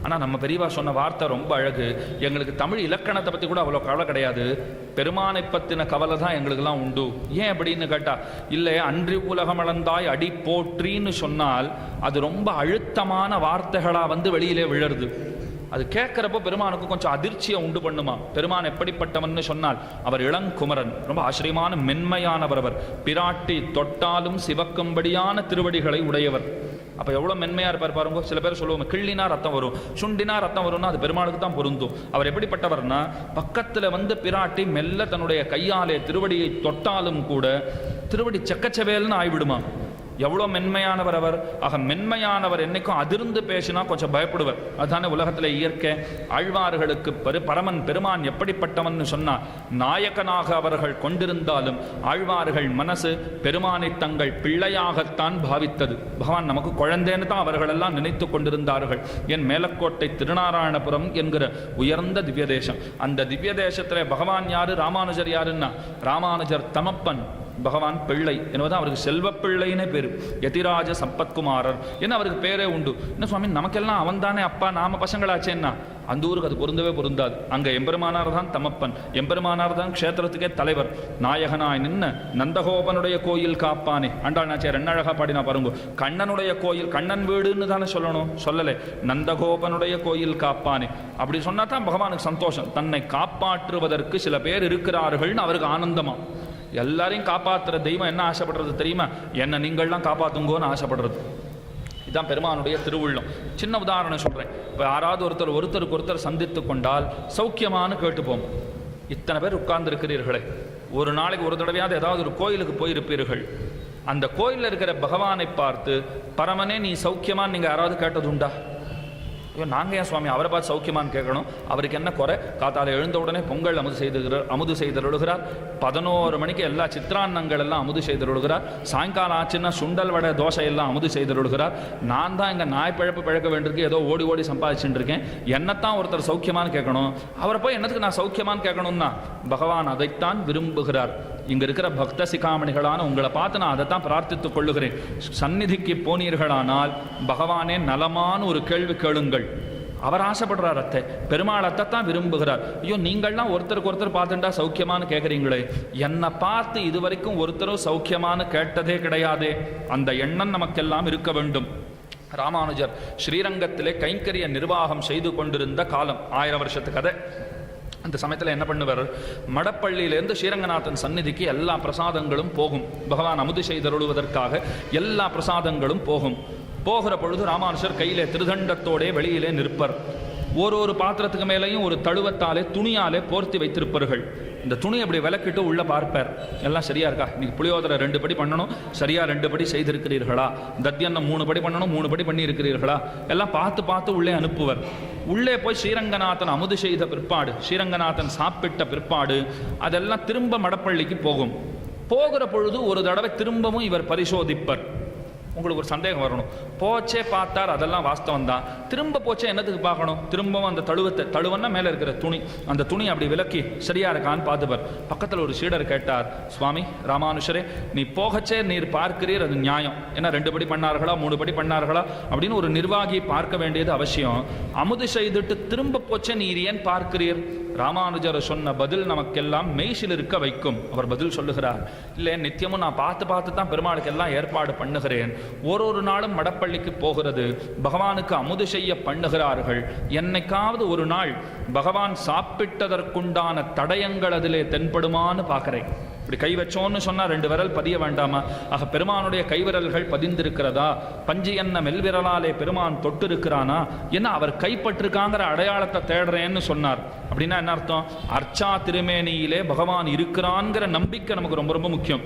ஆனால் நம்ம பெரியவா சொன்ன வார்த்தை ரொம்ப அழகு. எங்களுக்கு தமிழ் இலக்கணத்தை பற்றி கூட அவ்வளோ கவலை கிடையாது, பெருமானை பற்றின கவலை தான் எங்களுக்கெல்லாம் உண்டு. ஏன் அப்படின்னு கேட்டால், இல்லை அன்றி உலகமளந்தாய் அடி போற்றின்னு சொன்னால் அது ரொம்ப அழுத்தமான வார்த்தைகளாக வந்து வெளியிலே விழருது. அது கேட்குறப்போ பெருமானுக்கு கொஞ்சம் அதிர்ச்சியை உண்டு பண்ணுமா. பெருமான் எப்படிப்பட்டவன்னு சொன்னால், அவர் இளங்குமரன், ரொம்ப ஆச்சரியமான மென்மையானவர். அவர் பிராட்டி தொட்டாலும் சிவக்கும்படியான திருவடிகளை உடையவர். அப்போ எவ்வளோ மென்மையாக இருப்பார் பாருங்க. சில பேர் சொல்லுவாங்க கிள்ளினா ரத்தம் வரும், சுண்டினா ரத்தம் வரும்னா அது பெருமாளுக்கு தான் பொருந்தும். அவர் எப்படிப்பட்டவர்னா, பக்கத்தில் வந்து பிராட்டி மெல்ல தன்னுடைய கையாலே திருவடியை தொட்டாலும் கூட திருவடி செக்கச்சவேல்னு ஆய்விடுமா. எவ்வளோ மென்மையானவர் அவர். ஆக மென்மையானவர் என்னைக்கும் அதிர்ந்து பேசினா கொஞ்சம் பயப்படுவர். அதுதானே உலகத்தில் இயற்கை. ஆழ்வார்களுக்கு பரமன் பெருமான் எப்படிப்பட்டவன் சொன்னால், நாயகனாக அவர்கள் கொண்டிருந்தாலும் ஆழ்வார்கள் மனசு பெருமானை தங்கள் பிள்ளையாகத்தான் பாவித்தது. பகவான் நமக்கு குழந்தைன்னு தான் அவர்களெல்லாம் நினைத்து கொண்டிருந்தார்கள். என் மேலக்கோட்டை திருநாராயணபுரம் என்கிற உயர்ந்த திவ்ய தேசம். அந்த திவ்ய தேசத்தில் பகவான் யாரு, ராமானுஜர் யாருன்னா, ராமானுஜர் தமப்பன், பகவான் பிள்ளை என்பதான் அவருக்கு செல்வ பிள்ளைன்னே பேர். யதிராஜ சம்பத்குமாரர் என்ன அவருக்கு பேரே உண்டு. என்ன சுவாமி, நமக்கெல்லாம் அவன் தானே அப்பா, நாம பசங்களாச்சேன்னா அந்த ஊருக்கு அது பொருந்தவே பொருந்தாது. அங்கே எம்பெருமானார் தான் தமப்பன், எம்பெருமானார் தான் க்ஷேத்திரத்துக்கே தலைவர். நாயகனாய் நின்ன நந்தகோபனுடைய கோயில் காப்பானே. ஆண்டாள் நாச்சியார் என்ன அழகா பாடினா பாருங்க. கண்ணனுடைய கோயில், கண்ணன் வீடுன்னு தானே சொல்லணும், சொல்லலை. நந்தகோபனுடைய கோயில் காப்பானே அப்படி சொன்னா தான் பகவானுக்கு சந்தோஷம். தன்னை காப்பாற்றுவதற்கு சில பேர் இருக்கிறார்கள்னு அவருக்கு ஆனந்தமா. எல்லாரையும் காப்பாற்றுற தெய்வம் என்ன ஆசைப்படுறது தெரியுமா, என்னை நீங்கள்லாம் காப்பாற்றுங்கோன்னு ஆசைப்படுறது. இதுதான் பெருமானுடைய திருவுள்ளம். சின்ன உதாரணம் சொல்கிறேன். இப்போ யாராவது ஒருத்தருக்கு ஒருத்தர் சந்தித்து கொண்டால் சௌக்கியமானு கேட்டுப்போம். இத்தனை பேர் உட்கார்ந்து இருக்கிறீர்களே, ஒரு நாளைக்கு ஒரு தடவையாவது ஏதாவது ஒரு கோயிலுக்கு போயிருப்பீர்கள். அந்த கோயிலில் இருக்கிற பகவானை பார்த்து, பரமனே நீ சௌக்கியமான்னு நீங்கள் யாராவது கேட்டது உண்டா? நாங்கள் ஏன் சுவாமி அவரை பார்த்து சௌக்கியமானு கேட்கணும், அவருக்கு என்ன குறை? காத்தால எழுந்த உடனே பொங்கல் அமுது செய்தருளுகிறார். 11 மணிக்கு எல்லா சித்திரான்னங்கள் எல்லாம் அமுது செய்தருளுகிறார். சாயங்காலம் ஆச்சுன்னா சுண்டல் வடை தோசை எல்லாம் அமுது செய்தருளுகிறார். நான் தான் இங்கே நாய் பழப்பு பழக்க வேண்டியிருக்கு, ஏதோ ஓடி ஓடி சம்பாதிச்சுட்டு இருக்கேன். என்னத்தான் ஒருத்தர் சௌக்கியமானு கேட்கணும், அவரை போய் என்னத்துக்கு நான் சௌக்கியமானு கேட்கணும்னா பகவான் அதைத்தான் விரும்புகிறார். இங்கே இருக்கிற பக்த சிகாமணிகளான உங்களை பார்த்து நான் அதைத்தான் பிரார்த்தித்துக் கொள்ளுகிறேன். சந்நிதிக்கு போனீர்களானால் பகவானே நலமான ஒரு கேள்வி கேளுங்கள். அவர் ஆசைப்படுறார், அத்தை பெருமாள் அத்தைத்தான் விரும்புகிறார். ஐயோ நீங்கள்லாம் ஒருத்தருக்கு ஒருத்தர் பார்த்துட்டா சௌக்கியமானு கேட்குறீங்களே, என்னை பார்த்து இதுவரைக்கும் ஒருத்தரும் சௌக்கியமானு கேட்டதே கிடையாதே. அந்த எண்ணம் நமக்கெல்லாம் இருக்க வேண்டும். ராமானுஜர் ஸ்ரீரங்கத்திலே கைங்கரிய நிர்வாகம் செய்து கொண்டிருந்த காலம் 1000 வருஷத்து கதை. அந்த சமயத்தில் என்ன பண்ணுவார், மடப்பள்ளியிலேருந்து ஸ்ரீரங்கநாதன் சந்நிதிக்கு எல்லா பிரசாதங்களும் போகும். பகவான் அமுது செய்தருளுவதற்காக எல்லா பிரசாதங்களும் போகும். போகிற பொழுது ராமானுஜர் கையிலே திருதண்டத்தோடே வெளியிலே நிற்பர். ஒரு பாத்திரத்துக்கு மேலேயும் ஒரு தழுவத்தாலே துணியாலே போர்த்தி வைத்திருப்பார்கள். இந்த துணி அப்படி விளக்கிட்டு உள்ளே பார்ப்பார், எல்லாம் சரியா இருக்கா, இன்னைக்கு புளியோதரை 2 படி பண்ணணும், சரியா 2 படி செய்திருக்கிறீர்களா, தத்தியன்னம் 3 படி பண்ணணும், 3 படி பண்ணி இருக்கிறீர்களா, எல்லாம் பார்த்து உள்ளே அனுப்புவர். உள்ளே போய் ஸ்ரீரங்கநாதன் அமுது செய்த பிற்பாடு, ஸ்ரீரங்கநாதன் சாப்பிட்ட பிற்பாடு அதெல்லாம் திரும்ப மடப்பள்ளிக்கு போகும். போகிற பொழுது ஒரு தடவை திரும்பவும் இவர் பரிசோதிப்பர். உங்களுக்கு ஒரு சந்தேகம் வரணும், போச்சே பார்த்தார் அதெல்லாம் வாஸ்தவம் தான், திரும்ப போச்சே என்னத்துக்கு பார்க்கணும்? திரும்பவும் அந்த தழுவன்னா மேலே இருக்கிற துணி, அந்த துணி அப்படி விலக்கி சரியா இருக்கான்னு பார்த்துப்பார். பக்கத்தில் ஒரு சீடர் கேட்டார், சுவாமி ராமானுஷரே நீ போகச்சே நீர் பார்க்கிறீர், அது நியாயம். ஏன்னா 2 படி பண்ணார்களா 3 படி பண்ணார்களா அப்படின்னு ஒரு நிர்வாகி பார்க்க வேண்டியது அவசியம். அமுது செய்துட்டு திரும்ப போச்சே நீர் ஏன் பார்க்கிறீர்? ராமானுஜர் சொன்ன பதில் நமக்கெல்லாம் மெய்சில் இருக்க வைக்கும். அவர் பதில் சொல்லுகிறார், இல்லை நித்தியமும் நான் பார்த்து தான் பெருமாளுக்கு எல்லாம் ஏற்பாடு பண்ணுகிறேன். ஒரு நாளும் மடப்பள்ளிக்கு போகிறது, பகவானுக்கு அமுது செய்ய பண்ணுகிறார்கள். என்னைக்காவது ஒரு நாள் பகவான் சாப்பிட்டதற்குண்டான தடயங்கள் அதிலே தென்படுமான்னு பார்க்கிறேன். இப்படி கை வச்சோன்னு சொன்னால் 2 விரல் பதிய வேண்டாமா? ஆக பெருமானுடைய கைவிரல்கள் பதிந்திருக்கிறதா? பஞ்சு என்ன மெல்விரலாலே பெருமான் தொட்டு இருக்கிறானா? என்ன அவர் கைப்பற்றிருக்காங்கிற அடையாளத்தை தேடுறேன்னு சொன்னார். அப்படின்னா என்ன அர்த்தம்? அர்ச்சா திருமேனியிலே பகவான் இருக்கிறான்ங்கிற நம்பிக்கை நமக்கு ரொம்ப ரொம்ப முக்கியம்.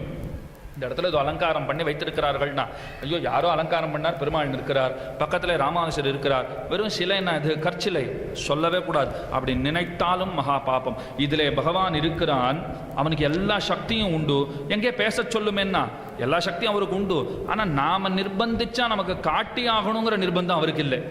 இந்த இடத்துல இது அலங்காரம் பண்ணி வைத்திருக்கிறார்கள்னா, ஐயோ யாரோ அலங்காரம் பண்ணார், பெருமாள் இருக்கிறார், பக்கத்தில் ராமானுஜர் இருக்கிறார், வெறும் சிலை என்ன இது, கற்சிலை, சொல்லவே கூடாது. அப்படி நினைத்தாலும் மகா பாபம். இதிலே பகவான் இருக்கிறான், அவனுக்கு எல்லா சக்தியும் உண்டு. எங்கே பேச சொல்லுமேன்னா எல்லா சக்தியும் அவருக்கு உண்டு. ஆனால் நாம் நிர்பந்திச்சா நமக்கு காட்டி ஆகணுங்கிற நிர்பந்தம் அவருக்கு இல்லை.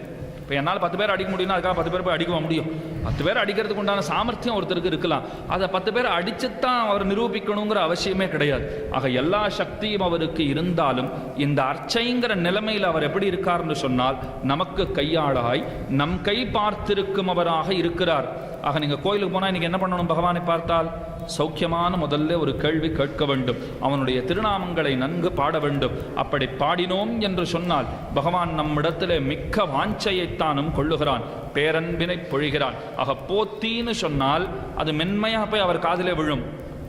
இப்போ என்னால் 10 பேர் அடிக்க முடியும்னா அதுக்காக 10 பேர் போய் அடிக்க முடியும்? 10 பேர் அடிக்கிறதுக்கு உண்டான சாமர்த்தியம் ஒருத்தருக்கு இருக்கலாம். அதை 10 பேர் அடிச்சுத்தான் அவர் நிரூபிக்கணுங்கிற அவசியமே கிடையாது. ஆக எல்லா சக்தியும் அவருக்கு இருந்தாலும் இந்த அர்ச்சைங்கிற நிலைமையில் அவர் எப்படி இருக்கார்னு சொன்னால் நமக்கு கையாளாய் நம் கை பார்த்திருக்கும் அவராக இருக்கிறார். ஆக நீங்கள் கோயிலுக்கு போனால் இன்றைக்கி என்ன பண்ணணும்? பகவானை பார்த்தால் சௌக்கியமான முதல்ல ஒரு கேள்வி கேட்க வேண்டும். அவனுடைய திருநாமங்களை நன்கு பாட வேண்டும். அப்படி பாடினோம் என்று சொன்னால் பகவான் நம்மிடத்திலே மிக்க வாஞ்சையைத்தானும் கொள்ளுகிறான், பேரன்பினை பொழிகிறான். ஆக போத்தின்னு சொன்னால் அது மென்மையாக போய் அவர் காதிலே விழும்.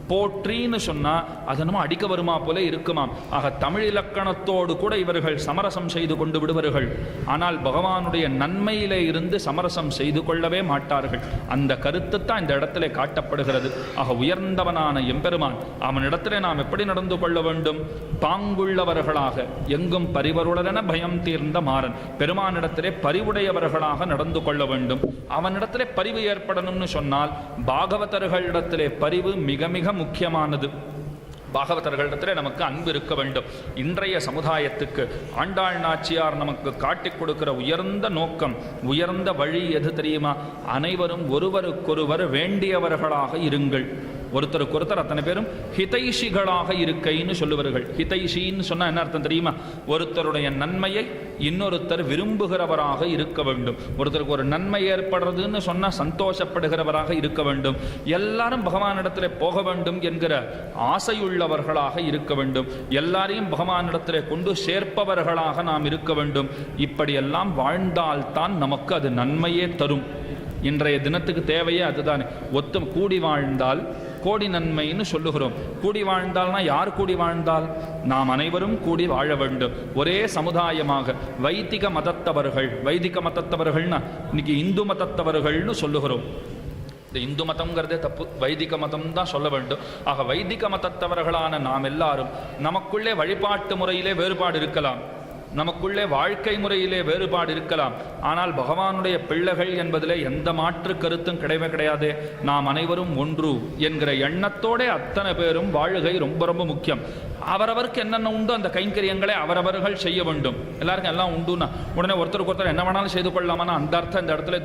போற்றின்னு சொன்னால் அது நம்ம அடிக்க வருமா போல இருக்குமாம். ஆக தமிழ் இலக்கணத்தோடு கூட இவர்கள் சமரசம் செய்து கொண்டு விடுவார்கள். ஆனால் பகவானுடைய நன்மையிலே இருந்து சமரசம் செய்து கொள்ளவே மாட்டார்கள். அந்த கருத்து தான் இந்த இடத்திலே காட்டப்படுகிறது. ஆக உயர்ந்தவனான எம்பெருமான் அவனிடத்திலே நாம் எப்படி நடந்து கொள்ள வேண்டும்? பாங்குள்ளவர்களாக, எங்கும் பரிவருடன பயம் தீர்ந்த மாறன், பெருமானிடத்திலே பரிவுடையவர்களாக நடந்து கொள்ள வேண்டும். அவனிடத்திலே பரிவு ஏற்படணும்னு சொன்னால் பாகவதர்களிடத்திலே பரிவு மிக மிக முக்கியமானது. பாகவதர்களிடத்தில் நமக்கு அன்பு இருக்க வேண்டும். இன்றைய சமுதாயத்துக்கு ஆண்டாள் நாச்சியார் நமக்கு காட்டிக் கொடுக்கிற உயர்ந்த நோக்கம், உயர்ந்த வழி எது தெரியுமா? அனைவரும் ஒருவருக்கொருவர் வேண்டியவர்களாக இருங்கள். ஒருத்தருக்கு ஒருத்தர் அத்தனை பேரும் ஹிதைஷிகளாக இருக்கைன்னு சொல்லுவார்கள். ஹிதைஷின்னு சொன்னால் என்ன அர்த்தம் தெரியுமா? ஒருத்தருடைய நன்மையை இன்னொருத்தர் விரும்புகிறவராக இருக்க வேண்டும். ஒருத்தருக்கு ஒரு நன்மை ஏற்படுறதுன்னு சொன்னால் சந்தோஷப்படுகிறவராக இருக்க வேண்டும். எல்லாரும் பகவானிடத்தில் போக வேண்டும் என்கிற ஆசையுள்ளவர்களாக இருக்க வேண்டும். எல்லாரையும் பகவானிடத்தில் கொண்டு சேர்ப்பவர்களாக நாம் இருக்க வேண்டும். இப்படியெல்லாம் வாழ்ந்தால்தான் நமக்கு அது நன்மையே தரும். இன்றைய தினத்துக்கு தேவையே அதுதானே. கூடி வாழ்ந்தால் கோடி நன்மைன்னு சொல்லுகிறோம். கூடி வாழ்ந்தால்னா யார் கூடி வாழ்ந்தால்? நாம் அனைவரும் கூடி வாழ வேண்டும். ஒரே சமுதாயமாக வைதிக மதத்தவர்கள், வைதிக மதத்தவர்கள்னா இன்னைக்கு இந்து மதத்தவர்கள்னு சொல்லுகிறோம். இந்த இந்து மதம்ங்கிறதே தப்பு, வைதிக மதம் தான் சொல்ல வேண்டும். ஆக வைதிக மதத்தவர்களான நாம் எல்லாரும் நமக்குள்ளே வழிபாட்டு முறையிலே வேறுபாடு இருக்கலாம், நமக்குள்ளே வாழ்க்கை முறையிலே வேறுபாடு இருக்கலாம். ஆனால் பகவானுடைய பிள்ளைகள் என்பதிலே எந்த மாற்று கருத்தும் கிடையவே கிடையாது. நாம் அனைவரும் ஒன்று என்கிற எண்ணத்தோட அத்தனை பேரும் வாழுகை ரொம்ப ரொம்ப முக்கியம். அவரவருக்கு என்னென்ன உண்டோ அந்த கைங்கரியங்களை அவரவர்கள் செய்ய வேண்டும். எல்லாருக்கும் எல்லாம் உண்டுன்னா உடனே ஒருத்தருக்கு ஒருத்தர் என்ன வேணாலும் செய்து கொள்ளலாமான்னா அந்த அர்த்தம் இந்த இடத்துல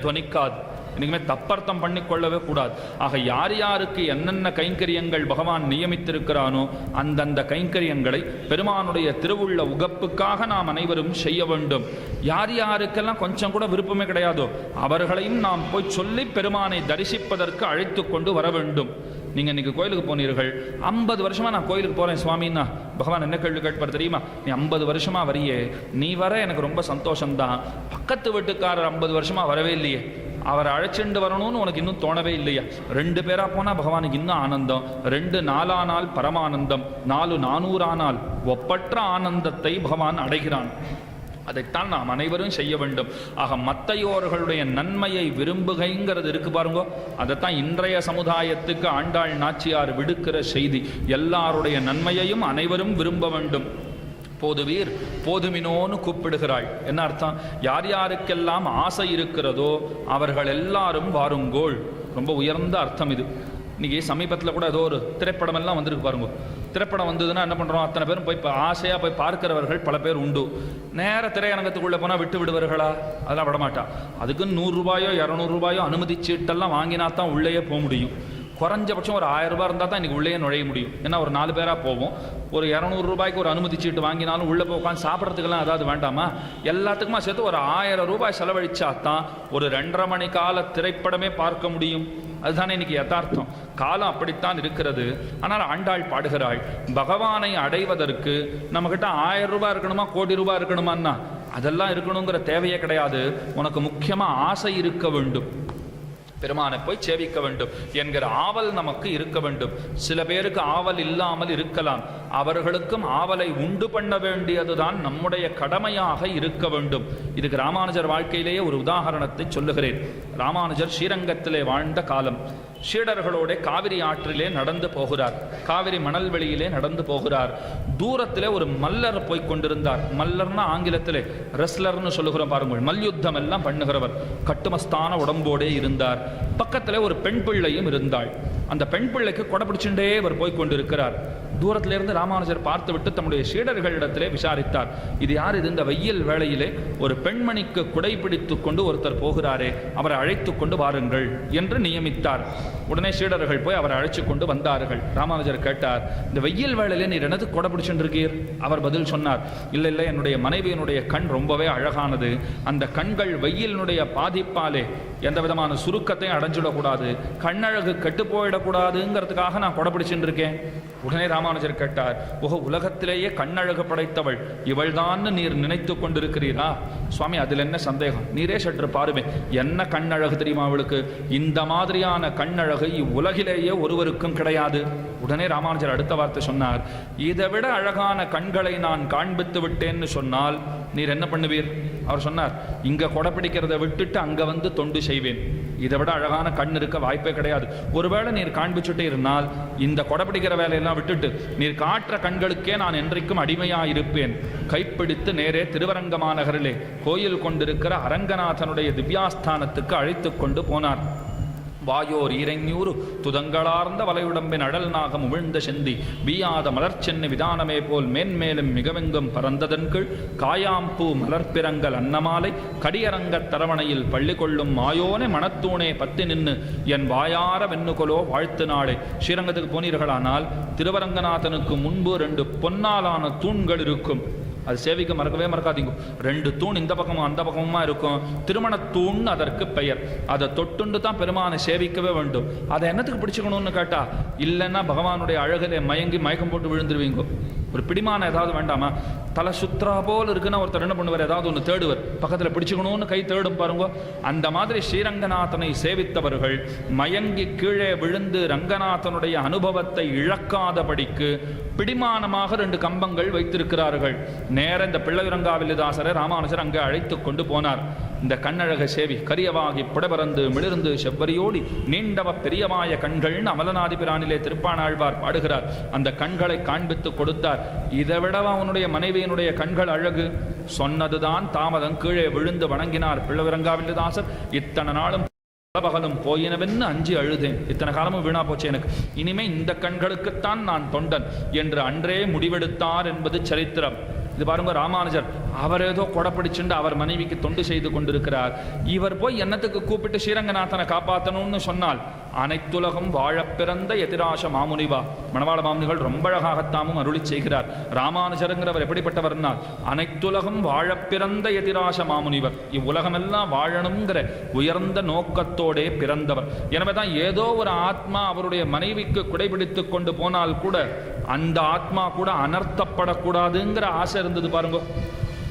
துவனிக்காது. இனிமே தப்பர்த்தம் பண்ணிக்கொள்ளவே கூடாது. ஆக யார் யாருக்கு என்னென்ன கைங்கரியங்கள் பகவான் நியமித்திருக்கிறானோ அந்தந்த கைங்கரியங்களை பெருமானுடைய திருவுள்ள உகப்புக்காக நாம் அனைவரும் செய்ய வேண்டும். யார் யாருக்கெல்லாம் கொஞ்சம் கூட விருப்பமே கிடையாதோ அவர்களையும் நாம் போய் சொல்லி பெருமானை தரிசிப்பதற்கு அழைத்து கொண்டு வர வேண்டும். நீங்கள் இன்றைக்கி கோயிலுக்கு போனீர்கள், 50 வருஷமாக நான் கோயிலுக்கு போகிறேன் சுவாமின்னா பகவான் என்ன கேள்வி கேட்பார் தெரியுமா? நீ 50 வருஷமாக வரியே, நீ வர எனக்கு ரொம்ப சந்தோஷம்தான். பக்கத்து வீட்டுக்காரர் 50 வருஷமாக வரவே இல்லையே, அவரை அழைச்சிட்டு வரணும்னு உனக்கு இன்னும் தோணவே இல்லையா? 2 பேராக போனால் பகவானுக்கு இன்னும் ஆனந்தம். 2 4 பரமானந்தம், 4 400 ஒப்பற்ற ஆனந்தத்தை பகவான் அடைகிறான். அதைத்தான் நாம் அனைவரும் செய்ய வேண்டும். ஆக மத்தையோர்களுடைய நன்மையை விரும்புகைங்கிறது இருக்கு பாருங்க, அதைத்தான் இன்றைய சமுதாயத்துக்கு ஆண்டாள் நாச்சியார் விடுக்கிற செய்தி. எல்லாருடைய நன்மையையும் அனைவரும் விரும்ப வேண்டும். போதுவீர் போதுமினோன்னு கூப்பிடுகிறாள். என்ன அர்த்தம்? யார் யாருக்கெல்லாம் ஆசை இருக்கிறதோ அவர்கள் எல்லாரும் வாருங்கோள். ரொம்ப உயர்ந்த அர்த்தம் இது. இன்றைக்கி சமீபத்தில் கூட ஏதோ ஒரு திரைப்படம் எல்லாம் வந்திருக்கு பாருங்க. திரைப்படம் வந்ததுன்னா என்ன பண்ணுறோம்? அத்தனை பேரும் போய் ஆசையாக போய் பார்க்கிறவர்கள் பல பேர் உண்டு. நேர திரையரங்கத்துக்குள்ளே போனால் விட்டு விடுவார்களா? அதெல்லாம் விடமாட்டா. அதுக்கு 100 ரூபாயோ 200 ரூபாயோ அனுமதி சீட்டெல்லாம் வாங்கினா தான் உள்ளேயே போக முடியும். குறைஞ்சபட்சம் ஒரு 1000 ரூபாய் இருந்தால் தான் இன்றைக்கி உள்ளே நுழைய முடியும். ஏன்னா ஒரு 4 பேராக போவோம். ஒரு 200 ரூபாய்க்கு ஒரு அனுமதி சீட்டு வாங்கினாலும் உள்ளே போய் உட்காந்து சாப்பிட்றதுக்கெல்லாம் அதாவது வேண்டாமா? எல்லாத்துக்குமா சேர்த்து ஒரு 1000 ரூபாய் செலவழிச்சா தான் ஒரு 2.5 மணி கால திரைப்படமே பார்க்க முடியும். அதுதானே இன்னைக்கு யதார்த்தம். காலம் அப்படித்தான் இருக்கிறது. ஆனால் ஆண்டாள் பாடுகிறாள், பகவானை அடைவதற்கு நம்மக்கிட்ட 1000 ரூபாய் இருக்கணுமா, கோடி ரூபாய் இருக்கணுமான்னா அதெல்லாம் இருக்கணுங்கிற தேவையே கிடையாது. உனக்கு முக்கியமாக ஆசை இருக்க வேண்டும். பெருமானை போய் சேவிக்க வேண்டும் என்கிற ஆவல் நமக்கு இருக்க வேண்டும். சில பேருக்கு ஆவல் இல்லாமல் இருக்கலாம். அவர்களுக்கும் ஆவலை உண்டு பண்ண வேண்டியதுதான் நம்முடைய கடமையாக இருக்க வேண்டும். இதுக்கு ராமானுஜர் வாழ்க்கையிலேயே ஒரு உதாரணத்தை சொல்லுகிறேன். ராமானுஜர் ஸ்ரீரங்கத்திலே வாழ்ந்த காலம். சீடர்களோட காவிரி ஆற்றிலே நடந்து போகிறார். காவிரி மணல் வெளியிலே நடந்து போகிறார். தூரத்திலே ஒரு மல்லர் போய் கொண்டிருந்தார். மல்லர்னா ஆங்கிலத்திலே ரெஸ்லர்னு சொல்லுகிறோம் பாருங்கள். மல்யுத்தம் எல்லாம் பண்ணுகிறவர். கட்டுமஸ்தான உடம்போடே இருந்தார். பக்கத்திலே ஒரு பெண் பிள்ளையும் இருந்தாள். அந்த பெண் பிள்ளைக்கு கொடை பிடிச்சுட்டே அவர் போய் கொண்டிருக்கிறார். தூரத்திலிருந்து ராமானுஜர் பார்த்துவிட்டு தம்முடைய சீடர்களிடத்திலே விசாரித்தார். இது யார் இது? இந்த வெயில் வேளையிலே ஒரு பெண்மணிக்கு குடை பிடித்து கொண்டு ஒருத்தர் போகிறாரே, அவரை அழைத்து கொண்டு வாருங்கள் என்று நியமித்தார். உடனே சீடர்கள் போய் அவரை அழைச்சு கொண்டு வந்தார்கள். ராமானுஜர் கேட்டார், இந்த வெயில் வேளையிலே நீர் என்னது கொடை பிடிச்சுட்டு இருக்கீர்? அவர் பதில் சொன்னார், இல்லை இல்லை, என்னுடைய மனைவியினுடைய கண் ரொம்பவே அழகானது. அந்த கண்கள் வெயிலினுடைய பாதிப்பாலே எந்த விதமான சுருக்கத்தையும் அடைஞ்சிடக்கூடாது, கண்ணழகு கெட்டு போயிடக்கூடாதுங்கிறதுக்காக நான் கொடை பிடிச்சுட்டு இருக்கேன். உடனே ராமானுஜர் கேட்டார், ஓஹோ, உலகத்திலேயே கண்ணழகு படைத்தவள் இவள்தான் நீர் நினைத்து கொண்டிருக்கிறீரா? சுவாமி, அதில் என்ன சந்தேகம்? நீரே சற்று பாருமே, என்ன கண்ணழகு தெரியுமா அவளுக்கு? இந்த மாதிரியான கண்ணழகு இவ்வுலகிலேயே ஒருவருக்கும் கிடையாது. உடனே ராமானுஜர் அடுத்த வார்த்தை சொன்னார், இதை விட அழகான கண்களை நான் காண்பித்து விட்டேன்னு சொன்னால் நீர் என்ன பண்ணுவீர்? அவர் சொன்னார், இங்க கொடை பிடிக்கிறத விட்டுட்டு அங்க வந்து தொண்டு செய்வேன். இதை விட அழகான கண் இருக்க வாய்ப்பே கிடையாது. ஒருவேளை நீர் காண்பிச்சுட்டே இருந்தால் இந்த கொடை பிடிக்கிற வேலையெல்லாம் விட்டுட்டு நீர் காற்ற கண்களுக்கே நான் என்றைக்கும் அடிமையாயிருப்பேன். கைப்பிடித்து நேரே திருவரங்க மாநகரிலே கோயில் கொண்டிருக்கிற அரங்கநாதனுடைய திவ்யாஸ்தானத்துக்கு அழைத்து கொண்டு போனார். வாயோர் ஈரஞ்சூறு துதங்களார்ந்த வலையுடம்பின் அடல் நாகம் உமிழ்ந்த செந்தி வீயாத மலர்ச்சென்னி விதானமே போல் மேன்மேலும் மிகவெங்கும் பறந்ததன்கீழ் காயாம்பூ மலர்பிறங்கள் அன்னமாலை கடியரங்கத் தரவணையில் பள்ளி கொள்ளும் மாயோனே மனத்தூணே பத்தி நின்று என் வாயார வெண்ணுகொலோ வாழ்த்து நாளே. ஸ்ரீரங்கத்துக்கு போனீர்களானால் திருவரங்கநாதனுக்கு முன்பு 2 பொன்னாலான தூண்கள் இருக்கும். அது சேவிக்க மறக்கவே மறக்காதீங்க. 2 தூண் இந்த பக்கமும் அந்த பக்கமுமா இருக்கும். திருமணத்தூண் அதற்கு பெயர். அதை தொட்டுண்டு தான் பெருமானை சேவிக்கவே வேண்டும். அதை என்னத்துக்கு பிடிச்சுக்கணும்னு கேட்டா, இல்லைன்னா பகவானுடைய அழகிலே மயங்கி மயக்கம் போட்டு விழுந்துருவீங்க. ஒரு பிடிமான ஏதாவது வேண்டாமா? தலை சுத்ரா போல் இருக்குன்னா ஒருத்தர் என்ன பண்ணுவார்? ஏதாவது ஒன்று தேடுவர், பக்கத்தில் பிடிச்சுக்கணும்னு கை தேடும் பாருங்க. அந்த மாதிரி ஸ்ரீரங்கநாதனை சேவித்தவர்கள் மயங்கி கீழே விழுந்து ரங்கநாதனுடைய அனுபவத்தை இழக்காதபடிக்கு பிடிமானமாக 2 கம்பங்கள் வைத்திருக்கிறார்கள். நேர இந்த பிள்ளையுரங்காவில்லிதாசரை ராமானுஜர் அங்கே அழைத்து கொண்டு போனார். இந்த கண்ணழக சேவி கரியவாகி புடபரந்து மிளிர்ந்து செவ்வரியோடி நீண்டவ பெரியவாய கண்கள்னு அமலநாதி பிரானிலே திருப்பாணாழ்வார் பாடுகிறார். அந்த கண்களை காண்பித்து கொடுத்தார். இதை விடவா அவனுடைய மனைவியினுடைய கண்கள் அழகு? சொன்னதுதான் தாமதம். கீழே விழுந்து வணங்கினார் பிள்ளையுரங்காவில்லிதாசர். இத்தனை நாளும் பகலும் போயினவென்னு அஞ்சி அழுதேன். இத்தனை காலமும் வீணா போச்சு எனக்கு. இனிமே இந்த கண்களுக்குத்தான் நான் தொண்டன் என்று அன்றே முடிவெடுத்தார் என்பது சரித்திரம். இது பாருங்க, ராமானுஜர் அவர் ஏதோ கொடை பிடிச்சுண்டு அவர் மனைவிக்கு தொண்டு செய்து கொண்டிருக்கிறார். இவர் போய் என்னத்துக்கு கூப்பிட்டு ஸ்ரீரங்கநாதனை காப்பாற்றணும்னு சொன்னால், அனைத்துலகம் வாழ பிறந்த எதிராச மாமுனிவா, மணவாள மாமுனிகள் ரொம்ப அழகாகத்தாமும் அருளி செய்கிறார். ராமானுஜருங்கிறவர் எப்படிப்பட்டவர்னா, அனைத்துலகம் வாழ பிறந்த எதிராச மாமுனிவர். இவ்வுலகமெல்லாம் வாழணுங்கிற உயர்ந்த நோக்கத்தோடே பிறந்தவர். எனவே தான் ஏதோ ஒரு ஆத்மா அவருடைய மனைவிக்கு குடைபிடித்து கொண்டு போனால் கூட அந்த ஆத்மா கூட அனர்த்தப்படக்கூடாதுங்கிற ஆசை இருந்தது பாருங்க.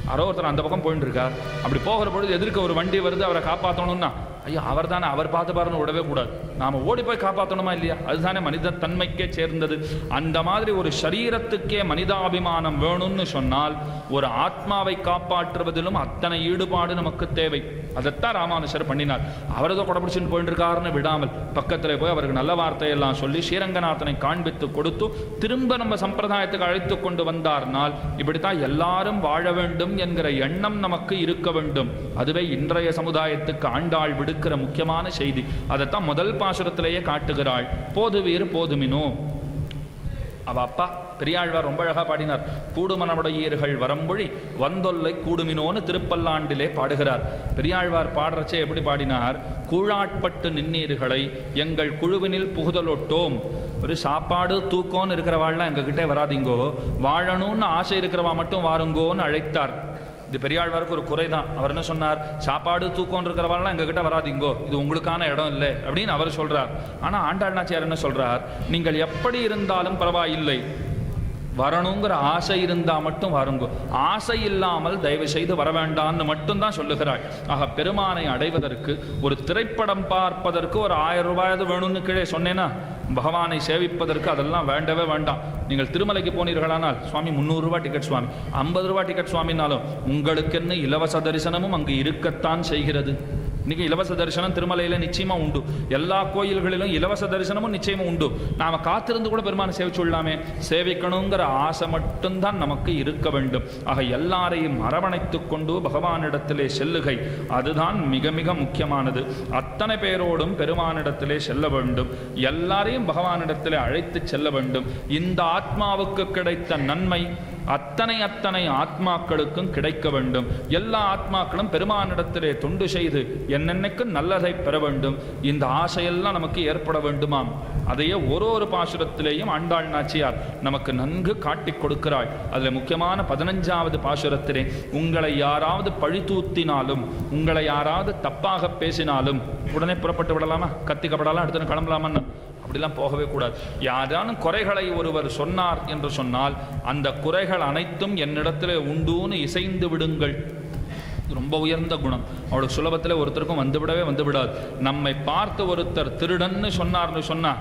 யாரோ ஒருத்தர் அந்த பக்கம் போயிட்டு இருக்கார். அப்படி போகிற பொழுது எதிர்க்க ஒரு வண்டி வருது, அவரை காப்பாற்றணும்னா, ஐயோ அவர் தானே, அவர் பார்த்து பாருன்னு விடவே கூடாது. நாம் ஓடி போய் காப்பாற்றணுமா இல்லையா? அதுதானே மனித தன்மைக்கே சேர்ந்தது. அந்த மாதிரி ஒரு சரீரத்துக்கே மனிதாபிமானம் வேணும்னு சொன்னால் ஒரு ஆத்மாவை காப்பாற்றுவதிலும் அத்தனை ஈடுபாடு நமக்கு தேவை. அதைத்தான் ராமானுஜர் பண்ணினார். அவரதோ கொடைபிடிச்சுன்னு போயிட்டு இருக்காருன்னு விடாமல் பக்கத்தில் போய் அவருக்கு நல்ல வார்த்தையெல்லாம் சொல்லி ஸ்ரீரங்கநாதனை காண்பித்து கொடுத்து திரும்ப நம்ம சம்பிரதாயத்துக்கு அழைத்து கொண்டு வந்தார்னால் இப்படித்தான் எல்லாரும் வாழ வேண்டும் என்கிற எண்ணம் நமக்கு இருக்க வேண்டும். அதுவே இன்றைய சமுதாயத்துக்கு ஆண்டாள் விடுக்கிற முக்கியமான செய்தி. அதைத்தான் முதல் பாசுரத்திலேயே காட்டுகிறாள். போதுவீர் போதுமினோ. அவ அப்பா பெரியாழ்வார் ரொம்ப அழகா பாடினார். கூடுமனமுடையீர்கள் வரம்பொழி வந்தொல்லை கூடுமினோன்னு திருப்பல்லாண்டிலே பாடுகிறார். பெரியாழ்வார் பாடுறச்சே எப்படி பாடினார்? கூழாட்பட்டு நின்னீர்களை எங்கள் குழுவினில் புகுதலொட்டோம். ஒரு சாப்பாடு தூக்கம்னு இருக்கிறவாள்லாம் எங்ககிட்ட வராதிங்கோ, வாழணும்னு ஆசை இருக்கிறவா மட்டும் வாருங்கோன்னு அழைத்தார். இது பெரியாழ்வாருக்கு ஒரு குறை தான். அவர் என்ன சொன்னார்? சாப்பாடு தூக்கம் இருக்கிறவாள்லாம் எங்ககிட்ட வராதிங்கோ, இது உங்களுக்கான இடம் இல்லை அப்படின்னு அவர் சொல்றார். ஆனால் ஆண்டாள் நாச்சியார் என்ன சொல்றார்? நீங்கள் எப்படி இருந்தாலும் பரவாயில்லை, வரணுங்கிற ஆசை இருந்தால் மட்டும் வாருங்க. ஆசை இல்லாமல் தயவு செய்து வர வேண்டான்னு மட்டும்தான் சொல்லுகிறாள். ஆக பெருமானை அடைவதற்கு, ஒரு திரைப்படம் பார்ப்பதற்கு ஒரு 1000 ரூபாயாவது வேணும்னு கீழே சொன்னேன்னா, பகவானை சேவிப்பதற்கு அதெல்லாம் வேண்டவே வேண்டாம். நீங்கள் திருமலைக்கு போனீர்களானால், சுவாமி 300 ரூபாய் டிக்கெட், சுவாமி 50 ரூபாய் டிக்கெட் சுவாமினாலும் உங்களுக்கென்னு இலவச தரிசனமும் அங்கு இருக்கத்தான் செய்கிறது. இன்றைக்கி இலவச தரிசனம் திருமலையில் நிச்சயமாக உண்டு. எல்லா கோயில்களிலும் இலவச தரிசனமும் நிச்சயமாக உண்டு. நாம் காத்திருந்து கூட பெருமானை சேவிச்சுள்ளாமே. சேவிக்கணுங்கிற ஆசை மட்டும்தான் நமக்கு இருக்க வேண்டும். ஆக எல்லாரையும் அரவணைத்து கொண்டு பகவானிடத்திலே செல்லுகை, அதுதான் மிக மிக முக்கியமானது. அத்தனை பேரோடும் பெருமானிடத்திலே செல்ல வேண்டும். எல்லாரையும் பகவானிடத்திலே அழைத்து செல்ல வேண்டும். இந்த ஆத்மாவுக்கு கிடைத்த நன்மை அத்தனை ஆத்மாக்களுக்கும் கிடைக்க வேண்டும். எல்லா ஆத்மாக்களும் பெருமானிடத்திலே தொண்டு செய்து என்னென்னைக்கும் நல்லதை பெற வேண்டும். இந்த ஆசையெல்லாம் நமக்கு ஏற்பட வேண்டுமாம். அதையே ஒரு பாசுரத்திலேயும் ஆண்டாள் நாச்சியார் நமக்கு நன்கு காட்டி கொடுக்கிறாள். அதில் முக்கியமான 15வது பாசுரத்திலே, உங்களை யாராவது பழித்தூத்தினாலும், உங்களை யாராவது தப்பாக பேசினாலும் உடனே புறப்பட்டு விடலாமா? கத்தி கப்படாலாம் எடுத்துன்னு கிளம்பலாமான்னு அப்படிலாம் போகவே கூடாது. யாரானும் குறைகளை ஒருவர் சொன்னார் என்று சொன்னால், அந்த குறைகள் அனைத்தும் என்னிடத்தில் உண்டுன்னு இசைந்து விடுங்கள். ரொம்ப உயர்ந்த குணம். அவ்வளவு சுலபத்தில் ஒருத்தருக்கும் வந்துவிடாது. நம்மை பார்த்து ஒருத்தர் திருடன்னு சொன்னார்னு சொன்னா,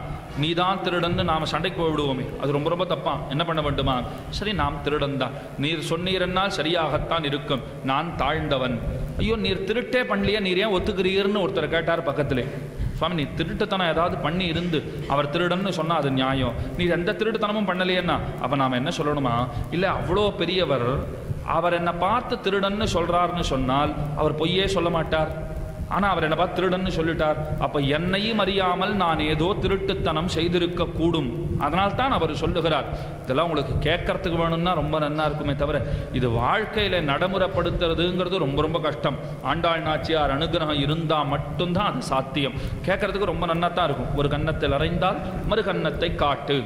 நீ தான் திருடன்னு நாம் சண்டைக்கு போய்விடுவோமே, அது ரொம்ப ரொம்ப தப்பா. என்ன பண்ண வேண்டுமா? சரி, நாம் திருடன் தான், நீர் சொன்னீரென்னால் சரியாகத்தான் இருக்கும், நான் தாழ்ந்தவன். ஐயோ, நீர் திருட்டே பண்ணலையே, நீர் ஏன் ஒத்துக்கிறீர்னு ஒருத்தர் கேட்டார் பக்கத்திலே. சுவாமி, நீ திருட்டுத்தனம் ஏதாவது பண்ணி இருந்து அவர் திருடன்னு சொன்னால் அது நியாயம். நீ எந்த திருட்டுத்தனமும் பண்ணலையேன்னா அப்போ நாம் என்ன சொல்லணுமா? இல்லை, அவ்வளோ பெரியவர், அவர் என்னை பார்த்து திருடன்னு சொல்கிறார்னு சொன்னால் அவர் பொய்யே சொல்ல மாட்டார். ஆனால் அவர் என்னை பார்த்து திருடன்னு சொல்லிட்டார். அப்போ என்னையும் அறியாமல் நான் ஏதோ திருட்டுத்தனம் செய்திருக்க கூடும். அதனால்தான் அவர் சொல்லுகிறார். இதெல்லாம் உங்களுக்கு கேட்கறதுக்கு வேணும்னா ரொம்ப நன்னா இருக்குமே தவிர, இது வாழ்க்கையில் நடைமுறைப்படுத்துறதுங்கிறது ரொம்ப ரொம்ப கஷ்டம். ஆண்டாள் நாச்சியார் அனுகிரகம் இருந்தால் மட்டும்தான் அது சாத்தியம். கேட்கறதுக்கு ரொம்ப நன்னா தான் இருக்கும். ஒரு கன்னத்தில் அறைந்தால் மறு கன்னத்தை காட்டு.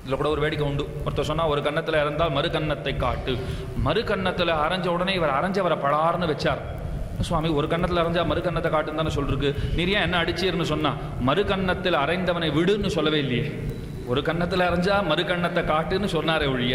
இதில் கூட ஒரு வேடிக்கை உண்டு. ஒருத்தர் சொன்னால், ஒரு கன்னத்தில் இறந்தால் மறு கன்னத்தை காட்டு. மறு கன்னத்தில் அரைஞ்ச உடனே இவர் அரைஞ்சவரை படார்னு வச்சார். சுவாமி, ஒரு கன்னத்தில் அரைஞ்சா மறு கன்னத்தை காட்டுன்னு தானே சொல்லிருக்கு, நீர் ஏன் என்ன அடிச்சீர்னு சொன்னா, மறு கன்னத்தில் அரைந்தவனை விடுன்னு சொல்லவே இல்லையே. ஒரு கன்னத்தில் அரைஞ்சா மறு கன்னத்தை காட்டுன்னு சொன்னாரே ஒழிய,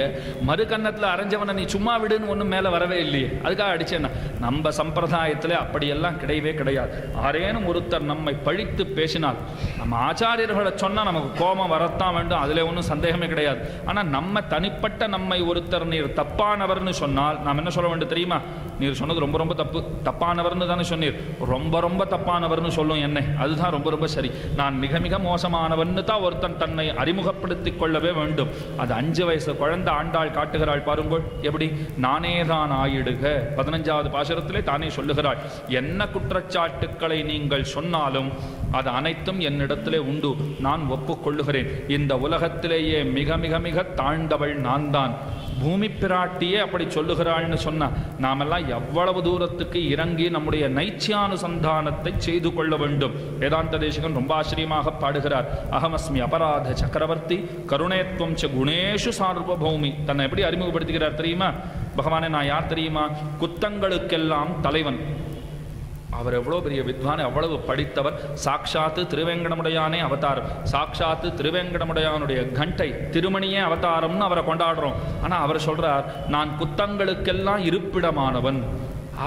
மறு கன்னத்தில் அரைஞ்சவனை நீ சும்மா விடுன்னு ஒன்றும் மேலே வரவே இல்லையே. அதுக்காக அடிச்சேன்னா, நம்ம சம்பிரதாயத்தில் அப்படியெல்லாம் கிடையவே கிடையாது. ஆரேனும் ஒருத்தர் நம்மை பழித்து பேசினால், நம்ம ஆச்சாரியர்களை சொன்னால் நமக்கு கோபம் வரத்தான் வேண்டும், அதில் ஒன்றும் சந்தேகமே கிடையாது. ஆனால் நம்ம தனிப்பட்ட நம்மை ஒருத்தர் நீர் தப்பானவர்னு சொன்னால் நாம் என்ன சொல்ல வேண்டும் தெரியுமா? நீர் சொன்னது ரொம்ப ரொம்ப தப்பு, தப்பானவர்னு தானே சொன்னீர், ரொம்ப ரொம்ப தப்பானவர்னு சொல்லும் என்னை, அதுதான் ரொம்ப ரொம்ப சரி. நான் மிக மிக மோசமானவன்னு தான் ஒருத்தன் தன்னை அறிமுகப்படுத்திக் கொள்ளவே வேண்டும். அது 5 வயசு குழந்தை ஆண்டாள் காட்டுகிறாள் பாருங்கள். எப்படி? நானே தான் ஆயிடுக 15வது பாசுரத்திலே தானே சொல்லுகிறாள். என்ன குற்றச்சாட்டுக்களை நீங்கள் சொன்னாலும் அது அனைத்தும் என்னிடத்திலே உண்டு, நான் ஒப்புக்கொள்ளுகிறேன். இந்த உலகத்திலேயே மிக மிக மிக தாழ்ந்தவள் நான் தான். பூமி பிராட்டியே அப்படி சொல்லுகிறாள்னு சொன்னா, நாமெல்லாம் எவ்வளவு தூரத்துக்கு இறங்கி நம்முடைய நைச்சியானுசந்தானத்தை செய்து கொள்ள வேண்டும். வேதாந்த தேசிகன் ரொம்ப ஆச்சரியமாக பாடுகிறார். அகமஸ்மி அபராத சக்கரவர்த்தி கருணேத்வம் ச குணேஷு சார்வபௌமி. தன்னை எப்படி அறிமுகப்படுத்துகிறார் தெரியுமா? பகவானே, நான் யார் தெரியுமா? குத்தங்களுக்கெல்லாம் தலைவன். அவர் எவ்வளோ பெரிய வித்வான், எவ்வளவு படித்தவர். சாட்சாத்து திருவேங்கடமுடையானே அவதாரம். சாட்சாத்து திருவேங்கடமுடையானுடைய கண்டை திருமணியே அவதாரம்னு அவரை கொண்டாடுறோம். ஆனால் அவர் சொல்றார், நான் குத்தங்களுக்கெல்லாம் இருப்பிடமானவன்.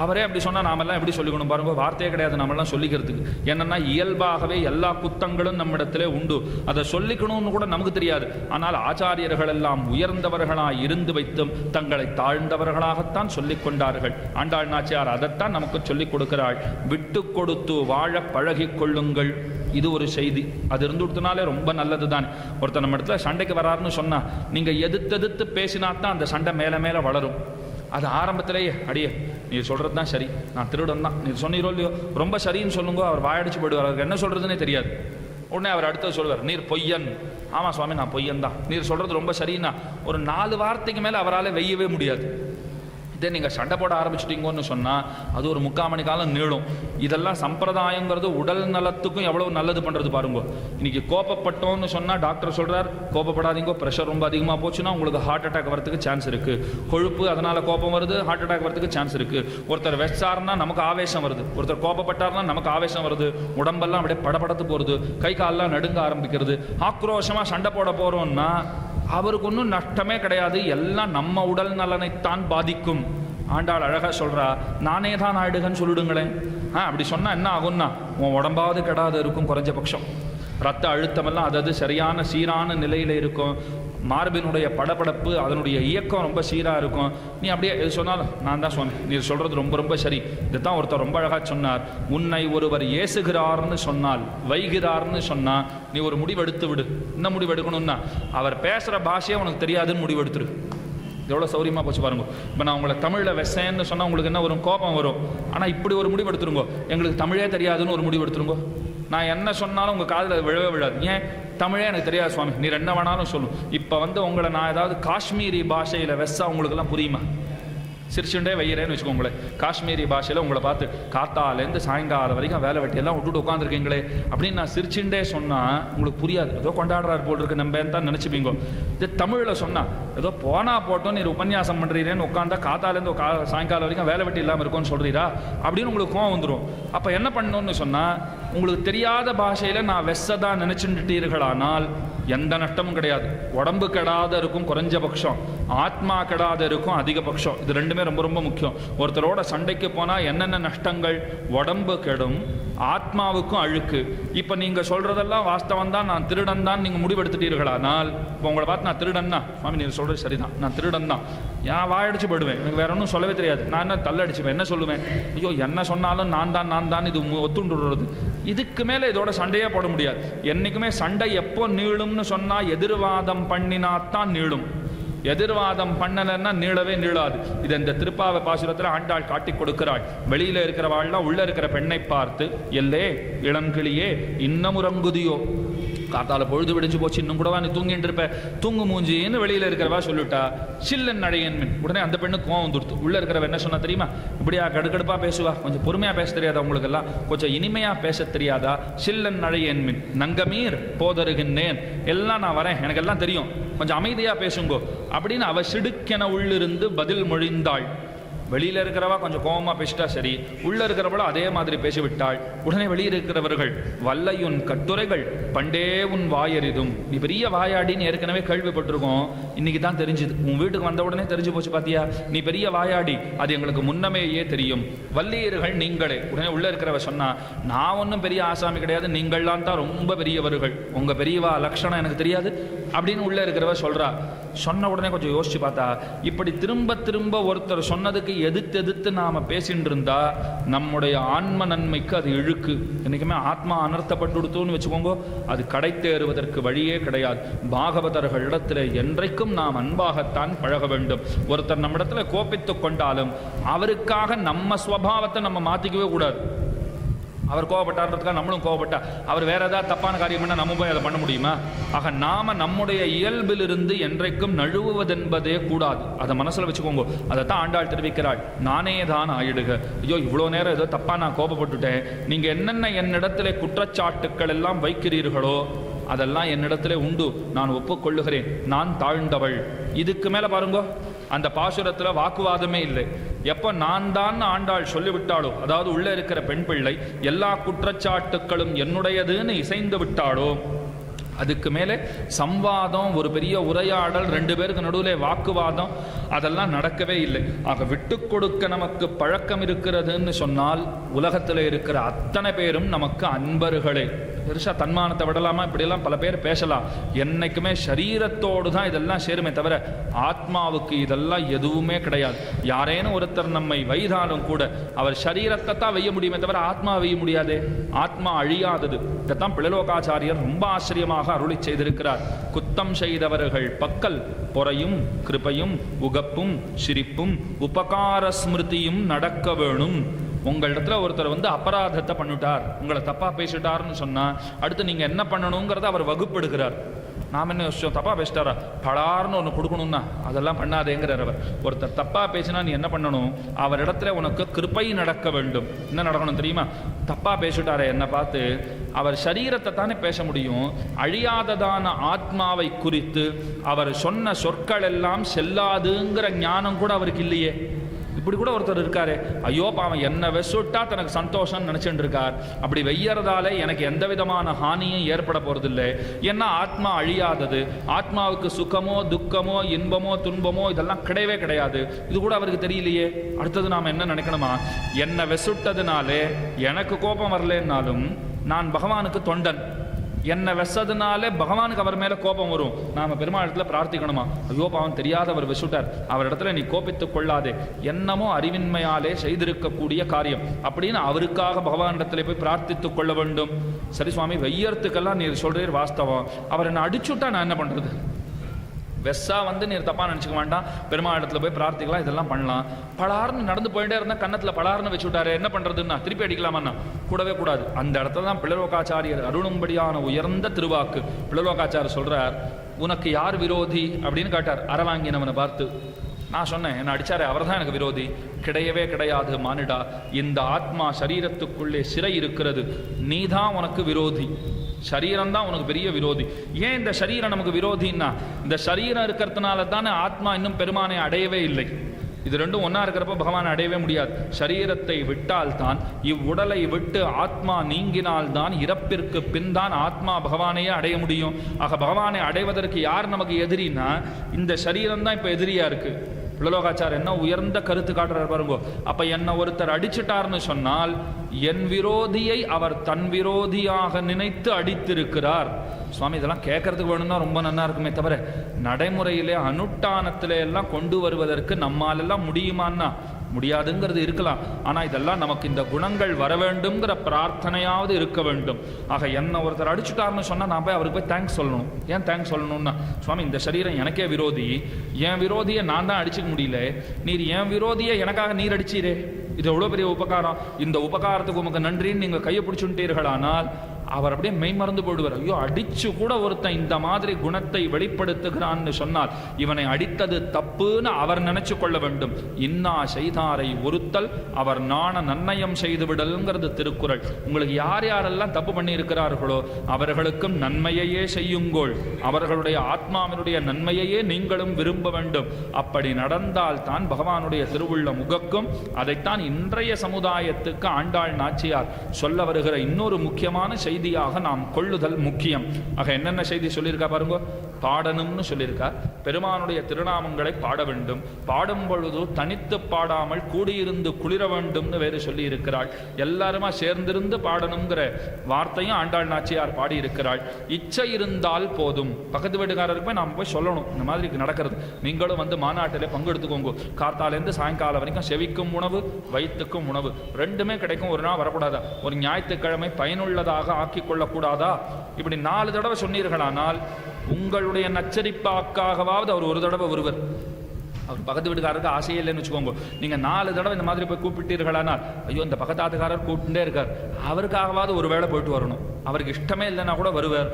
அவரே அப்படி சொன்னால் நாமெல்லாம் எப்படி சொல்லிக்கணும் பாருங்க. வார்த்தையே கிடையாது நம்மெல்லாம் சொல்லிக்கிறதுக்கு. என்னன்னா, இயல்பாகவே எல்லா குத்தங்களும் நம்மிடத்திலே உண்டு. அதை சொல்லிக்கணும்னு கூட நமக்கு தெரியாது. ஆனால் ஆச்சாரியர்கள் எல்லாம் உயர்ந்தவர்களாக இருந்து வைத்தும் தங்களை தாழ்ந்தவர்களாகத்தான் சொல்லிக் கொண்டார்கள். ஆண்டாள் நாச்சியார் அதைத்தான் நமக்கு சொல்லிக் கொடுக்கிறாள். விட்டு கொடுத்து வாழ பழகி கொள்ளுங்கள். இது ஒரு செய்தி. அது இருந்து கொடுத்தனாலே ரொம்ப நல்லது தான். ஒருத்தர் நம்ம இடத்துல சண்டைக்கு வராருன்னு சொன்னால், நீங்கள் எதிர்த்து பேசினா தான் அந்த சண்டை மேலே மேலே வளரும். அது ஆரம்பத்திலேயே, அடியே நீ சொல்கிறது தான் சரி, நான் திருடன் தான், நீ சொன்னீரோ இல்லையோ, ரொம்ப சரின்னு சொல்லுங்க, அவர் வாயடிச்சு போயிடுவார். அவருக்கு என்ன சொல்கிறதுனே தெரியாது. உடனே அவர் அடுத்தது சொல்வார், நீர் பொய்யன். ஆமாம் சுவாமி, நான் பொய்யன் தான். நீர் சொல்கிறது ரொம்ப சரின்னா ஒரு 4 வார்த்தைக்கு மேலே அவரால் வெய்யவே முடியாது. இதே நீங்கள் சண்டை போட ஆரம்பிச்சிட்டிங்கன்னு சொன்னால் அது ஒரு 3/4 மணி காலம் நீளும். இதெல்லாம் சம்பிரதாயங்கிறது உடல் நலத்துக்கும் எவ்வளோ நல்லது பண்ணுறது பாருங்க. இன்றைக்கி கோபப்பட்டோன்னு சொன்னால் டாக்டர் சொல்கிறார், கோபப்படாதீங்க, ப்ரெஷர் ரொம்ப அதிகமாக போச்சுன்னா உங்களுக்கு ஹார்ட் அட்டாக் வரதுக்கு சான்ஸ் இருக்குது. கொழுப்பு, அதனால் கோபம் வருது, ஹார்ட் அட்டாக் வரதுக்கு சான்ஸ் இருக்குது. ஒருத்தர் வெச்சார்னா நமக்கு ஆவேசம் வருது, ஒருத்தர் கோபப்பட்டார்னா நமக்கு ஆவேசம் வருது, உடம்பெல்லாம் அப்படியே படபடத்து போகிறது, கை காலெல்லாம் நடுங்க ஆரம்பிக்கிறது. ஆக்ரோஷமாக சண்டை போட போகிறோம்னா அவருக்கு ஒன்றும் நஷ்டமே கிடையாது, எல்லாம் நம்ம உடல் நலனைத்தான் பாதிக்கும். ஆண்டாள் அழகா சொல்றா, நானே தான் ஆயிடுகன்னு சொல்லிடுங்களேன். அப்படி சொன்னா என்ன ஆகும்னா, உன் உடம்பாவது கெடாது இருக்கும், குறைஞ்சபட்சம் ரத்த அழுத்தமெல்லாம் அதாவது சரியான சீரான நிலையில் இருக்கும், மார்பினுடைய படபடப்பு அதனுடைய இயக்கம் ரொம்ப சீராக இருக்கும். நீ அப்படியே எது சொன்னாலும் நான் தான் சொன்னேன், நீ சொல்கிறது ரொம்ப ரொம்ப சரி. இதுதான் ஒருத்தர் ரொம்ப அழகாக சொன்னார், உன்னை ஒருவர் ஏசுகிறார்னு சொன்னால், வைகிறார்னு சொன்னால் நீ ஒரு முடிவெடுத்து விடு. என்ன முடிவு எடுக்கணும்னா, அவர் பேசுகிற பாஷையே உனக்கு தெரியாதுன்னு முடிவெடுத்துரு. எவ்வளோ சௌரியமாக போச்சு பாருங்க. இப்போ நான் உங்களை தமிழில் வெசேன்னு சொன்னால் உங்களுக்கு என்ன வரும், கோபம் வரும். ஆனால் இப்படி ஒரு முடிவு எடுத்துருங்கோ, எங்களுக்கு தமிழே தெரியாதுன்னு ஒரு முடிவு எடுத்துருங்கோ. நான் என்ன சொன்னாலும் உங்கள் காதில் விழவே விழாது. ஏன், தமிழே எனக்கு தெரியாது சுவாமி, நீர் என்ன வேணாலும் சொல்லும். இப்போ உங்களை நான் ஏதாவது காஷ்மீரி பாஷையில் வெஸ்ஸா உங்களுக்கெல்லாம் புரியுமா? சிரிச்சுண்டே வைக்கிறேன்னு வச்சுக்கோங்களேன். காஷ்மீரி பாஷையில் உங்களை பார்த்து காத்தாலேருந்து சாயங்காலம் வரைக்கும் வேலை வெட்டியெல்லாம் விட்டுட்டு உட்காந்துருக்கீங்களே அப்படின்னு நான் சிரிச்சுண்டே சொன்னால் உங்களுக்கு புரியாது. ஏதோ கொண்டாடுறாரு போல் இருக்கு நம்ம தான் நினச்சிப்பீங்க. இது தமிழில் சொன்னால் ஏதோ போனா போட்டோம், நீர் உபன்யாசம் பண்ணுறீரேன்னு உட்காந்தா காத்தாலேருந்து சாயங்காலம் வரைக்கும் வேலை வெட்டி இல்லாமல் இருக்கும்னு சொல்கிறீரா அப்படின்னு உங்களுக்கு கோவம் வந்துடும். அப்போ என்ன பண்ணணும்னு சொன்னால், உங்களுக்கு தெரியாத பாஷையில் நான் வெஸ்ஸதான் நினச்சுட்டீர்களானால் எந்த நஷ்டமும் கிடையாது. உடம்பு கெடாத இருக்கும் குறைஞ்சபட்சம், ஆத்மா கெடாத இருக்கும் அதிகபட்சம். இது ரெண்டுமே ரொம்ப ரொம்ப முக்கியம். ஒருத்தரோட சண்டைக்கு போனால் என்னென்ன நஷ்டங்கள், உடம்பு கெடும், ஆத்மாவுக்கும் அழுக்கு. இப்போ நீங்கள் சொல்கிறதெல்லாம் வாஸ்தவம் தான், நான் திருடன் தான் நீங்கள் முடிவெடுத்துட்டீர்களானால், இப்போ உங்களை பார்த்து நான் திருடன் தான் சுவாமி நீங்கள் சொல்கிறது சரிதான், நான் திருடன் தான், ஏன் வாயடிச்சு போயிடுவேன், எனக்கு வேற ஒன்றும் சொல்லவே தெரியாது, நான் என்ன தள்ளடிச்சுவேன், என்ன சொல்லுவேன், ஐயோ என்ன சொன்னாலும் நான் தான் இது ஒத்துண்டுறது. இதுக்கு மேலே இதோட சண்டையே போட முடியாது. என்றைக்குமே சண்டை எப்போ நீளும்னு சொன்னால், எதிர்வாதம் பண்ணினாத்தான் நீளும். எதிர்வாதம் பண்ணலன்னா நீளவே நீளாது. இது இந்த திருப்பாவை பாசுரத்தில் ஆண்டாள் காட்டி கொடுக்கிறாள். வெளியில இருக்கிறவாள்லாம் உள்ள இருக்கிற பெண்ணை பார்த்து, எல்லே இளங்கிளியே இன்னும் உறங்குதியோ, காத்தால பொழுது விடிஞ்சு போச்சு, இன்னும் கூடவா நீ தூங்கிட்டு இருப்ப, தூங்கு மூஞ்சின்னு வெளியில இருக்கிறவா சொல்லிட்டா. சில்லன் நடையன் மின், உடனே அந்த பெண்ணு கோவம் வந்துடுத்து. உள்ள இருக்கிறவ என்ன சொன்னா தெரியுமா, இப்படியா கடுக்கடுப்பா பேசுவா, கொஞ்சம் பொறுமையா பேச தெரியாதா உங்களுக்கு எல்லாம், கொஞ்சம் இனிமையா பேச தெரியாதா, சில்லன் நடையன் மின் நங்கமீர் போதருகின்றேன், எல்லாம் நான் வரேன், எனக்கு எல்லாம் தெரியும், கொஞ்சம் அமைதியா பேசுங்கோ அப்படின்னு அவ சிடுக்கென உள்ளிருந்து பதில் மொழிந்தாள். வெளியில இருக்கிறவா கொஞ்சம் கோபமா பேசிட்டா சரி, உள்ள இருக்கிறவளும் அதே மாதிரி பேசிவிட்டாள். உடனே வெளியில் இருக்கிறவர்கள், வல்லையுன் கட்டுரைகள் பண்டே உன் வாயறிதும், நீ பெரிய வாயாடின்னு ஏற்கனவே கேள்விப்பட்டிருக்கோம், இன்னைக்கு தான் தெரிஞ்சுது, உன் வீட்டுக்கு வந்த உடனே தெரிஞ்சு போச்சு பாத்தியா, நீ பெரிய வாயாடி, அது எங்களுக்கு முன்னமேயே தெரியும். வல்லியர்கள் நீங்களே. உடனே உள்ள இருக்கிறவ சொன்னா, நான் ஒன்றும் பெரிய ஆசாமி கிடையாது, நீங்கள்லாம் தான் ரொம்ப பெரியவர்கள், உங்க பெரியவா லட்சணம் எனக்கு தெரியாது அப்படின்னு உள்ள இருக்கிறவ சொல்றா. சொன்ன உடனே கொஞ்சம் யோசிச்சு பார்த்தா, இப்படி திரும்ப திரும்ப ஒருத்தர் சொன்னதுக்கு எதிர்த்து நாம பேசிட்டு இருந்தா நம்முடைய ஆன்ம நன்மைக்கு அது இழுக்கு. என்னைக்குமே ஆத்மா அனர்த்தப்பட்டுடுத்தோன்னு வச்சுக்கோங்க, அது கடை தேறுவதற்கு வழியே கிடையாது. பாகவதர்களிடத்துல என்றைக்கும் நாம் அன்பாகத்தான் பழக வேண்டும். ஒருத்தர் நம்மிடத்துல கோபித்து கொண்டாலும் அவருக்காக நம்ம ஸ்வபாவத்தை நம்ம மாத்திக்கவே கூடாது. அவர் கோவப்பட்டார்றதுக்காக நம்மளும் கோவப்பட்டா, அவர் வேற ஏதாவது தப்பான காரியம் பண்ணால் நம்ம போய் அதை பண்ண முடியுமா? ஆக நாம நம்முடைய இயல்பிலிருந்து என்றைக்கும் நழுவுவதென்பதே கூடாது. அதை மனசுல வச்சுக்கோங்க. அதைத்தான் ஆண்டாள் தெரிவிக்கிறாள், நானே தான் ஆயிடுக. ஐயோ இவ்வளோ நேரம் ஏதோ தப்பா நான் கோபப்பட்டுட்டேன், நீங்க என்னென்ன என்னிடத்துல குற்றச்சாட்டுக்கள் எல்லாம் வைக்கிறீர்களோ அதெல்லாம் என்னிடத்துல உண்டு, நான் ஒப்புக்கொள்ளுகிறேன், நான் தாழ்ந்தவள். இதுக்கு மேல பாருங்க, அந்த பாசுரத்துல வாக்குவாதமே இல்லை. எப்ப நான் தான் ஆண்டாள் சொல்லிவிட்டாளோ, அதாவது உள்ள இருக்கிற பெண் பிள்ளை எல்லா குற்றச்சாட்டுக்களும் என்னுடையதுன்னு இசைந்து விட்டாளோ, அதுக்கு மேலே சம்வாதம், ஒரு பெரிய உரையாடல், ரெண்டு பேருக்கு நடுவில் வாக்குவாதம், அதெல்லாம் நடக்கவே இல்லை. ஆக விட்டு கொடுக்க நமக்கு பழக்கம் இருக்கிறதுன்னு சொன்னால் உலகத்தில் இருக்கிற அத்தனை பேரும் நமக்கு அன்பர்களே. பெருசா தன்மானத்தை விடலாமா, இப்படியெல்லாம் பல பேர் பேசலாம். என்னைக்குமே சரீரத்தோடு தான் இதெல்லாம் சேருமே தவிர ஆத்மாவுக்கு இதெல்லாம் எதுவுமே கிடையாது. யாரேனும் ஒருத்தர் நம்மை வைதாலும் கூட அவர் சரீரத்தை தான் வைய முடியுமே தவிர ஆத்மா வைய முடியாதே. ஆத்மா அழியாதது. இதைத்தான் பிளலோகாச்சாரியர் ரொம்ப ஆச்சரியமாக அருளி செய்திருக்கிறார். குத்தம் செய்தவர்கள் பக்கல் பொறையும் கிருபையும் உகப்பும் சிரிப்பும் உபகார ஸ்மிருதியும் நடக்க வேணும். உங்களிடத்துல ஒருத்தர் அபராதத்தை பண்ணிட்டார், உங்களை தப்பா பேசிட்டார்னு சொன்னா அடுத்து நீங்க என்ன பண்ணணுங்கிறத அவர் வகுப்படுகிறார். நாம் என்ன யோசிச்சோம், தப்பா பேசிட்டாரா படார்னு ஒன்று கொடுக்கணும்னா அதெல்லாம் பண்ணாதேங்கிறார் அவர். ஒருத்தர் தப்பா பேசினா நீ என்ன பண்ணணும், அவரிடத்துல உனக்கு கிருபை நடக்க வேண்டும். என்ன நடக்கணும் தெரியுமா, தப்பா பேசிட்டாரே என்ன பார்த்து, அவர் சரீரத்தை தானே பேச முடியும், அழியாததான ஆத்மாவை குறித்து அவர் சொன்ன சொற்கள் எல்லாம் செல்லாதுங்கிற ஞானம் கூட அவருக்கு இல்லையே. இப்படி கூட ஒருத்தர் இருக்காரு, ஐயோ பாவம் என்ன வெசுட்டா தனக்கு சந்தோஷம் நினைச்சுட்டு இருக்கார். அப்படி வெய்யறதாலே எனக்கு எந்த விதமான ஹானியும் ஏற்பட போறதில்லை. ஏன்னா ஆத்மா அழியாதது, ஆத்மாவுக்கு சுகமோ துக்கமோ இன்பமோ துன்பமோ இதெல்லாம் கிடையவே கிடையாது. இது கூட அவருக்கு தெரியலையே. அடுத்தது நாம் என்ன நினைக்கணுமா, என்ன வெசுட்டதுனாலே எனக்கு கோபம் வரலன்னாலும் நான் பகவானுக்கு தொண்டன், என்ன வெசதுனாலே பகவானுக்கு அவர் மேல கோபம் வரும். நாம பெருமாளத்துல பிரார்த்திக்கணுமா, ஐயோ பாவம் தெரியாதவர் வெசுட்டார், அவர் இடத்துல நீ கோபித்துக் கொள்ளாதே, என்னமோ அறிவின்மையாலே செய்திருக்கக்கூடிய காரியம் அப்படின்னு அவருக்காக பகவானிடத்துல போய் பிரார்த்தித்துக் கொள்ள வேண்டும். சரி சுவாமி, வெய்யறதுக்கெல்லாம் நீர் சொல்றீர் வாஸ்தவம், அவர் என்ன அடிச்சுட்டா நான் என்ன பண்றது? வெஸ்ஸா நீர் தப்பா நினச்சிக்க வேண்டாம், பெருமாள் இடத்துல போய் பிரார்த்திக்கலாம், இதெல்லாம் பண்ணலாம். பலார்னு நடந்து போயிட்டே இருந்தால் கன்னத்தில் பலார்னு வச்சு விட்டாரு, என்ன பண்ணுறதுன்னா திருப்பி அடிக்கலாமான்னா கூடவே கூடாது. அந்த இடத்துல தான் பிள்ளலோகாச்சாரியர் அருளும்படியான உயர்ந்த திருவாக்கு. பிள்ளலோகாச்சாரியர் சொல்கிறார், உனக்கு யார் விரோதி அப்படின்னு கேட்டார் அறவாங்கினவனை பார்த்து. நான் சொன்னேன், என்ன அடிச்சாரே அவர் தான் எனக்கு விரோதி. கிடையவே கிடையாது மானிடா, இந்த ஆத்மா சரீரத்துக்குள்ளே சிறை இருக்கிறது, நீ தான் உனக்கு விரோதி, சரீரம் தான் உனக்கு பெரிய விரோதி. ஏன் இந்த சரீரம் நமக்கு விரோதின்னா, இந்த சரீரம் இருக்கிறதுனால தானே ஆத்மா இன்னும் பெருமானை அடையவே இல்லை. இது ரெண்டும் ஒன்றா இருக்கிறப்ப பகவானை அடையவே முடியாது. சரீரத்தை விட்டால்தான், இவ்வுடலை விட்டு ஆத்மா நீங்கினால்தான், இறப்பிற்கு பின் தான் ஆத்மா பகவானையே அடைய முடியும். ஆக பகவானை அடைவதற்கு யார் நமக்கு எதிரின்னா, இந்த சரீரம் தான் இப்போ எதிரியா இருக்கு. பிள்ளலோகாச்சார் என்ன உயர்ந்த கருத்து காட்டுறார் பாருங்கோ. அப்ப என்ன ஒருத்தர் அடிச்சிட்டார்னு சொன்னால், என் விரோதியை அவர் தன் விரோதியாக நினைத்து அடித்திருக்கிறார். சுவாமி இதெல்லாம் கேட்கறதுக்கு வேணும்னா ரொம்ப நல்லா இருக்குமே தவிர, நடைமுறையிலே அனுஷ்டானத்திலே எல்லாம் கொண்டு வருவதற்கு நம்மாலெல்லாம் முடியுமான்னா முடியாதுங்கிறது இருக்கலாம். ஆனால் இதெல்லாம் நமக்கு இந்த குணங்கள் வர வேண்டும்ங்கிற பிரார்த்தனையாவது இருக்க வேண்டும். ஆக என்ன ஒருத்தர் அடிச்சுட்டார்னு சொன்னால் நான் போய் அவருக்கு போய் தேங்க்ஸ் சொல்லணும். ஏன் தேங்க்ஸ் சொல்லணும்னா, சுவாமி இந்த சரீரம் எனக்கே விரோதி, என் விரோதியை நான் தான் அடிச்சுக்க முடியல, நீர் என் விரோதியை எனக்காக நீர் அடிச்சீரே, இது எவ்வளோ பெரிய உபகாரம். இந்த உபகாரத்துக்கு உமக்கு நன்றின்னு நீங்கள் கையை பிடிச்சுட்டீர்களானால் அவர் அப்படியே மெய்மறந்து போடுவார். ஐயோ, அடிச்சு கூட ஒருத்தன் இந்த மாதிரி குணத்தை வெளிப்படுத்துகிறான்னு சொன்னால் இவனை அடித்தது தப்புன்னு அவர் நினைச்சு கொள்ள வேண்டும். இன்னா செய்தாரை ஒருத்தல் அவர் நாண நன்னயம் செய்து விடல்ங்கிறது திருக்குறள். உங்களுக்கு யார் யாரெல்லாம் தப்பு பண்ணி இருக்கிறார்களோ அவர்களுக்கும் நன்மையையே செய்யுங்கோள், அவர்களுடைய ஆத்மாவினுடைய நன்மையையே நீங்களும் விரும்ப வேண்டும். அப்படி நடந்தால் தான் பகவானுடைய திருவுள்ள முகக்கும். அதைத்தான் இன்றைய சமுதாயத்துக்கு ஆண்டாள் நாச்சியார் சொல்ல வருகிற இன்னொரு முக்கியமான செய்தியாக நாம் கொள்ளுதல் முக்கியம். ஆக என்னென்ன செய்தி சொல்லியிருக்கா பாருங்க. பாடணும்னு சொல்லியிருக்கா, பெருமானுடைய திருநாமங்களை பாட வேண்டும், பாடும் பொழுது தனித்து பாடாமல் கூடியிருந்து குளிர வேண்டும்னு வேறு சொல்லி இருக்கிறாள். எல்லாருமா சேர்ந்திருந்து பாடணுங்கிற வார்த்தையும் ஆண்டாள் நாச்சியார் பாடி இருக்கிறாள். இச்சை இருந்தால் போதும். பக்கத்து வீட்டுக்காரருக்கு போய் நாம் போய் சொல்லணும், இந்த மாதிரி நடக்கிறது, நீங்களும் மாநாட்டிலே பங்கெடுத்துக்கோங்க. காத்தாலேருந்து சாயங்காலம் வரைக்கும் செவிக்கும் உணவு வயிற்றுக்கும் உணவு ரெண்டுமே கிடைக்கும். ஒரு நாள் வரக்கூடாதா? ஒரு ஞாயிற்றுக்கிழமை பயனுள்ளதாக ஆக்கிக் கொள்ளக்கூடாதா? இப்படி 4 தடவை சொன்னீர்களானால் உங்களுடைய நச்சரிப்பாக்காகவாவது அவர் ஒரு தடவை வருவர். அவர் பக்கத்து வீட்டுக்காரருக்கு ஆசையே இல்லைன்னு வச்சுக்கோங்க. நீங்கள் 4 தடவை இந்த மாதிரி போய் கூப்பிட்டீர்களானால், ஐயோ இந்த பக்கத்தாத்துக்காரர் கூப்பிட்டுட்டே இருக்கார், அவருக்காகவாவது ஒரு வேளை போயிட்டு வரணும். அவருக்கு இஷ்டமே இல்லைன்னா கூட வருவார்.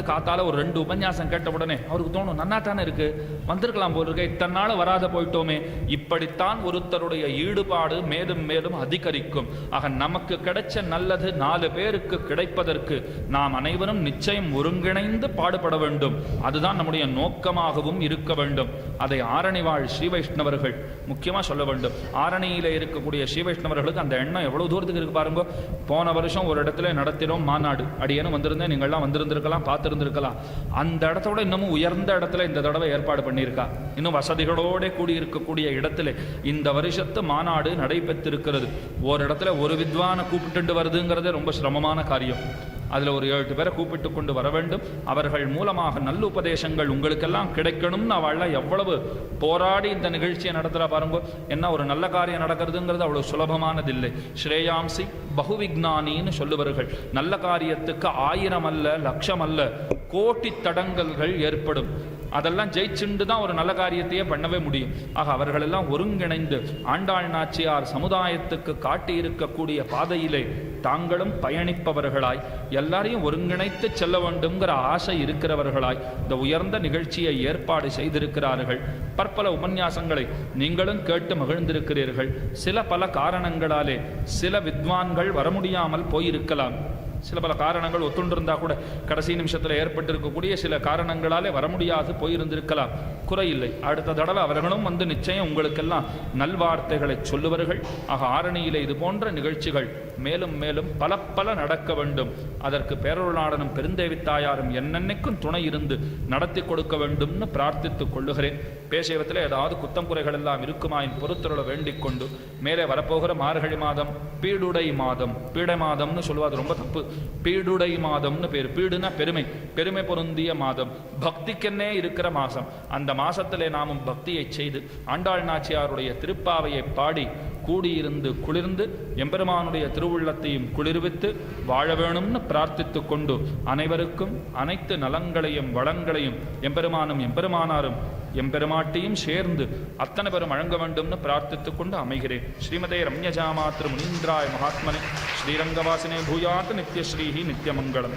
காத்தால ஒரு 2 உபன்யாசம் கேட்ட உடனே அவருக்கு தோணும், நன்னா தானே இருக்கு, வந்திருக்கலாம் போல் இருக்க, இத்தனை நாள் வராத போயிட்டோமே. இப்படித்தான் ஒருத்தருடைய ஈடுபாடு மேலும் மேலும் அதிகரிக்கும். ஆக நமக்கு கிடைச்ச நல்லது 4 பேருக்கு கிடைப்பதற்கு நாம் அனைவரும் நிச்சயம் ஒருங்கிணைந்து பாடுபட வேண்டும். அதுதான் நம்முடைய நோக்கமாகவும் இருக்க வேண்டும். அதை ஆரணிவாழ் ஸ்ரீ வைஷ்ணவர்கள் முக்கியமாக சொல்ல வேண்டும். ஆரணியில் இருக்கக்கூடிய ஸ்ரீ வைஷ்ணவர்களுக்கு அந்த எண்ணம் எவ்வளவு தூரத்துக்கு இருக்கு பாருங்க. போன வருஷம் ஒரு இடத்துல நடத்தினோம் மாநாடு, அடியேனும் வந்திருந்தேன், நீங்கள்லாம் வந்திருந்திருக்கலாம், பார்த்துருந்துருக்கலாம். அந்த இடத்தோட இன்னமும் உயர்ந்த இடத்துல இந்த தடவை ஏற்பாடு பண்ணியிருக்கா. இன்னும் வசதிகளோட கூடி இருக்கக்கூடிய இடத்துல இந்த வருஷத்து மாநாடு நடைபெற்றிருக்கிறது. ஒரு இடத்துல ஒரு வித்வானை கூப்பிட்டு வருதுங்கிறதே ரொம்ப சிரமமான காரியம். அதில் ஒரு 7 பேரை கூப்பிட்டு கொண்டு வர வேண்டும். அவர்கள் மூலமாக நல்ல உபதேசங்கள் உங்களுக்கெல்லாம் கிடைக்கணும்னு அவள்லாம் எவ்வளவு போராடி இந்த நிகழ்ச்சியை நடத்துகிறா பாருங்க. என்ன ஒரு நல்ல காரியம் நடக்கிறதுங்கிறது அவ்வளோ சுலபமானதில்லை. ஸ்ரேயாம்சி பகுவிக்னானின்னு சொல்லுவார்கள். நல்ல காரியத்துக்கு 1000 அல்ல, லட்சம் அல்ல, கோடி தடங்கல்கள் ஏற்படும். அதெல்லாம் ஜெயிச்சுண்டு தான் ஒரு நல்ல காரியத்தையே பண்ணவே முடியும். ஆக அவர்களெல்லாம் ஒருங்கிணைந்து ஆண்டாள் நாச்சியார் சமுதாயத்துக்கு காட்டி இருக்கக்கூடிய பாதையிலே தாங்களும் பயணிப்பவர்களாய், எல்லாரையும் ஒருங்கிணைத்து செல்ல வேண்டும்ங்கிற ஆசை இருக்கிறவர்களாய் இந்த உயர்ந்த நிகழ்ச்சியை ஏற்பாடு செய்திருக்கிறார்கள். பற்பல உபன்யாசங்களை நீங்களும் கேட்டு மகிழ்ந்திருக்கிறீர்கள். சில பல காரணங்களாலே சில வித்வான்கள் வர முடியாமல் போயிருக்கலாம். சில பல காரணங்கள் ஒத்துண்டிருந்தா கூட கடைசி நிமிஷத்தில் ஏற்பட்டிருக்கக்கூடிய சில காரணங்களாலே வர முடியாது போயிருந்திருக்கலாம், குறையில்லை. அடுத்த தடவை அவர்களும் வந்து நிச்சயம் உங்களுக்கெல்லாம் நல்வார்த்தைகளை சொல்லுவார்கள். ஆக ஆரணியிலே இது போன்ற நிகழ்ச்சிகள் மேலும் மேலும் பல பல நடக்க வேண்டும். அதற்கு பேரருளாளனும் பெருந்தேவித்தாயாரும் என்னென்னைக்கும் துணை இருந்து நடத்தி கொடுக்க வேண்டும்னு பிரார்த்தித்துக் கொள்ளுகிறேன். பேசியவத்தில் ஏதாவது குத்தம் குறைகள் எல்லாம் இருக்குமாயின் பொறுத்தருள வேண்டிக் கொண்டு மேலே வரப்போகிற மார்கழி மாதம் பீடுடை மாதம், பீடை மாதம்னு சொல்லுவாது ரொம்ப தப்பு, பீடுடை மாதம்னு பேர். பீடுனா பெருமை, பெருமை பொருந்திய மாதம், பக்திக்கென்னே இருக்கிற மாசம். அந்த மாசத்திலே நாமும் பக்தியை செய்து ஆண்டாள் நாச்சியாருடைய திருப்பாவையை பாடி கூடியிருந்து குளிர்ந்து எம்பெருமானுடைய திருவுள்ளத்தையும் குளிர்வித்து வாழ வேணும்னு பிரார்த்தித்து கொண்டு அனைவருக்கும் அனைத்து நலங்களையும் வளங்களையும் எம்பெருமானும் எம்பெருமானாரும் எம்பெருமாட்டியும் சேர்ந்து அத்தனை பேரும் வழங்க வேண்டும்னு பிரார்த்தித்துக் கொண்டு அமைகிறேன். ஸ்ரீமதே ரம்யஜாமாத்ரு முனீந்திராய மகாத்மனே ஸ்ரீரங்கவாசினே பூயாத் நித்யஸ்ரீஹி நித்யமங்கலம்.